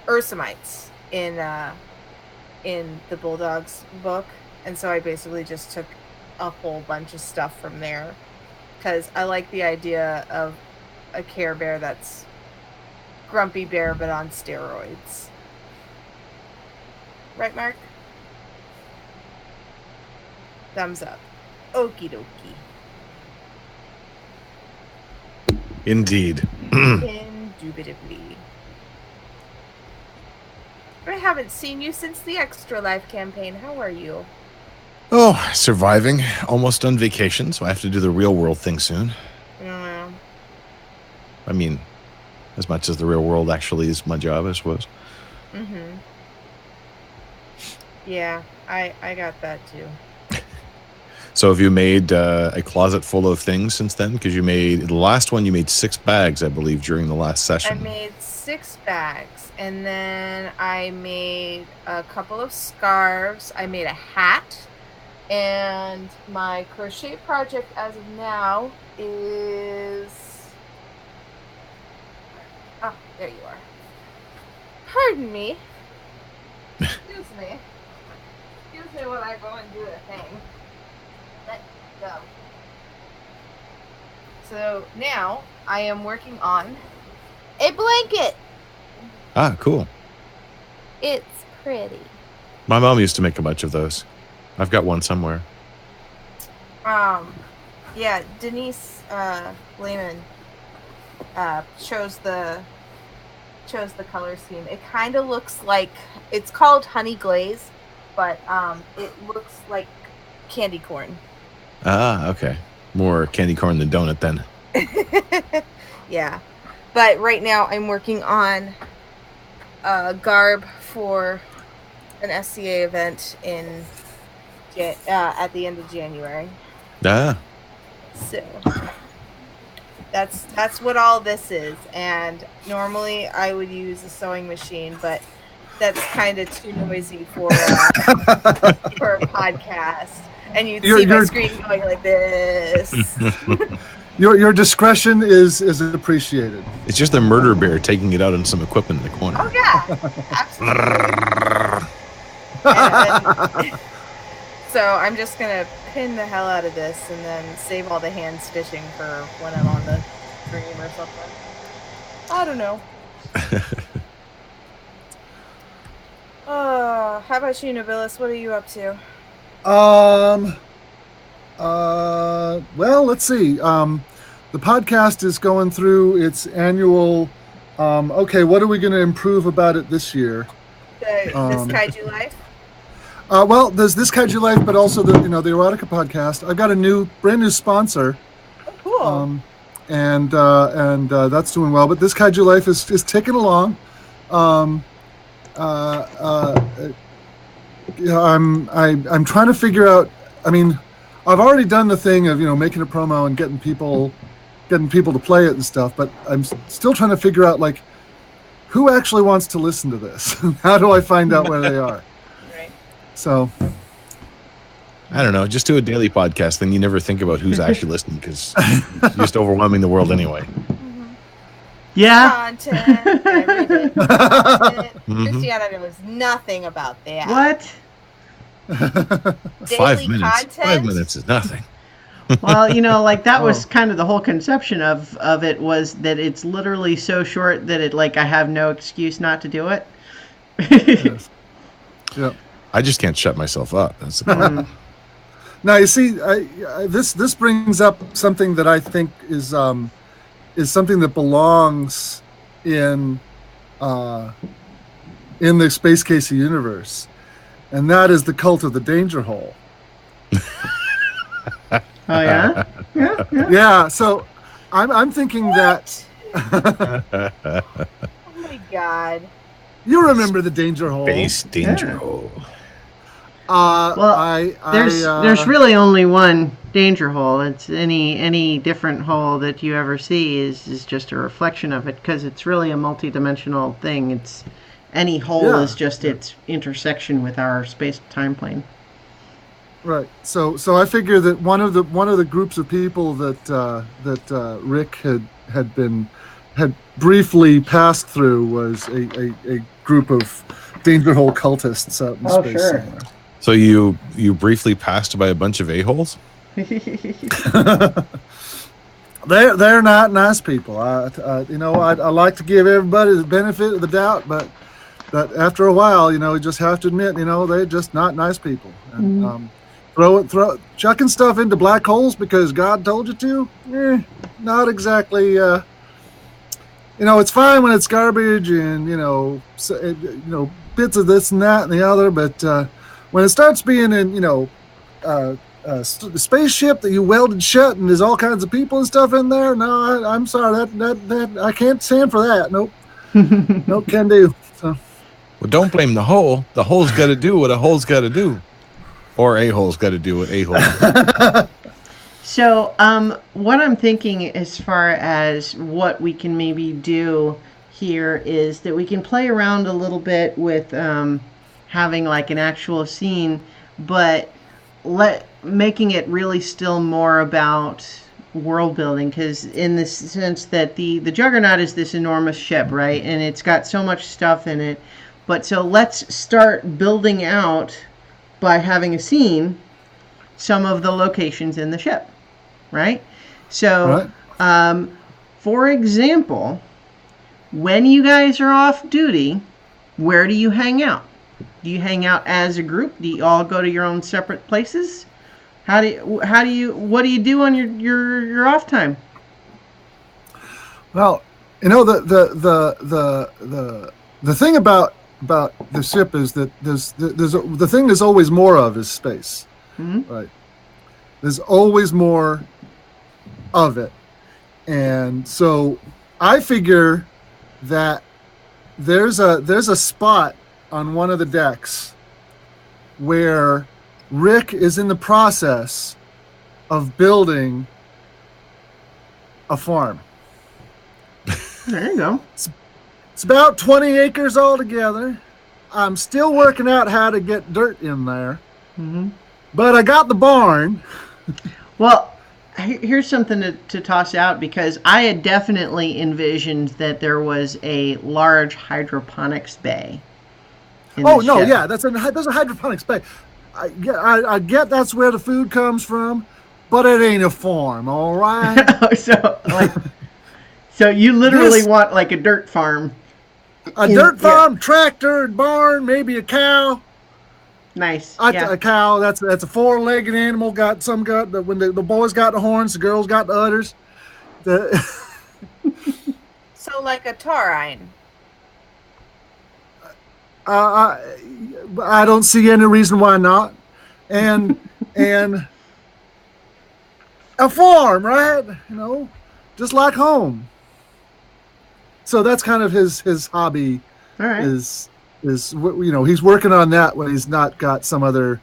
Ursamites in the Bulldogs book. And so I basically just took a whole bunch of stuff from there, because I like the idea of a Care Bear that's Grumpy Bear but on steroids. Right, Mark? Thumbs up. Okie dokie. Indeed. Indubitably. I haven't seen you since the Extra Life campaign. How are you? Oh, surviving. Almost on vacation, so I have to do the real world thing soon. Mm. I mean, as much as the real world actually is my job, I suppose. Mm-hmm. Yeah, I got that too. So have you made a closet full of things since then? Because you made, the last one, you made 6 bags, I believe, during the last session. I made 6 bags, and then I made a couple of scarves. I made a hat, and my crochet project as of now is... Oh, there you are. Pardon me. Excuse me. Excuse me while I go and do a thing. Let go. So now I am working on a blanket. Ah, cool. It's pretty. My mom used to make a bunch of those. I've got one somewhere. Yeah, Denise Lehman chose the color scheme. It kind of looks like, it's called honey glaze, but it looks like candy corn. Ah, okay. More candy corn than donut then. Yeah, but right now I'm working on garb for an SCA event in at the end of January. Ah. So that's what all this is. And normally I would use a sewing machine, but that's kind of too noisy for a podcast. And you'd see my screen going like this. Your discretion is appreciated. It's just a murder bear taking it out on some equipment in the corner. Oh yeah, absolutely. So I'm just gonna pin the hell out of this and then save all the hand stitching for when I'm on the stream or something. I don't know. How about you, Nobilis? What are you up to? Well, let's see. The podcast is going through its annual, okay, what are we going to improve about it this year? This Kaiju Life? Well, there's This Kaiju Life, but also the Erotica podcast. I've got a brand new sponsor. Oh, cool. And that's doing well. But This Kaiju Life is ticking along. I'm trying to figure out. I mean, I've already done the thing of making a promo and getting people to play it and stuff. But I'm still trying to figure out like who actually wants to listen to this. How do I find out where they are? Right. So I don't know. Just do a daily podcast, then you never think about who's actually listening because you're just overwhelming the world anyway. Yeah. Content. Everything. Content. Christiana knows nothing about that. What? Daily 5 minutes. content? 5 minutes is nothing. Well, like that was kind of the whole conception of it, was that it's literally so short that it I have no excuse not to do it. yes. Yeah. I just can't shut myself up. That's the problem. Now you see, this brings up something that I think is something that belongs in the Space Casey universe, and that is the cult of the Danger Hole. Oh yeah? Yeah. Yeah. So I'm thinking What? that. Oh my god. You remember the Danger Hole? Space Danger Yeah. Hole. Well, there's really only one danger hole. It's any different hole that you ever see is just a reflection of it, because it's really a multi-dimensional thing. It's any hole is just its intersection with our space-time plane. Right. So I figure that one of the groups of people that Rick had briefly passed through was a group of Danger Hole cultists out in space sure. somewhere. So you briefly passed by a bunch of a-holes? They're not nice people. I like to give everybody the benefit of the doubt, but after a while, you just have to admit, they're just not nice people. And, chucking stuff into black holes because God told you to, not exactly. It's fine when it's garbage and bits of this and that and the other, but when it starts being in, you know, a spaceship that you welded shut and there's all kinds of people and stuff in there, no, I'm sorry, that I can't stand for that. Nope. Nope, can do. So. Well, don't blame the hole. The hole's got to do what a hole's got to do. Or a hole's got to do what a hole. So, what I'm thinking as far as what we can maybe do here is that we can play around a little bit with having like an actual scene, but making it really still more about world building, because in the sense that the Juggernaut is this enormous ship, right? And it's got so much stuff in it. But so let's start building out by having a scene some of the locations in the ship, right? So, for example, when you guys are off duty, where do you hang out? Do you hang out as a group? Do you all go to your own separate places? What do you do on your off time? Well, you know, the thing about the ship is that the thing there's always more of is space. Mm-hmm. Right. There's always more of it. And so I figure that there's a spot on one of the decks where Rick is in the process of building a farm. There you go. It's about 20 acres altogether. I'm still working out how to get dirt in there. Mm-hmm. But I got the barn. Well, here's something to toss out, because I had definitely envisioned that there was a large hydroponics bay. Oh, no, yeah, there's a hydroponics bay. I get that's where the food comes from, but it ain't a farm, all right? So you literally want like a dirt farm. A dirt farm, tractor, barn, maybe a cow. Nice. A cow. That's a four-legged animal. When the boys got the horns, the girls got the udders. So like a taurine. I don't see any reason why not. And a farm, right? You know, just like home. So that's kind of his hobby. All right. Is you know, he's working on that when he's not got some other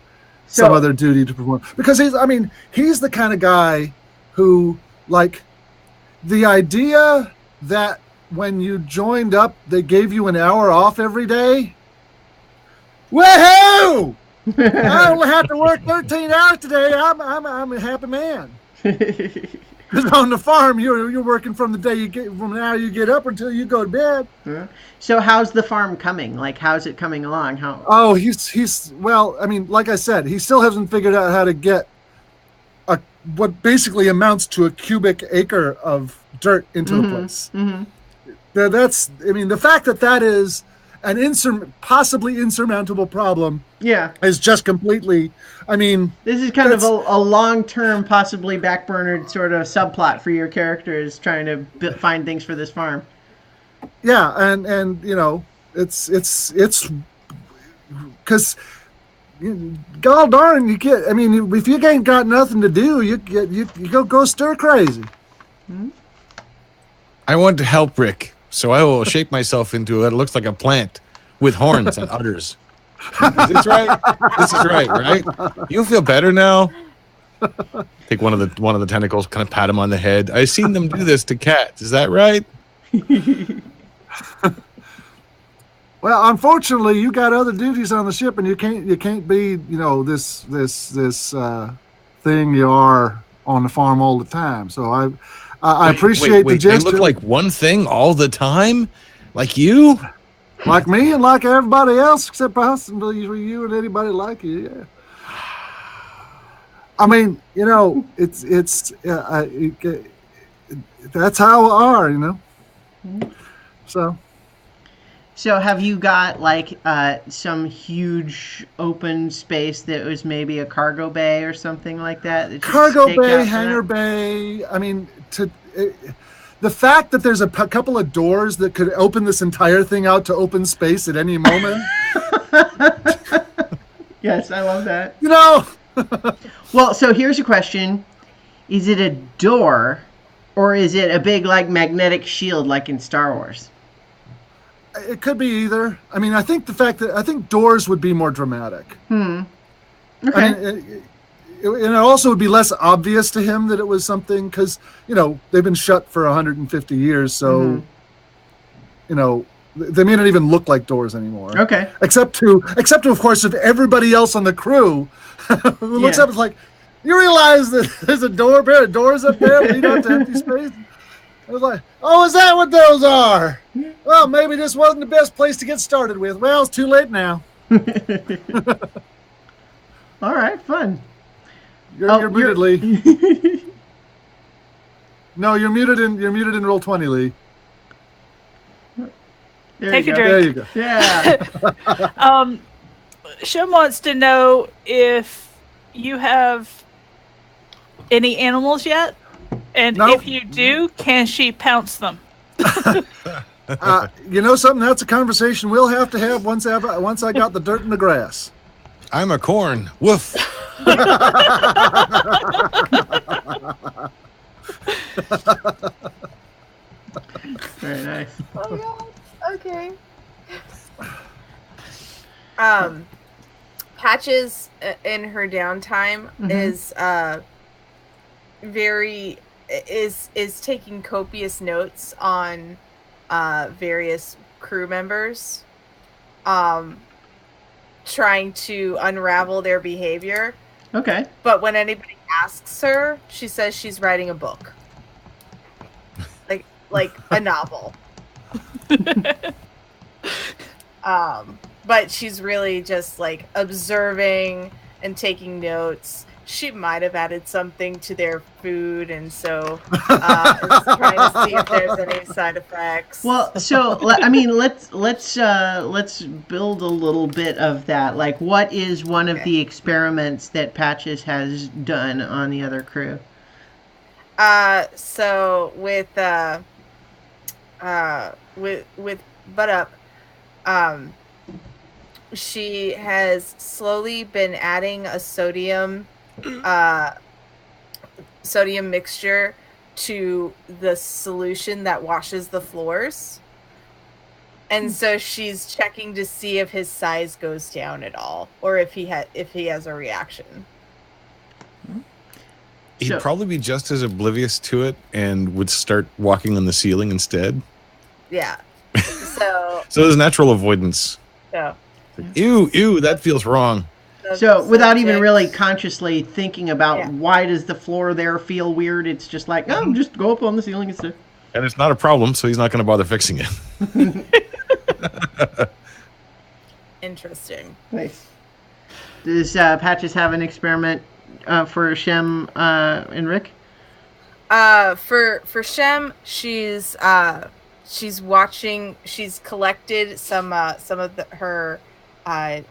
duty to perform, because he's the kind of guy who, like, the idea that when you joined up they gave you an hour off every day. Woohoo! I only have to work 13 hours today. I'm a happy man. Because on the farm, you're working from the hour you get up until you go to bed. Yeah. So how's the farm coming? Like, how's it coming along? How? Oh, he's well. I mean, like I said, he still hasn't figured out how to get what basically amounts to a cubic acre of dirt into the place. Mm-hmm. The fact that is an possibly insurmountable problem. Yeah, is just completely. This is kind of a long-term, possibly backburnered sort of subplot for your characters trying to find things for this farm. Yeah, and you know, it's because, god darn, you get. If you ain't got nothing to do, you go stir crazy. Mm-hmm. I want to help Rick, so I will shape myself into it looks like a plant with horns and udders. Is this right? This is right? You feel better now? Take one of the tentacles, kind of pat him on the head. I've seen them do this to cats. Is that right? Well, unfortunately, you got other duties on the ship, and you can't be, you know, this thing you are on the farm all the time. So I appreciate the gesture. They look like one thing all the time, like you. Like me and like everybody else, except possibly you and anybody like you. Yeah. You know, it's that's how we are, you know. So have you got like some huge open space that was maybe a cargo bay or something like that? Cargo bay, hangar bay. The fact that there's a couple of doors that could open this entire thing out to open space at any moment Yes, I love that. You know, Well, so here's a question. Is it a door or is it a big like magnetic shield like in Star Wars? it could be either. I mean, I think doors would be more dramatic. Okay. I mean, and it also would be less obvious to him that it was something because, they've been shut for 150 years. So, they may not even look like doors anymore. Okay. Except to, of course, if everybody else on the crew who looks up, it's like, you realize that there's a pair of doors up there leading out to empty space? I was like, oh, is that what those are? Well, maybe this wasn't the best place to get started with. Well, it's too late now. All right, fun. You're muted, Lee. No, you're muted in roll 20, Lee. Take a drink. There you go. Yeah. Shem wants to know if you have any animals yet, and No. if you do, can she pounce them? You know something? That's a conversation we'll have to have once I got the dirt in the grass. I'm a corn. Woof. Very nice. Oh god. Okay. Patches in her downtime is taking copious notes on various crew members, trying to unravel their behavior. Okay. But when anybody asks her, she says she's writing a book, like a novel. But she's really just like observing and taking notes. She might have added something to their food, and so is trying to see if there's any side effects. Well, so I mean, let's build a little bit of that. Like, what is one of the experiments that Patches has done on the other crew? So with Butt Up, she has slowly been adding a sodium mixture to the solution that washes the floors. And so she's checking to see if his size goes down at all, or if he has a reaction. He'd probably be just as oblivious to it and would start walking on the ceiling instead. Yeah. So there's natural avoidance. So Ew, that feels wrong. So without even really consciously thinking about why does the floor there feel weird, it's just like, oh, just go up on the ceiling instead. And it's not a problem, so he's not going to bother fixing it. Interesting. Nice. Does Patches have an experiment for Shem and Rick? For Shem, she's watching. She's collected some of her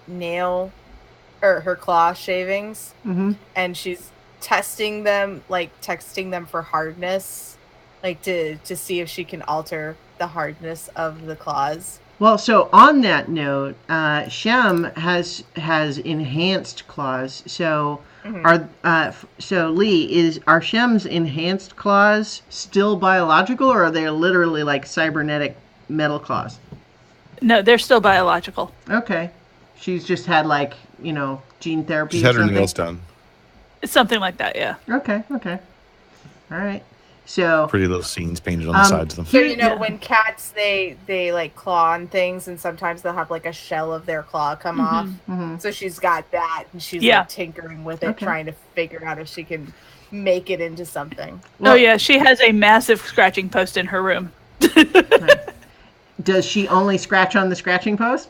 nail or her claw shavings, and she's testing them for hardness, like to see if she can alter the hardness of the claws. Well, so on that note, Shem has enhanced claws. So Lee, are Shem's enhanced claws still biological, or are they literally like cybernetic metal claws? No, they're still biological. Okay, she's just had gene therapy. She's or had her something? nails done. It's something like that, yeah. Okay, all right. So Pretty little scenes painted on the sides of them. So when cats they like claw on things, and sometimes they'll have like a shell of their claw come off. So she's got that, and she's like tinkering with it, trying to figure out if she can make it into something. Oh yeah, she has a massive scratching post in her room. Does she only scratch on the scratching post?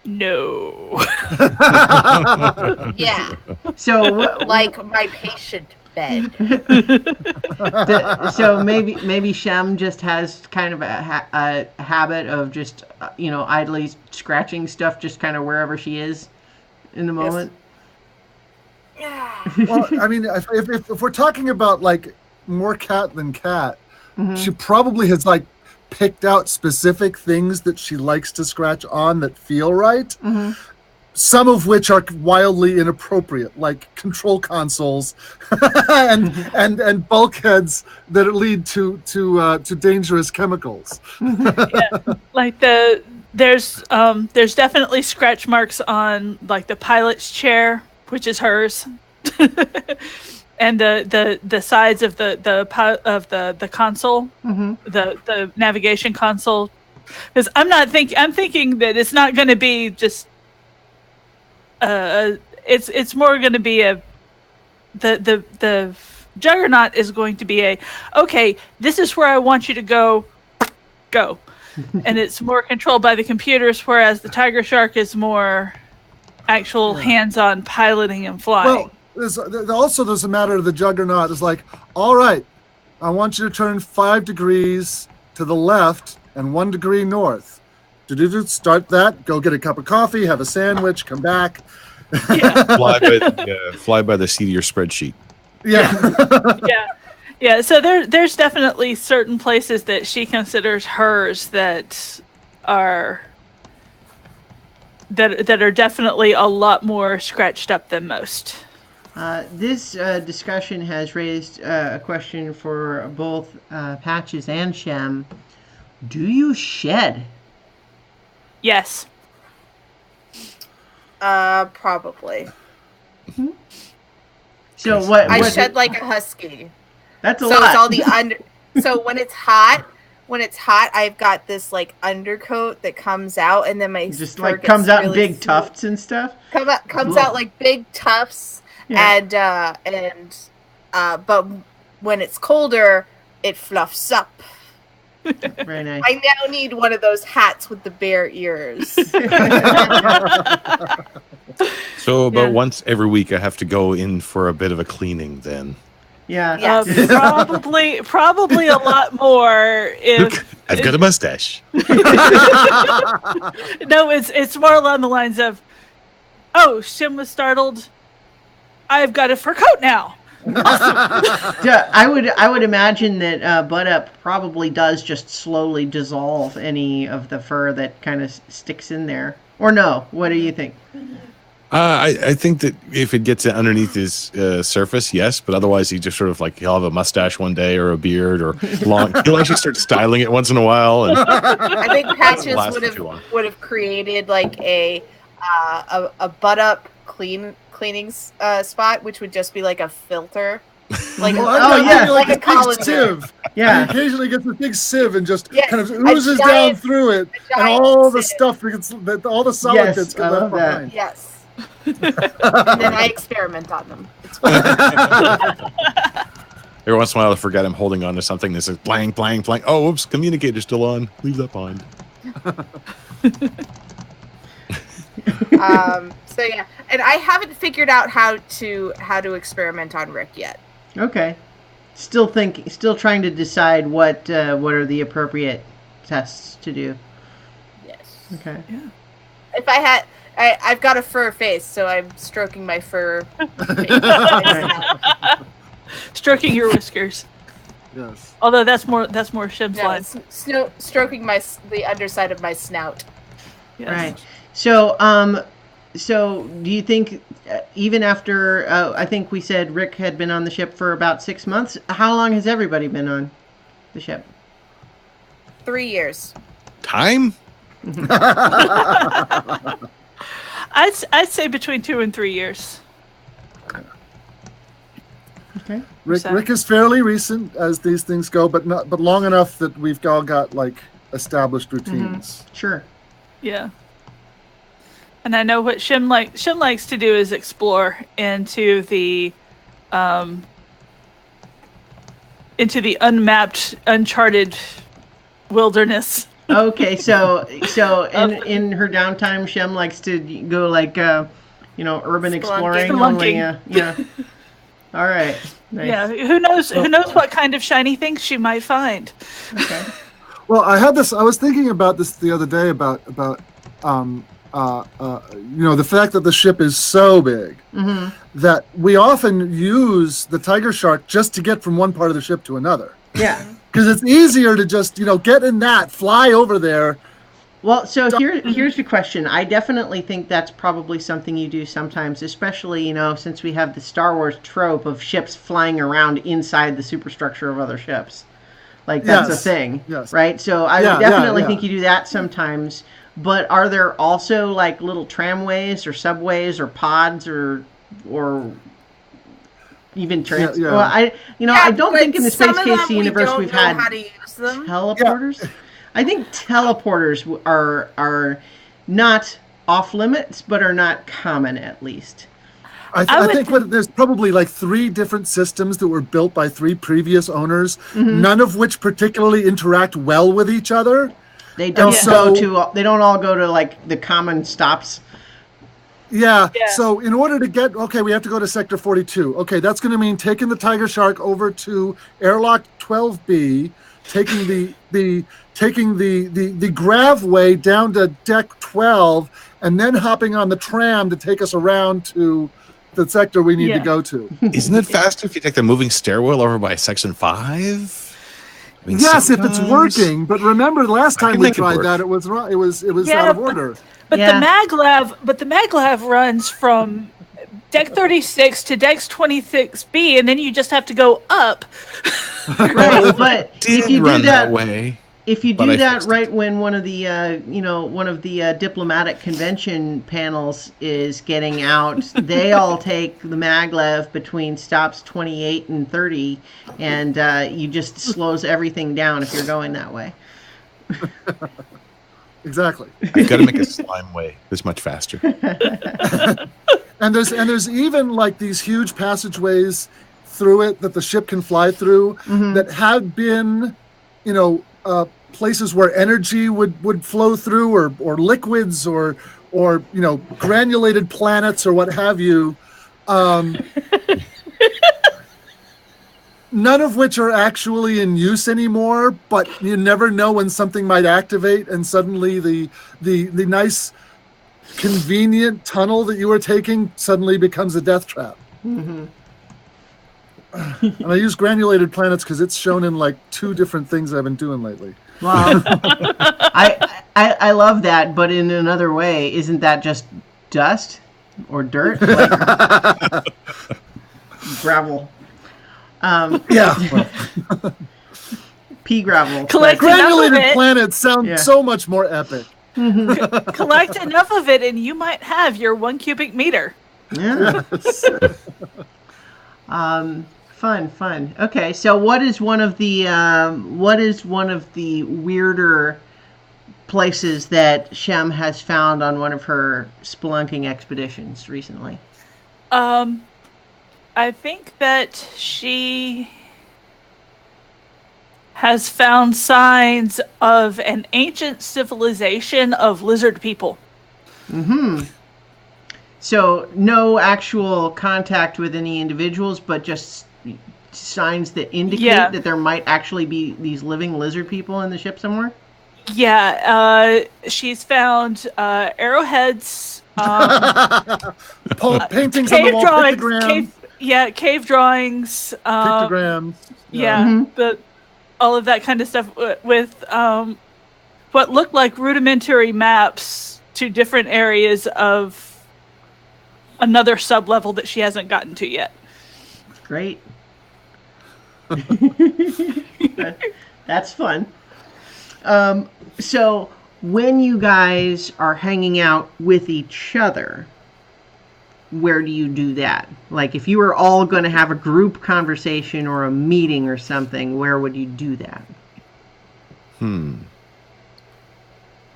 No. Yeah. So like my patient bed. So maybe Shem just has kind of a habit of just idly scratching stuff just kind of wherever she is in the moment. Yeah. Well, I mean, if we're talking about like more cat than cat, she probably has like picked out specific things that she likes to scratch on that feel right. some of which are wildly inappropriate, like control consoles and bulkheads that lead to dangerous chemicals. Like there's definitely scratch marks on like the pilot's chair, which is hers, and the sides of the console, the navigation console. Because I'm thinking that it's not going to be just. It's more going to be the Juggernaut is going to be okay, this is where I want you to go, and it's more controlled by the computers, whereas the Tiger Shark is more actual hands-on piloting and flying. Well, there's a matter of the Juggernaut is like, all right, I want you to turn 5 degrees to the left and 1 degree north. Start that, go get a cup of coffee, have a sandwich, come back. Fly by the seat of your spreadsheet. Yeah. So there's definitely certain places that she considers hers that are definitely a lot more scratched up than most. This discussion has raised a question for both Patches and Shem. Do you shed? Yes. Probably. So what? I shed like a husky. That's a lot. lot. It's all the under. So when it's hot, I've got this like undercoat that comes out, and then my just like comes out in big tufts and stuff. Comes out like big tufts, and but when it's colder, it fluffs up. Very nice. I now need one of those hats with the bear ears. So about once every week, I have to go in for a bit of a cleaning. Then, Yes. probably a lot more. Look, I've got a mustache. No, it's more along the lines of, oh, Shim was startled. I've got a fur coat now. Yeah, I would imagine that Butt Up probably does just slowly dissolve any of the fur that kind of sticks in there. Or no? What do you think? I think that if it gets underneath his surface, yes, but otherwise he just sort of like he'll have a mustache one day or a beard or long. He'll actually start styling it once in a while. And I think Patches would have created like a Butt Up cleaning spot, which would just be like a filter. Like like a college sieve. Yeah, he occasionally gets a big sieve and just kind of a oozes giant, down through it, and all the sieve. stuff gets, all the solid bits get left behind. Yes. And then I experiment on them. It's fun. Every once in a while, I forget I'm holding on to something that says blank, blank, blank. Oh, oops, communicator's still on. Leave that behind. So yeah, and I haven't figured out how to experiment on Rick yet. Okay. Still trying to decide what are the appropriate tests to do. Yes. Okay. Yeah. If I had, I've got a fur face, so I'm stroking my fur. Stroking your whiskers. Yes. Although that's more Shim's line. Stroking the underside of my snout. Yes. Right. So do you think even after I think we said Rick had been on the ship for about 6 months? How long has everybody been on the ship? 3 years. Time? I'd say between 2 and 3 years. Okay. Rick is fairly recent as these things go, but long enough that we've all got like established routines. Mm-hmm. Sure. Yeah. And I know what Shim likes to do is explore into the unmapped, uncharted wilderness. Okay, so in her downtime, Shem likes to go like urban exploring. Only, yeah. All right. Nice. Yeah. Who knows what kind of shiny things she might find. Okay. Well, I was thinking about this the other day about the fact that the ship is so big that we often use the Tiger Shark just to get from one part of the ship to another. Yeah. Because it's easier to just, get in that, fly over there, Well, so here's the question. I definitely think that's probably something you do sometimes, especially, since we have the Star Wars trope of ships flying around inside the superstructure of other ships. Like, that's a thing, right? So I would definitely think you do that sometimes. But are there also, like, little tramways or subways or pods or even trains? Well, I don't think in the Space Casey universe we've had how to use them. teleporters. I think teleporters are not off limits, but are not common, at least. I think there's probably like 3 different systems that were built by 3 previous owners, none of which particularly interact well with each other. They don't They don't all go to like the common stops. Yeah. So in order to get, we have to go to Sector 42. Okay, that's going to mean taking the Tiger Shark over to airlock 12B, taking the gravway down to deck 12, and then hopping on the tram to take us around to the sector we need to go to. Isn't it faster if you take the moving stairwell over by Section 5? I mean, yes, if it's working. But remember, last time we tried that, it was wrong. It was out of order. But the maglev runs from deck 36 to deck 26B, and then you just have to go up. Right, but if you do that way. If you do that right when one of the diplomatic convention panels is getting out, they all take the maglev between stops 28 and 30, and you just slows everything down if you're going that way. Exactly. I've got to make a slime way this much faster. And there's even like these huge passageways through it that the ship can fly through that have been, places where energy would flow through, or liquids, or granulated planets, or what have you. None of which are actually in use anymore, but you never know when something might activate, and suddenly the nice, convenient tunnel that you were taking suddenly becomes a death trap. And I use granulated planets because it's shown in like 2 different things I've been doing lately. Wow. I love that, but in another way, isn't that just dust or dirt? Like gravel. Pea gravel. Granulated planets sound so much more epic. Collect enough of it, and you might have your 1 cubic meter. Yeah. Yes. Fun. Okay, so what is one of the weirder places that Shem has found on one of her spelunking expeditions recently? I think that she has found signs of an ancient civilization of lizard people. So no actual contact with any individuals, but just signs that indicate that there might actually be these living lizard people in the ship somewhere? Yeah, she's found arrowheads, paintings on the wall, pictograms. Cave drawings. Pictograms. But all of that kind of stuff with what looked like rudimentary maps to different areas of another sub-level that she hasn't gotten to yet. Great. That's fun. So when you guys are hanging out with each other, where do you do that? Like, if you were all going to have a group conversation or a meeting or something, where would you do that?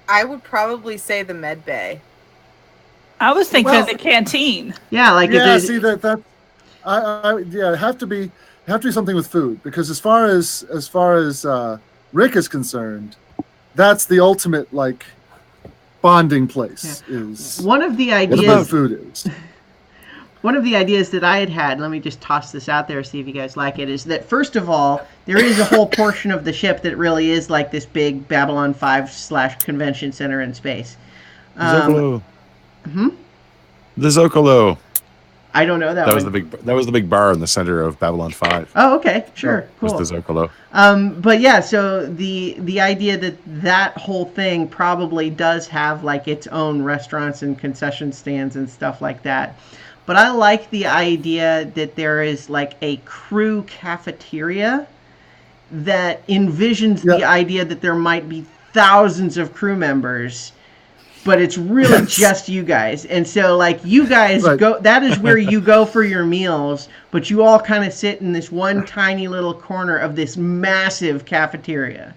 I would probably say the med bay. I was thinking of the canteen. Yeah, like see that it have to be something with food, because as far as Rick is concerned, that's the ultimate like bonding place. Is one of the ideas. What about food is. One of the ideas that I had, let me just toss this out there, see if you guys like it, is that first of all, there is a whole portion of the ship that really is like this big Babylon 5 / convention center in space. Zocalo. The Zocalo. I don't know that That one. was the big bar in the center of Babylon 5. Oh, okay, sure, cool. Was the Zocalo. But yeah, so the idea that whole thing probably does have like its own restaurants and concession stands and stuff like that. But I like the idea that there is like a crew cafeteria that envisions the idea that there might be thousands of crew members, but it's really just you guys. And so like you guys go, that is where you go for your meals, but you all kind of sit in this one tiny little corner of this massive cafeteria.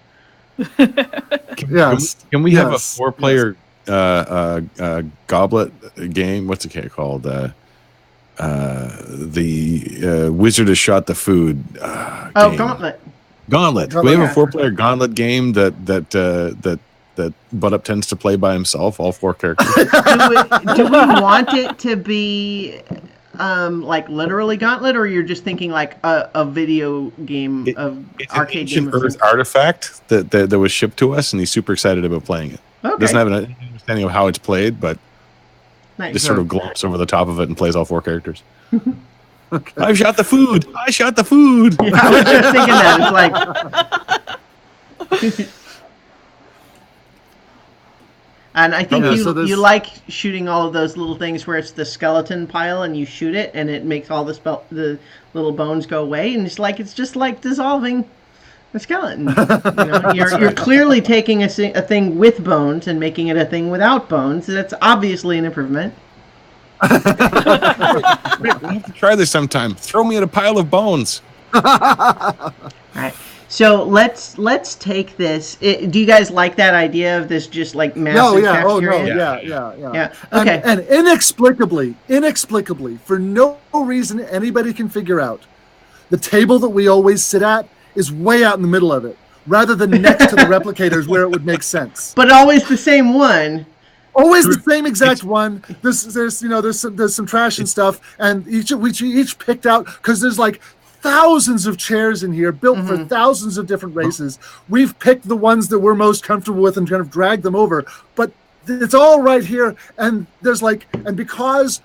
Can we have a 4-player goblet game? What's it called? The Wizard has shot the food. Game. Gauntlet. We have a 4-player Gauntlet game that Butt Up tends to play by himself, all 4 characters. do we want it to be like literally Gauntlet, or you're just thinking like a video game of arcade game? It's an Earth artifact that was shipped to us, and he's super excited about playing it. Okay. Doesn't have an understanding of how it's played, but just sort of glumps over the top of it and plays all 4 characters. Okay. I shot the food. Yeah, I was just thinking that. It's like. And I think you like shooting all of those little things where it's the skeleton pile and you shoot it and it makes all the little bones go away, and it's just like dissolving a skeleton. You're clearly taking a thing with bones and making it a thing without bones. That's obviously an improvement. We have to try this sometime. Throw me at a pile of bones. All right. So let's take this. Do you guys like that idea of this just like massive cafeteria? Yeah. Okay. And inexplicably, for no reason anybody can figure out, the table that we always sit at is way out in the middle of it, rather than next to the replicators where it would make sense. But always the same one. Always the same exact one. There's some trash and stuff, and each picked out because there's like thousands of chairs in here built for thousands of different races. We've picked the ones that we're most comfortable with and kind of dragged them over, but it's all right here. And there's and because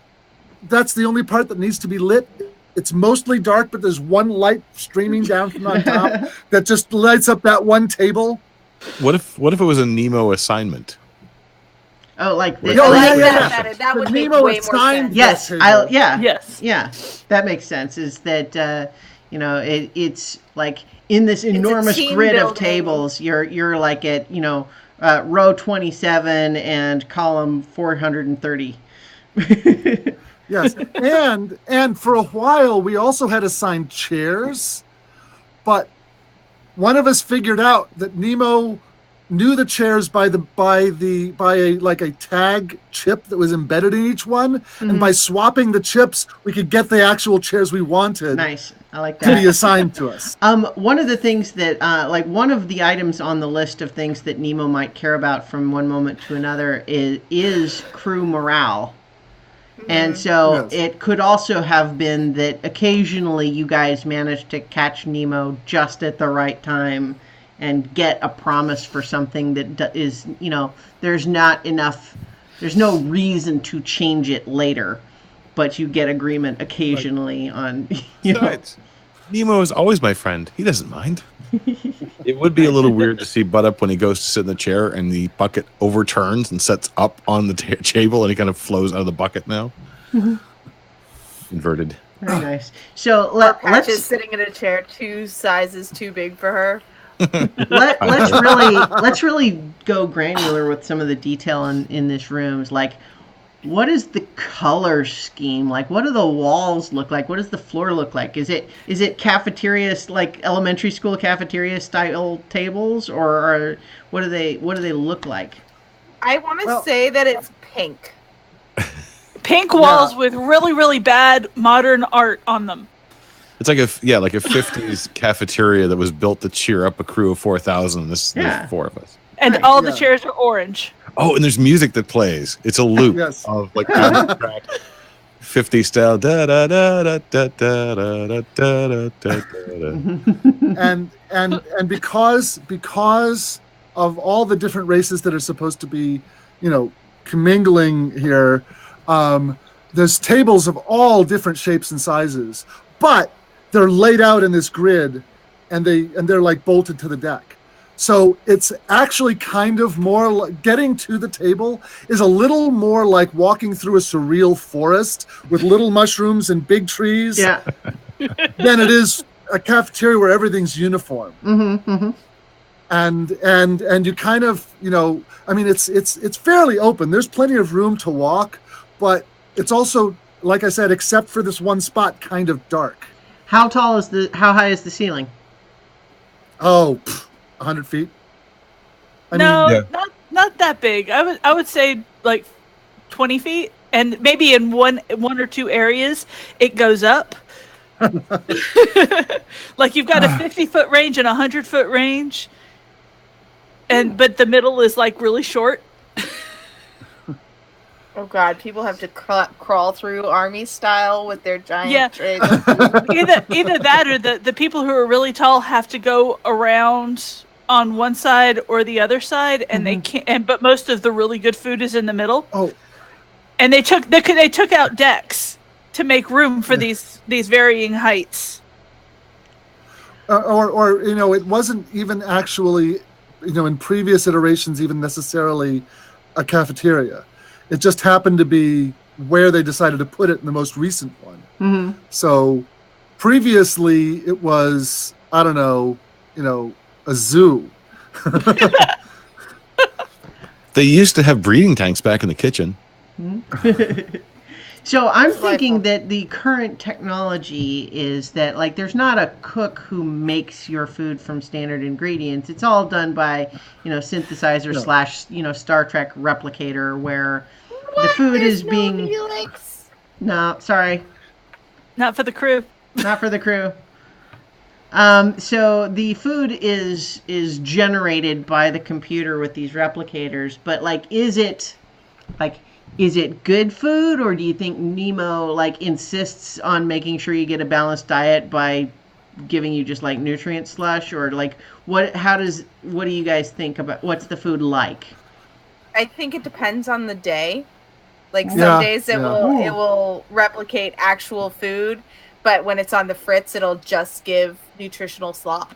that's the only part that needs to be lit, it's mostly dark, but there's one light streaming down from on top that just lights up that one table. What if it was a Nemo assignment? Oh, like this. That would make Nemo way more sense. Yes, Yes. Yeah, that makes sense. Is that it's like in this enormous grid of tables, you're like at row 27 and column 430. Yes, and for a while we also had assigned chairs, but one of us figured out that Nemo knew the chairs by a tag chip that was embedded in each one, and by swapping the chips, we could get the actual chairs we wanted. Nice, I like that. To be assigned to us. One of the things that, one of the items on the list of things that Nemo might care about from one moment to another is crew morale. And so it could also have been that occasionally you guys managed to catch Nemo just at the right time and get a promise for something that is, there's no reason to change it later, but you get agreement occasionally on, Nemo is always my friend. He doesn't mind. It would be a little weird to see Butt Up when he goes to sit in the chair and the bucket overturns and sets up on the table and he kind of flows out of the bucket now. Inverted. Very nice. So Patch is sitting in a chair 2 sizes too big for her. let's really go granular with some of the detail in this room. It's like, what is the color scheme like? What do the walls look like? What does the floor look like? Is it cafeteria, like elementary school cafeteria style tables, or what do they look like? I want to say that it's pink. Pink walls with really, really bad modern art on them. It's like a 50s cafeteria that was built to cheer up a crew of 4,000. There's 4 of us. And all the chairs are orange. Oh, and there's music that plays. It's a loop of like 50 style da da da da da da da da da da. And because of all the different races that are supposed to be, commingling here, there's tables of all different shapes and sizes, but they're laid out in this grid, and they're like bolted to the deck. So it's actually kind of more like getting to the table is a little more like walking through a surreal forest with little mushrooms and big trees Yeah. than it is a cafeteria where everything's uniform. Mm-hmm, mm-hmm. And you kind of, I mean, it's fairly open. There's plenty of room to walk, but it's also, like I said, except for this one spot, kind of dark. How high is the ceiling? Oh, 100 feet. I No, mean, not that big. I would say like 20 feet, and maybe in one or two areas it goes up. Like you've got a 50-foot range and a 100-foot range, but the middle is like really short. Oh God, people have to crawl through army style with their giant trays. Either that or the people who are really tall have to go around on one side or the other side, and they can't. But most of the really good food is in the middle. Oh, and they took out decks to make room for these varying heights. Or it wasn't even actually, in previous iterations, even necessarily a cafeteria. It just happened to be where they decided to put it in the most recent one. Mm-hmm. So previously it was, I don't know, a zoo. They used to have breeding tanks back in the kitchen. So I'm thinking that the current technology is that, like, there's not a cook who makes your food from standard ingredients. It's all done by, synthesizer / Star Trek replicator, where the food is being... No, sorry. Not for the crew. Not for the crew. So the food is generated by the computer with these replicators, but is it good food, or do you think Nemo insists on making sure you get a balanced diet by giving you just nutrient slush, or what do you guys think about what's the food like? I think it depends on the day. Some days it will replicate actual food, but when it's on the fritz, it'll just give nutritional slop.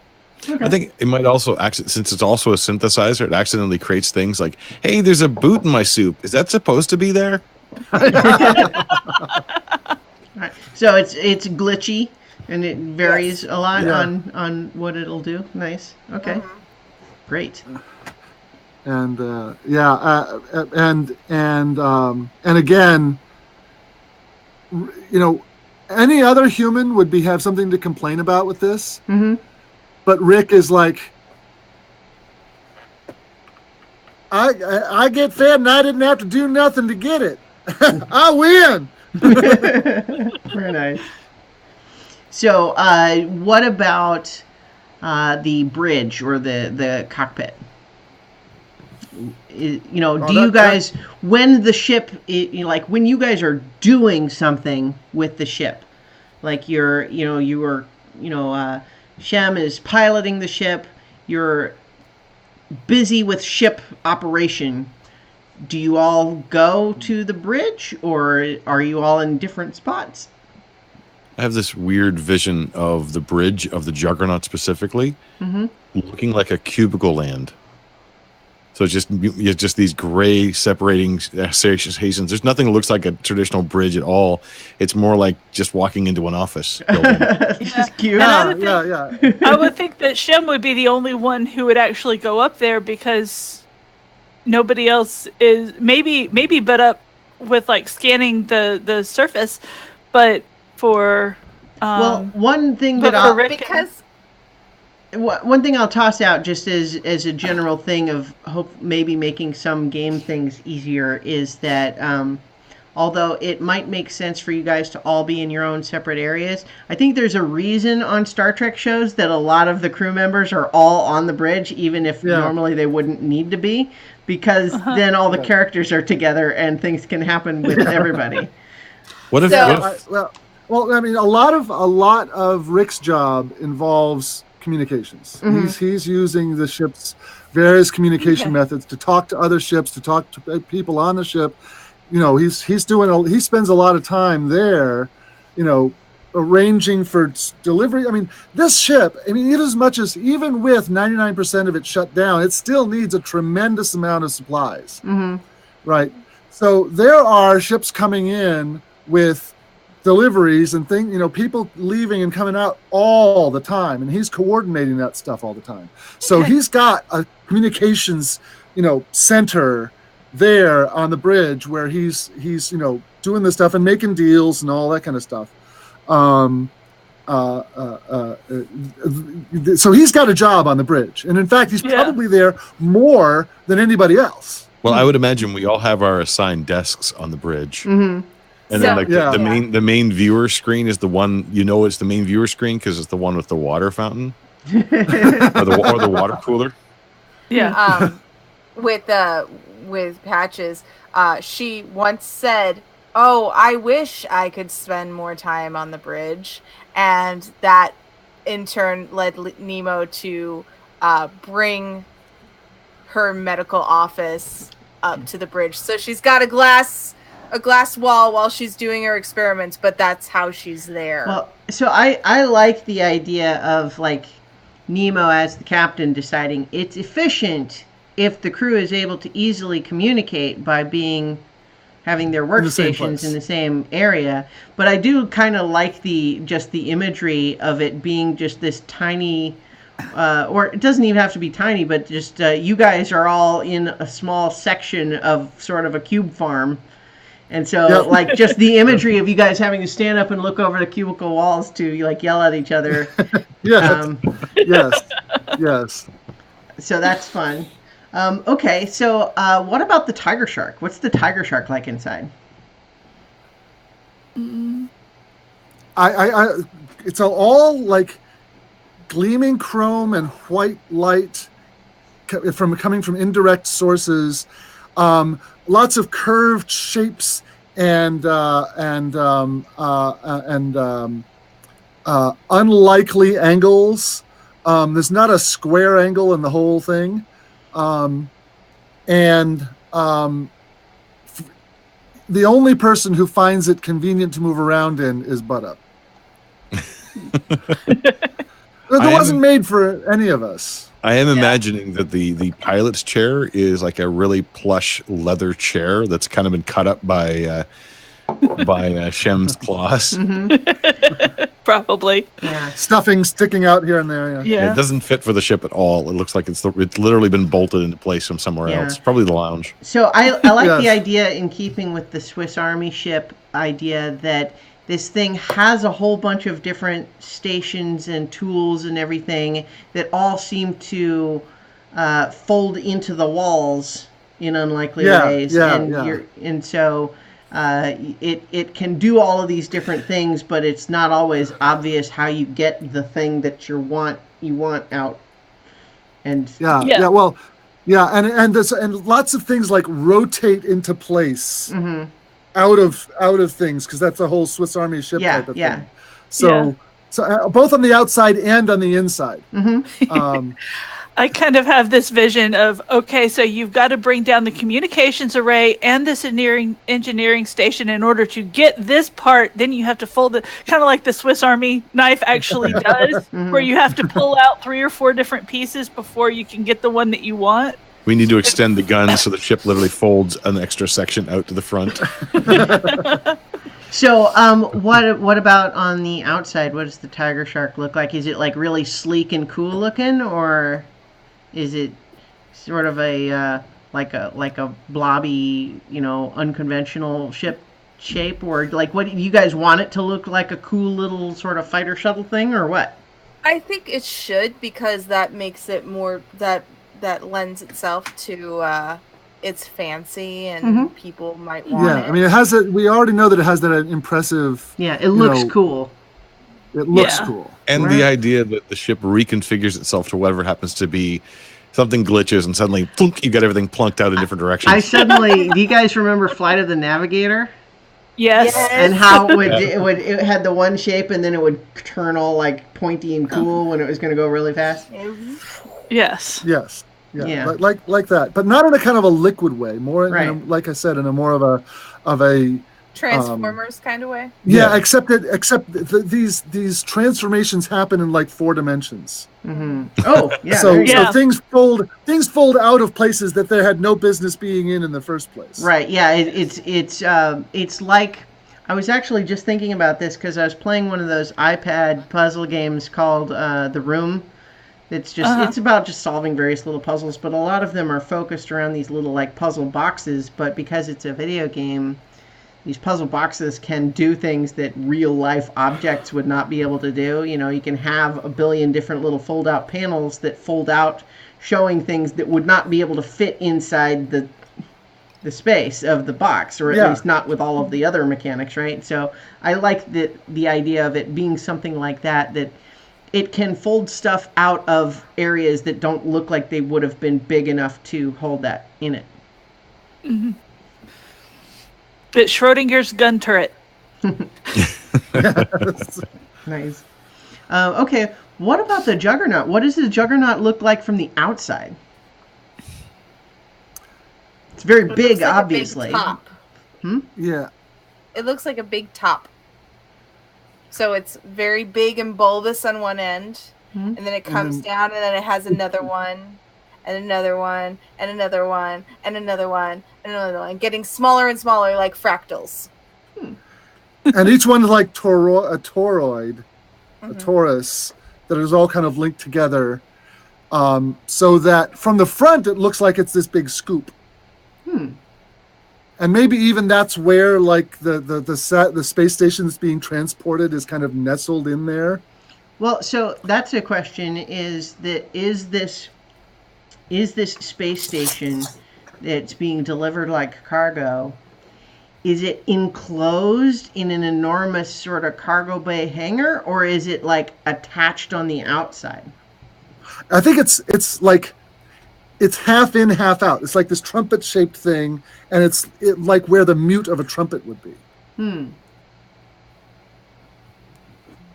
Okay. I think it might also, since it's also a synthesizer, it accidentally creates things like, hey, there's a boot in my soup. Is that supposed to be there? Right. So it's glitchy, and it varies a lot on what it'll do. Nice. Okay. Great. And and again, any other human would have something to complain about with this. Mm-hmm. But Rick is like, I get fed and I didn't have to do nothing to get it. I win. Very nice. So, what about the bridge or the cockpit? Do you guys, when the ship, when you guys are doing something with the ship, Shem is piloting the ship, you're busy with ship operation, do you all go to the bridge, or are you all in different spots? I have this weird vision of the bridge of the Juggernaut specifically, looking like a cubicle land. So it's just these gray separating stations. There's nothing that looks like a traditional bridge at all. It's more like just walking into an office building. It's just cute. I would think that Shem would be the only one who would actually go up there, because nobody else is maybe but up with scanning the surface, but for one thing one thing I'll toss out just as a general thing of maybe making some game things easier is that although it might make sense for you guys to all be in your own separate areas, I think there's a reason on Star Trek shows that a lot of the crew members are all on the bridge, even if normally they wouldn't need to be, because then all the characters are together and things can happen with everybody. What if? Well, I mean, a lot of Rick's job involves communications. He's using the ship's various communication methods to talk to other ships, to talk to people on the ship, he spends a lot of time there, arranging for delivery. I mean, this ship, in as much as even with 99% of it shut down, it still needs a tremendous amount of supplies. Mm-hmm. Right. So there are ships coming in with deliveries and people leaving and coming out all the time, and he's coordinating that stuff all the time. So he's got a communications, center there on the bridge where he's doing this stuff and making deals and all that kind of stuff. So he's got a job on the bridge, and in fact, he's probably there more than anybody else. Well, I would imagine we all have our assigned desks on the bridge. Mm-hmm. And then the main viewer screen is the one, it's the main viewer screen because it's the one with the water fountain or the water cooler. Yeah. With Patches, she once said, "Oh, I wish I could spend more time on the bridge," and that in turn led Nemo to bring her medical office up to the bridge. So she's got a glass wall while she's doing her experiments, but that's how she's there. Well, so I like the idea of like Nemo as the captain deciding it's efficient if the crew is able to easily communicate by having their workstations in the same area. But I do kind of like the imagery of it being just this tiny, or it doesn't even have to be tiny, but just you guys are all in a small section of sort of a cube farm. And so, like, just the imagery of you guys having to stand up and look over the cubicle walls to, like, yell at each other. Yes. So that's fun. Okay, so what about the tiger shark? What's the tiger shark like inside? It's all, like, gleaming chrome and white light coming from indirect sources. Lots of curved shapes and unlikely angles. There's not a square angle in the whole thing, the only person who finds it convenient to move around in is Buttup. It wasn't made for any of us. I am imagining that the pilot's chair is like a really plush leather chair that's kind of been cut up by Shem's claws. Mm-hmm. Probably. Yeah. Stuffing sticking out here and there. Yeah. It doesn't fit for the ship at all. It looks like it's literally been bolted into place from somewhere else. Probably the lounge. So I like the idea, in keeping with the Swiss Army ship idea, that this thing has a whole bunch of different stations and tools and everything that all seem to fold into the walls in unlikely ways. And so it can do all of these different things, but it's not always obvious how you get the thing that you want out. And and lots of things like rotate into place. Mm-hmm. out of things, because that's a whole Swiss Army ship type of thing. So both on the outside and on the inside. Mm-hmm. I kind of have this vision of, okay, so you've got to bring down the communications array and this engineering station in order to get this part. Then you have to fold it, kind of like the Swiss Army knife actually does, where you have to pull out 3 or 4 different pieces before you can get the one that you want. We need to extend the gun so the ship literally folds an extra section out to the front. So, what about on the outside? What does the tiger shark look like? Is it like really sleek and cool looking, or is it sort of a like a blobby, unconventional ship shape, or like what do you guys want it to look like? A cool little sort of fighter shuttle thing, or what? I think it should, because that makes it more that lends itself to it's fancy and people might want it. I mean, it has we already know that it has that impressive. Yeah, it looks cool. It looks cool. And the idea that the ship reconfigures itself to whatever happens to be, something glitches and suddenly plunk, you got everything plunked out in different directions. Do you guys remember Flight of the Navigator? Yes. And how it had the one shape and then it would turn all like pointy and cool when it was going to go really fast? Yes. Yeah. Like that, but not in a kind of a liquid way. More, Right. like I said, in a more of a Transformers kind of way. yeah. Yeah. Except these transformations happen in like 4 dimensions. Oh, yeah. So there you go. Yeah. so things fold out of places that they had no business being in the first place. Right. Yeah. It's like I was actually just thinking about this because I was playing one of those iPad puzzle games called The Room. It's just it's about just solving various little puzzles, but a lot of them are focused around these little like puzzle boxes. But because it's a video game, these puzzle boxes can do things that real life objects would not be able to do. You know, you can have a billion different little fold out panels that fold out, showing things that would not be able to fit inside the space of the box, or at least not with all of the other mechanics, right? So I like the idea of it being something like that, that it can fold stuff out of areas that don't look like they would have been big enough to hold that in it. It's Schrodinger's gun turret. Nice. Okay, what about the Juggernaut? What does the Juggernaut look like from the outside? It's very It big, looks like obviously. A big top. Yeah. It looks like a big top. So it's very big and bulbous on one end, and then it comes down, and then it has another one, and another one, and another one, and another one, and another one, getting smaller and smaller like fractals. And each one is like a toroid, a torus, that is all kind of linked together, so that from the front it looks like it's this big scoop. And maybe even that's where like the space station that's being transported is kind of nestled in there. Well, so that's a question: is this space station that's being delivered like cargo? Is it enclosed in an enormous sort of cargo bay hangar, or is it like attached on the outside? I think it's like it's half in, half out. It's like this trumpet-shaped thing, and it's like where the mute of a trumpet would be.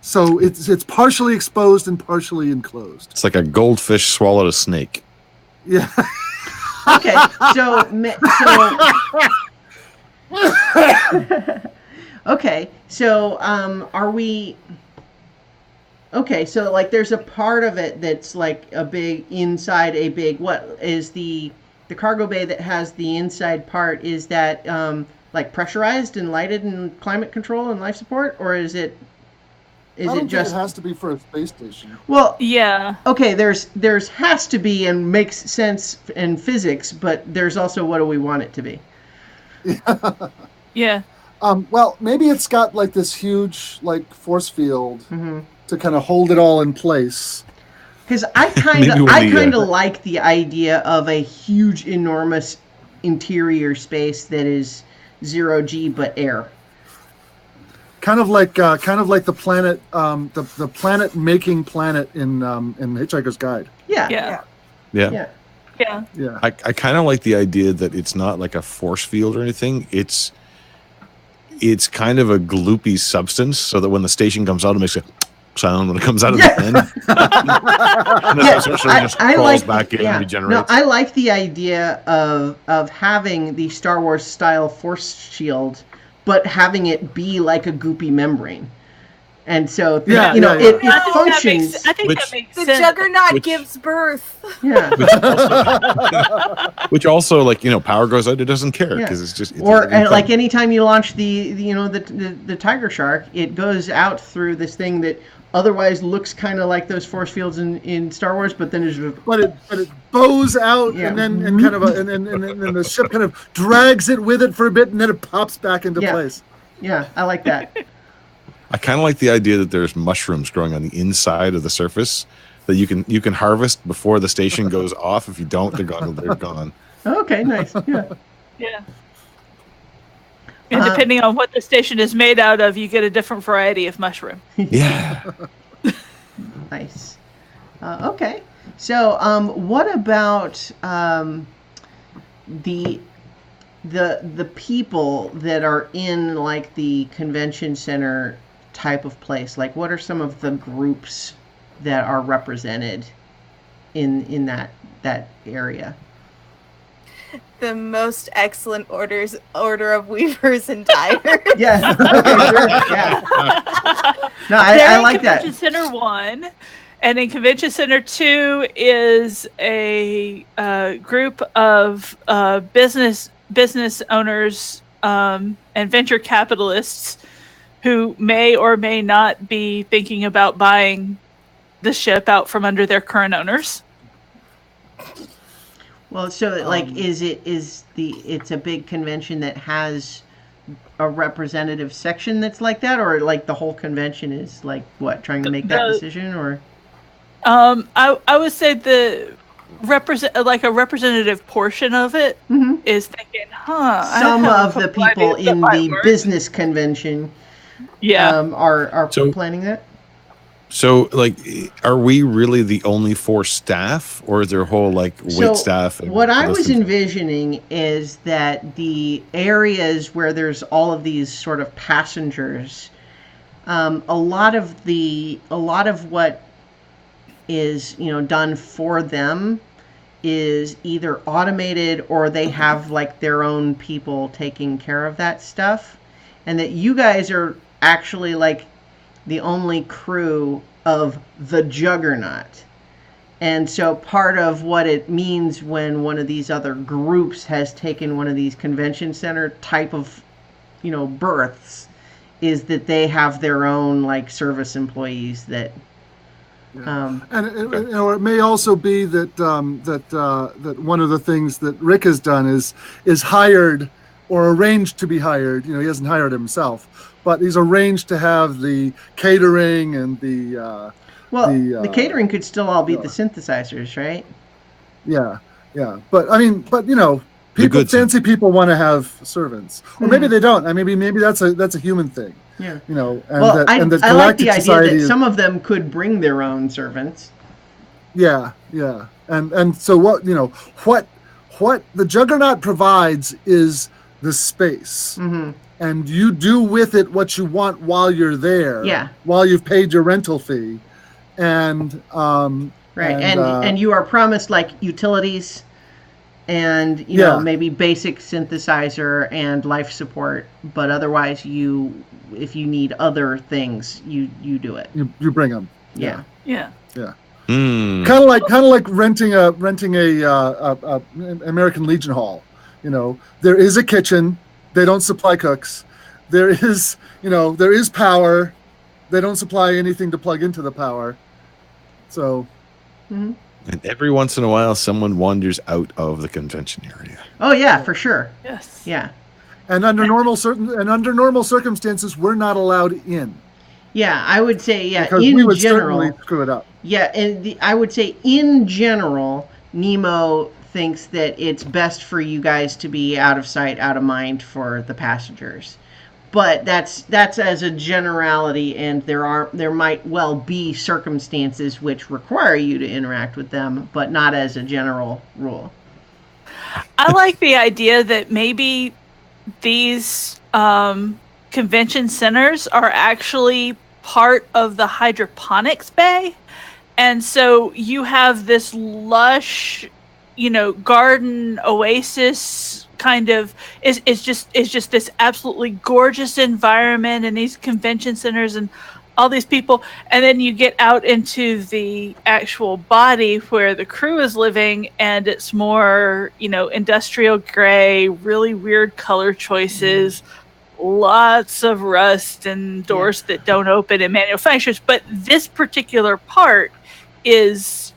So it's partially exposed and partially enclosed. It's like a goldfish swallowed a snake. Yeah. Okay, okay, so are we? Okay, so like there's a part of it that's like a big inside a big. What is the cargo bay that has the inside part? Is that like pressurized and lighted and climate control and life support, or is it? Is I don't it just? think it has to be for a space station. Well, Yeah. okay. There's has to be and makes sense in physics, but there's also what do we want it to be? Yeah. Well, maybe it's got like this huge like force field to kind of hold it all in place. Because I kind of like the idea of a huge, enormous interior space that is 0G but air. Kind of like the planet, the planet making planet in Hitchhiker's Guide. Yeah. Yeah. Yeah. Yeah. Yeah. Yeah. I kind of like the idea that it's not like a force field or anything. It's kind of a gloopy substance, so that when the station comes out, it makes a sound when it comes out of the end. And then essentially just crawls back in and regenerates. No, I like the idea of having the Star Wars style force shield, but having it be like a goopy membrane. And so, it functions. I think that makes The sense. Juggernaut gives birth. Yeah. Which also, like, power goes out, it doesn't care because it's like anytime you launch the Tiger Shark, it goes out through this thing that otherwise looks kind of like those force fields in Star Wars, but then it bows out and then the ship kind of drags it with it for a bit, and then it pops back into place. Yeah, I like that. I kind of like the idea that there's mushrooms growing on the inside of the surface that you can harvest before the station goes off. If you don't, they're gone. Okay, nice. Yeah. Yeah. And depending on what the station is made out of, you get a different variety of mushroom. Yeah. Nice. Okay. So, what about the people that are in like the convention center type of place? Like, what are some of the groups that are represented in that that area. The most excellent order of weavers and dyers. Yeah. Okay, sure. Yeah. No, I like that. Convention Center 1, and in Convention Center 2 is a group of business owners and venture capitalists who may or may not be thinking about buying the ship out from under their current owners. Well, so like, it's a big convention that has a representative section that's like that, or like the whole convention is like what, trying to make that decision, or? I would say a representative portion of it is thinking, some of the people in the business convention, are planning that. So, like, are we really the only 4 staff, or is there a whole, like, wait staff? What I was envisioning is that the areas where there's all of these sort of passengers, a lot of what is, done for them is either automated or they have, like, their own people taking care of that stuff. And that you guys are actually, like, the only crew of the Juggernaut. And so part of what it means when one of these other groups has taken one of these convention center type of, berths, is that they have their own, like, service employees that... and it may also be that that one of the things that Rick has done is hired or arranged to be hired. He hasn't hired himself, but he's arranged to have the catering and the catering could still all be the synthesizers, right? Yeah. But fancy people want to have servants, or maybe they don't. Maybe that's a human thing. Yeah. I like the idea that some of them could bring their own servants. Yeah. And so what the Juggernaut provides is the space. Mm-hmm. And you do with it what you want while you're there. Yeah. While you've paid your rental fee, and and you are promised, like, utilities, and maybe basic synthesizer and life support, but otherwise if you need other things, you do it. You bring them. Yeah. Kind of like renting a American Legion hall. There is a kitchen. They don't supply cooks. There is power. They don't supply anything to plug into the power. So. Mm-hmm. And every once in a while, someone wanders out of the convention area. Oh yeah, for sure. Yes. Yeah. And under normal circumstances, we're not allowed in. Yeah, I would say because in we would general, certainly screw it up. Yeah, and I would say in general, Nemo thinks that it's best for you guys to be out of sight, out of mind for the passengers. But that's as a generality, and there might well be circumstances which require you to interact with them, but not as a general rule. I like the idea that maybe these convention centers are actually part of the hydroponics bay, and so you have this lush, garden oasis kind of is just this absolutely gorgeous environment, and these convention centers and all these people, and then you get out into the actual body where the crew is living, and it's more industrial gray, really weird color choices, lots of rust and doors that don't open in manufacturers. But this particular part is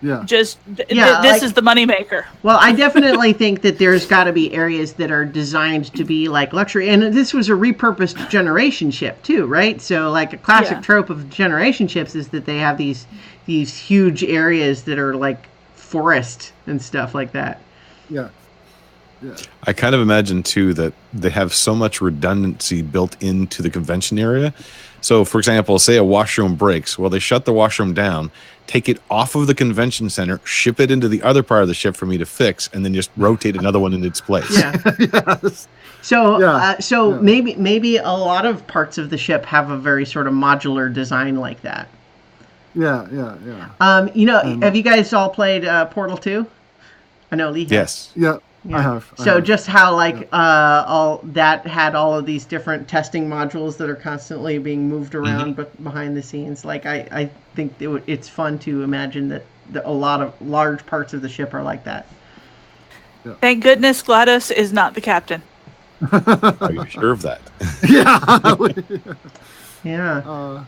this is the moneymaker. Well, I definitely think that there's got to be areas that are designed to be like luxury, and this was a repurposed generation ship too, right? So, like, a classic trope of generation ships is that they have these huge areas that are like forest and stuff like that. Yeah. I kind of imagine too that they have so much redundancy built into the convention area. So, for example, say a washroom breaks. Well, they shut the washroom down, take it off of the convention center, ship it into the other part of the ship for me to fix, and then just rotate another one in its place. Yeah. Yes. So maybe a lot of parts of the ship have a very sort of modular design like that. Yeah. Have you guys all played Portal 2? I know Lee has. Yes. Yeah. Yeah. I have. Just how all that had all of these different testing modules that are constantly being moved around behind the scenes. Like I think it's fun to imagine that a lot of large parts of the ship are like that. Yeah. Thank goodness GLaDOS is not the captain. Are you sure of that? Yeah. Yeah.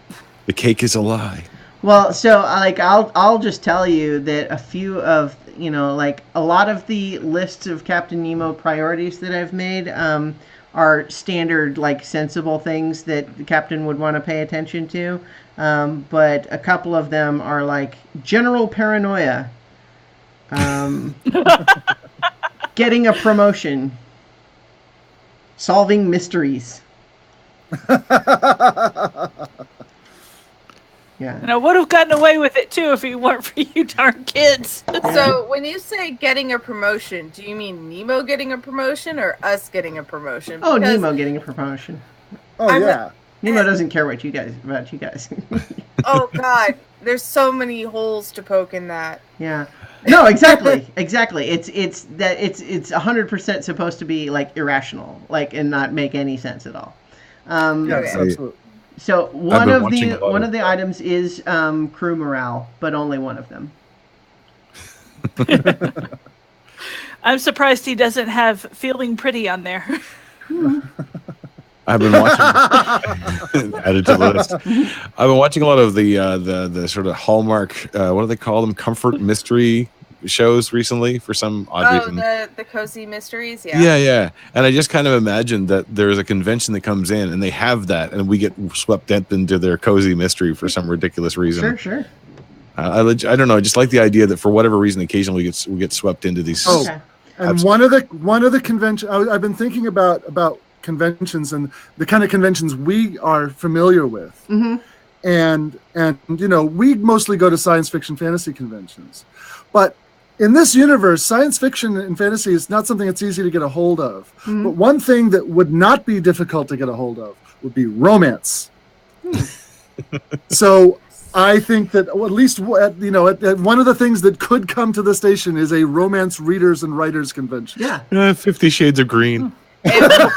The cake is a lie. Well, so I'll just tell you that a few of a lot of the lists of Captain Nemo priorities that I've made are standard sensible things that the captain would want to pay attention to, but a couple of them are general paranoia, getting a promotion, solving mysteries. Yeah. And I would have gotten away with it too if it weren't for you darn kids. So when you say getting a promotion, do you mean Nemo getting a promotion or us getting a promotion? Oh, Nemo getting a promotion. Oh, yeah. Nemo doesn't care about you guys. Oh God, there's so many holes to poke in that. Yeah. No, exactly. It's 100% supposed to be irrational, and not make any sense at all. Yes, absolutely. So one of the items is crew morale, but only one of them. I'm surprised he doesn't have feeling pretty on there. I've been watching added to the list. I've been watching a lot of the sort of Hallmark what do they call them, comfort mystery shows recently for some odd reason. The cozy mysteries, yeah. Yeah. And I just kind of imagine that there's a convention that comes in and they have that, and we get swept into their cozy mystery for some ridiculous reason. Sure. I don't know. I just like the idea that for whatever reason, occasionally we get swept into these. Oh, okay. And one of the convention I've been thinking about conventions and the kind of conventions we are familiar with, and we mostly go to science fiction fantasy conventions, but in this universe, science fiction and fantasy is not something that's easy to get a hold of. But one thing that would not be difficult to get a hold of would be romance. So I think that at least one of the things that could come to the station is a romance readers and writers convention. Yeah. 50 Shades of Green. Oh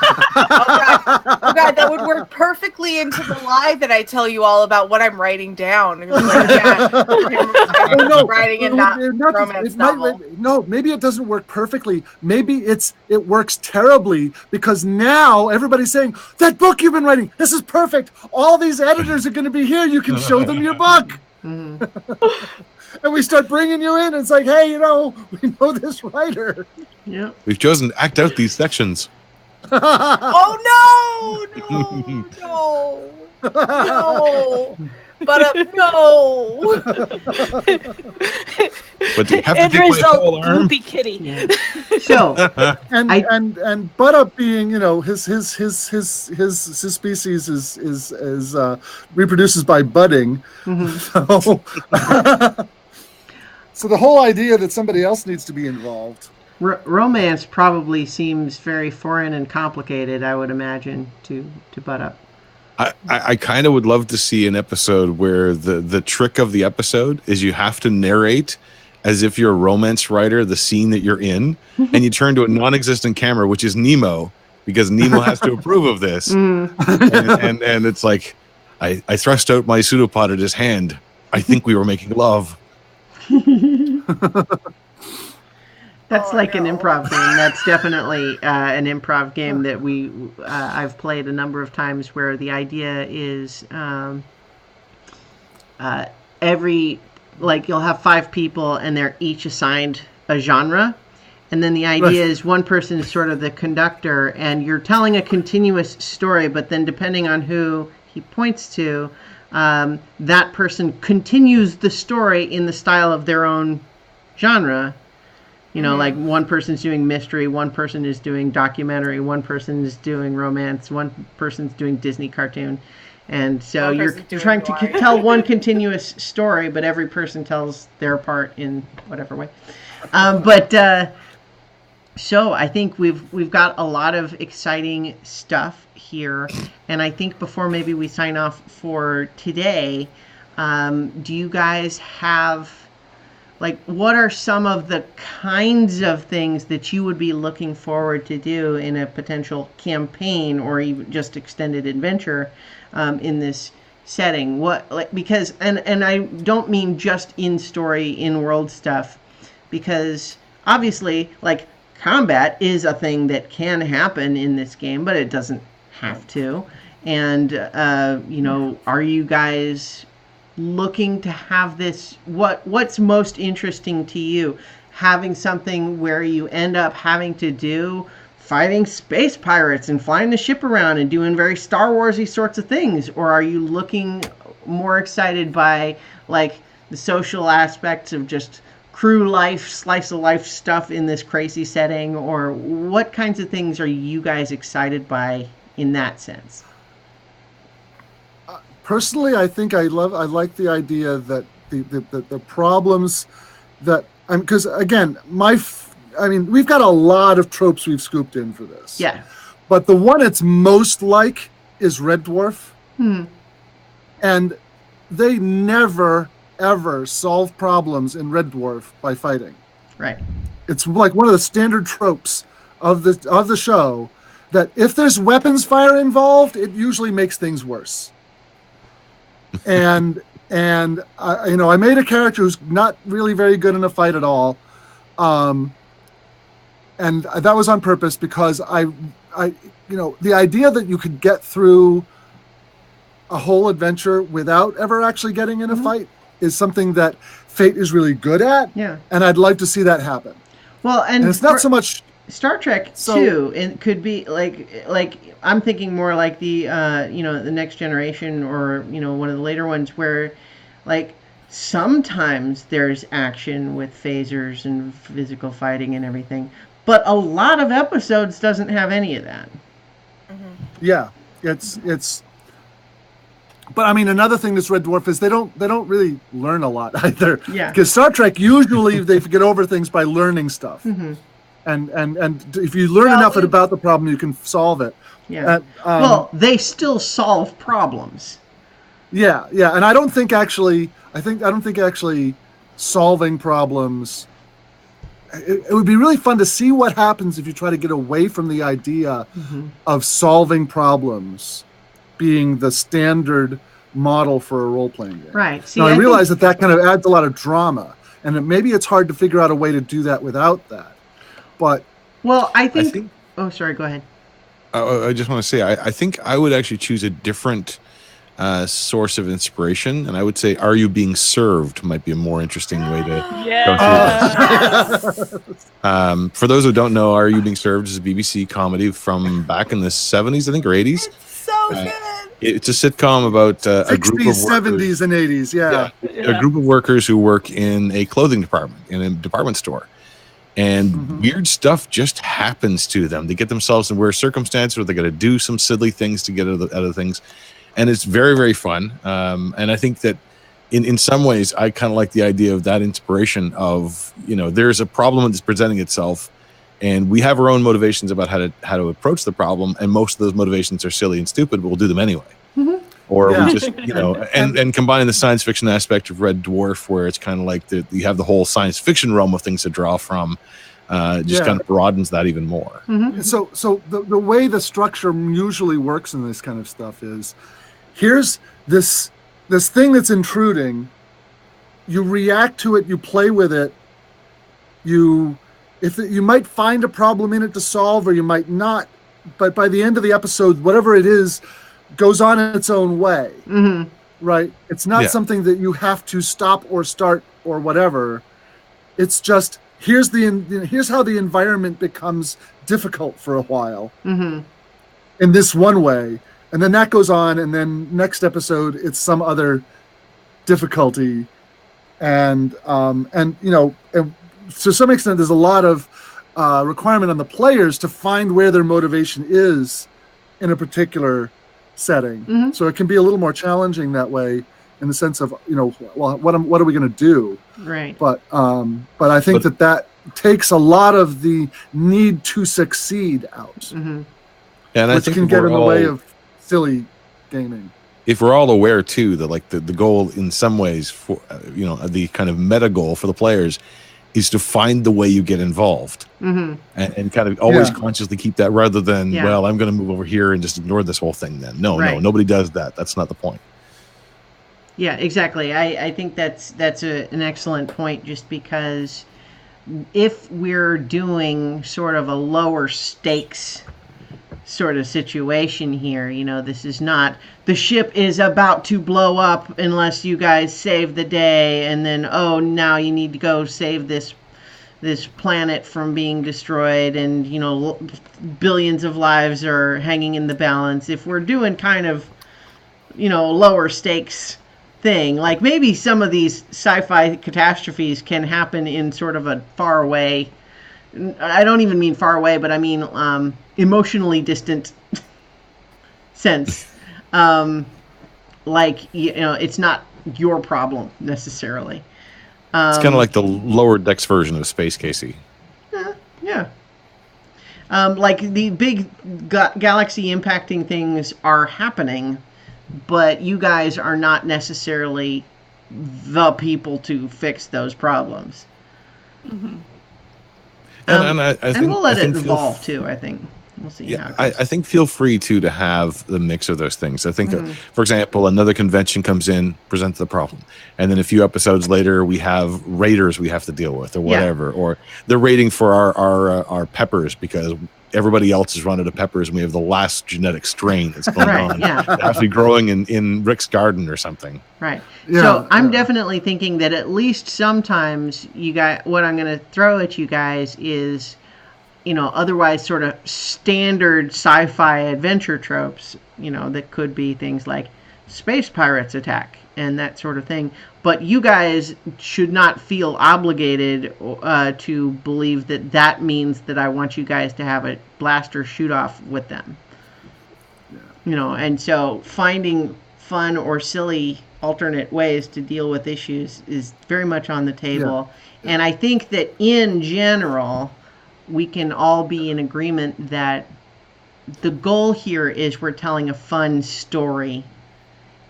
God, that would work perfectly into the lie that I tell you all about what I'm writing down. Writing and not romance novel. No, maybe it doesn't work perfectly. Maybe it works terribly because now everybody's saying, that book you've been writing, this is perfect. All these editors are going to be here. You can show them your book. And we start bringing you in. And it's like, hey, we know this writer. Yeah. We've chosen to act out these sections. Oh no! But no. But you have to End take my result, whole arm. Loopy Kitty. Yeah. So and Butt Up being his species is reproduces by budding. So the whole idea that somebody else needs to be involved. Romance probably seems very foreign and complicated, I would imagine, to Butt Up. I kind of would love to see an episode where the trick of the episode is you have to narrate as if you're a romance writer the scene that you're in, and you turn to a non-existent camera, which is Nemo, because Nemo has to approve of this. And it's like, I thrust out my pseudopod at his hand. I think we were making love. That's an improv game. That's definitely an improv game that I've played a number of times, where the idea is you'll have 5 people and they're each assigned a genre, and then the idea is one person is sort of the conductor and you're telling a continuous story, but then depending on who he points to, that person continues the story in the style of their own genre. Like one person's doing mystery, one person is doing documentary, one person is doing romance, one person's doing Disney cartoon. And so you're trying to tell one continuous story, but every person tells their part in whatever way. So I think we've got a lot of exciting stuff here. And I think before maybe we sign off for today, Do you guys have, like, what are some of the kinds of things that you would be looking forward to do in a potential campaign or even just extended adventure in this setting? What, like, because and I don't mean just in story, in world stuff, because obviously, like, combat is a thing that can happen in this game, but it doesn't have to. And are you guys looking to have this, what's most interesting to you, having something where you end up having to do fighting space pirates and flying the ship around and doing very Star Warsy sorts of things, or are you looking more excited by, like, the social aspects of just crew life, slice of life stuff in this crazy setting? Or what kinds of things are you guys excited by in that sense? Personally, I think I like the idea that the problems that, because again, we've got a lot of tropes we've scooped in for this. Yeah. But the one it's most like is Red Dwarf. And they never, ever solve problems in Red Dwarf by fighting. Right. It's like one of the standard tropes of the show that if there's weapons fire involved, it usually makes things worse. and I made a character who's not really very good in a fight at all, and that was on purpose because I the idea that you could get through a whole adventure without ever actually getting in a fight is something that Fate is really good at. Yeah. And I'd like to see that happen. Well, and it's not so much Star Trek too. It could be like I'm thinking more like the the Next Generation, or one of the later ones where, like, sometimes there's action with phasers and physical fighting and everything, but a lot of episodes doesn't have any of that. Yeah, it's. But I mean, another thing that's Red Dwarf is they don't really learn a lot either. Yeah. Because Star Trek usually they get over things by learning stuff. And if you learn enough about the problem, you can solve it. Yeah. Well, they still solve problems. Yeah, and I don't think actually solving problems. It would be really fun to see what happens if you try to get away from the idea of solving problems being the standard model for a role-playing game. Right. See, now, I realize that kind of adds a lot of drama, and maybe it's hard to figure out a way to do that without that. But I think oh, sorry, go ahead. I just want to say, I think I would actually choose a different source of inspiration, and I would say "Are You Being Served" might be a more interesting way to go through this. For those who don't know, "Are You Being Served" is a BBC comedy from back in the 70s, I think, or 80s. So good. It's a sitcom about a group of 60s, 70s, and 80s. Yeah. A group of workers who work in a clothing department in a department store. And weird stuff just happens to them. They get themselves in weird circumstances where they got to do some silly things to get out of things. And it's very, very fun. And I think that in some ways, I kind of like the idea of that inspiration of, there's a problem that's presenting itself, and we have our own motivations about how to approach the problem. And most of those motivations are silly and stupid, but we'll do them anyway. Or we just, and combining the science fiction aspect of Red Dwarf, where it's kind of like you have the whole science fiction realm of things to draw from, kind of broadens that even more. So the way the structure usually works in this kind of stuff is, here's this thing that's intruding, you react to it, you play with it, you might find a problem in it to solve, or you might not, but by the end of the episode, whatever it is goes on in its own way. Right? It's not something that you have to stop or start or whatever. It's just here's how the environment becomes difficult for a while in this one way, and then that goes on, and then next episode it's some other difficulty, and to some extent there's a lot of requirement on the players to find where their motivation is in a particular setting. So it can be a little more challenging that way, in the sense of what are we going to do? Right. But I think that takes a lot of the need to succeed out, and I which think can get in the way of silly gaming. if we're all aware too that like the goal in some ways for the kind of meta goal for the players is to find the way you get involved, and kind of always consciously keep that, rather than well, I'm going to move over here and just ignore this whole thing. Then no, nobody does that. That's not the point. Yeah, exactly. I think that's an excellent point, just because if we're doing sort of a lower stakes sort of situation here, this is not the ship is about to blow up unless you guys save the day, and then now you need to go save this planet from being destroyed, and billions of lives are hanging in the balance. If we're doing kind of lower stakes thing, like maybe some of these sci-fi catastrophes can happen in sort of a far away, I don't even mean far away, but I mean emotionally distant sense. It's not your problem necessarily. It's kind of like the lower decks version of Space Casey. Yeah. Like the big galaxy impacting things are happening, but you guys are not necessarily the people to fix those problems. Mm-hmm. And I think, we'll let it evolve too. I think we'll see. Yeah, I think feel free to have the mix of those things. I think that, for example, another convention comes in, presents the problem, and then a few episodes later, we have raiders we have to deal with, or whatever, or they're raiding for our peppers because everybody else is running to peppers, and we have the last genetic strain that's going on. It has to be growing in Rick's garden or something. Right. Yeah, so I'm definitely thinking that at least sometimes what I'm going to throw at you guys is, otherwise sort of standard sci-fi adventure tropes, that could be things like space pirates attack and that sort of thing. But you guys should not feel obligated to believe that means that I want you guys to have a blaster shoot off with them. Yeah. And so finding fun or silly alternate ways to deal with issues is very much on the table. Yeah. And I think that in general, we can all be in agreement that the goal here is we're telling a fun story,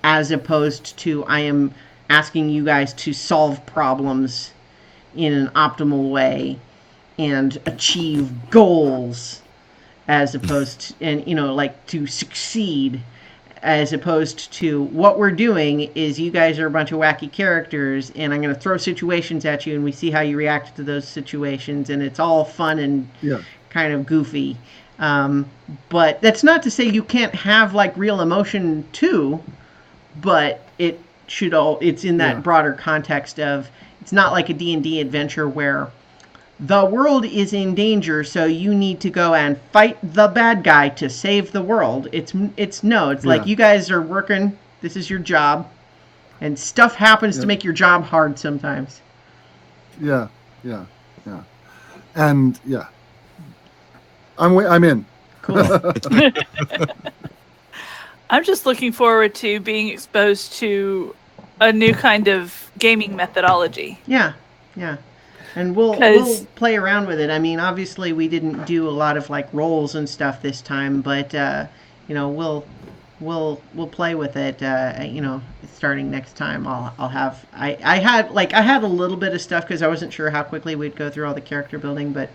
as opposed to I am asking you guys to solve problems in an optimal way and achieve goals, as opposed to, and to succeed, as opposed to what we're doing is you guys are a bunch of wacky characters, and I'm going to throw situations at you, and we see how you react to those situations, and it's all fun and kind of goofy. But that's not to say you can't have real emotion too, but it's in that broader context of, it's not like a D&D adventure where the world is in danger, so you need to go and fight the bad guy to save the world. It's like you guys are working, this is your job, and stuff happens to make your job hard sometimes. Yeah. And I'm in. Cool. I'm just looking forward to being exposed to a new kind of gaming methodology. Yeah. And we'll play around with it. I mean, obviously we didn't do a lot of rolls and stuff this time, but we'll play with it. Starting next time, I'll have I had a little bit of stuff because I wasn't sure how quickly we'd go through all the character building, but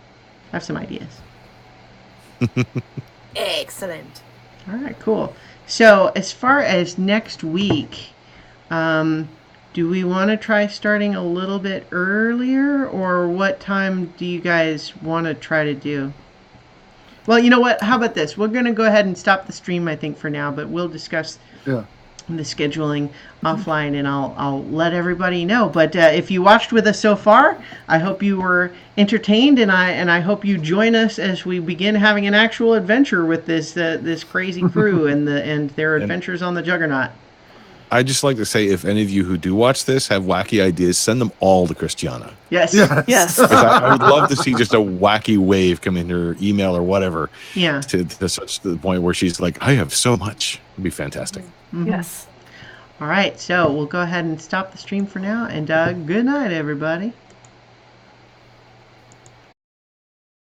I have some ideas. Excellent. All right, cool. So as far as next week, do we want to try starting a little bit earlier, or what time do you guys want to try to do? Well, you know what? How about this? We're going to go ahead and stop the stream, I think, for now, but we'll discuss the scheduling offline, and I'll let everybody know. But if you watched with us so far, I hope you were entertained, and I hope you join us as we begin having an actual adventure with this crazy crew and their adventures on the Juggernaut. I'd just like to say, if any of you who do watch this have wacky ideas, send them all to Christiana. Yes. I would love to see just a wacky wave come in her email or whatever. Yeah. To such the point where she's like, I have so much. It'd be fantastic. Mm-hmm. Yes. All right. So we'll go ahead and stop the stream for now. And good night, everybody.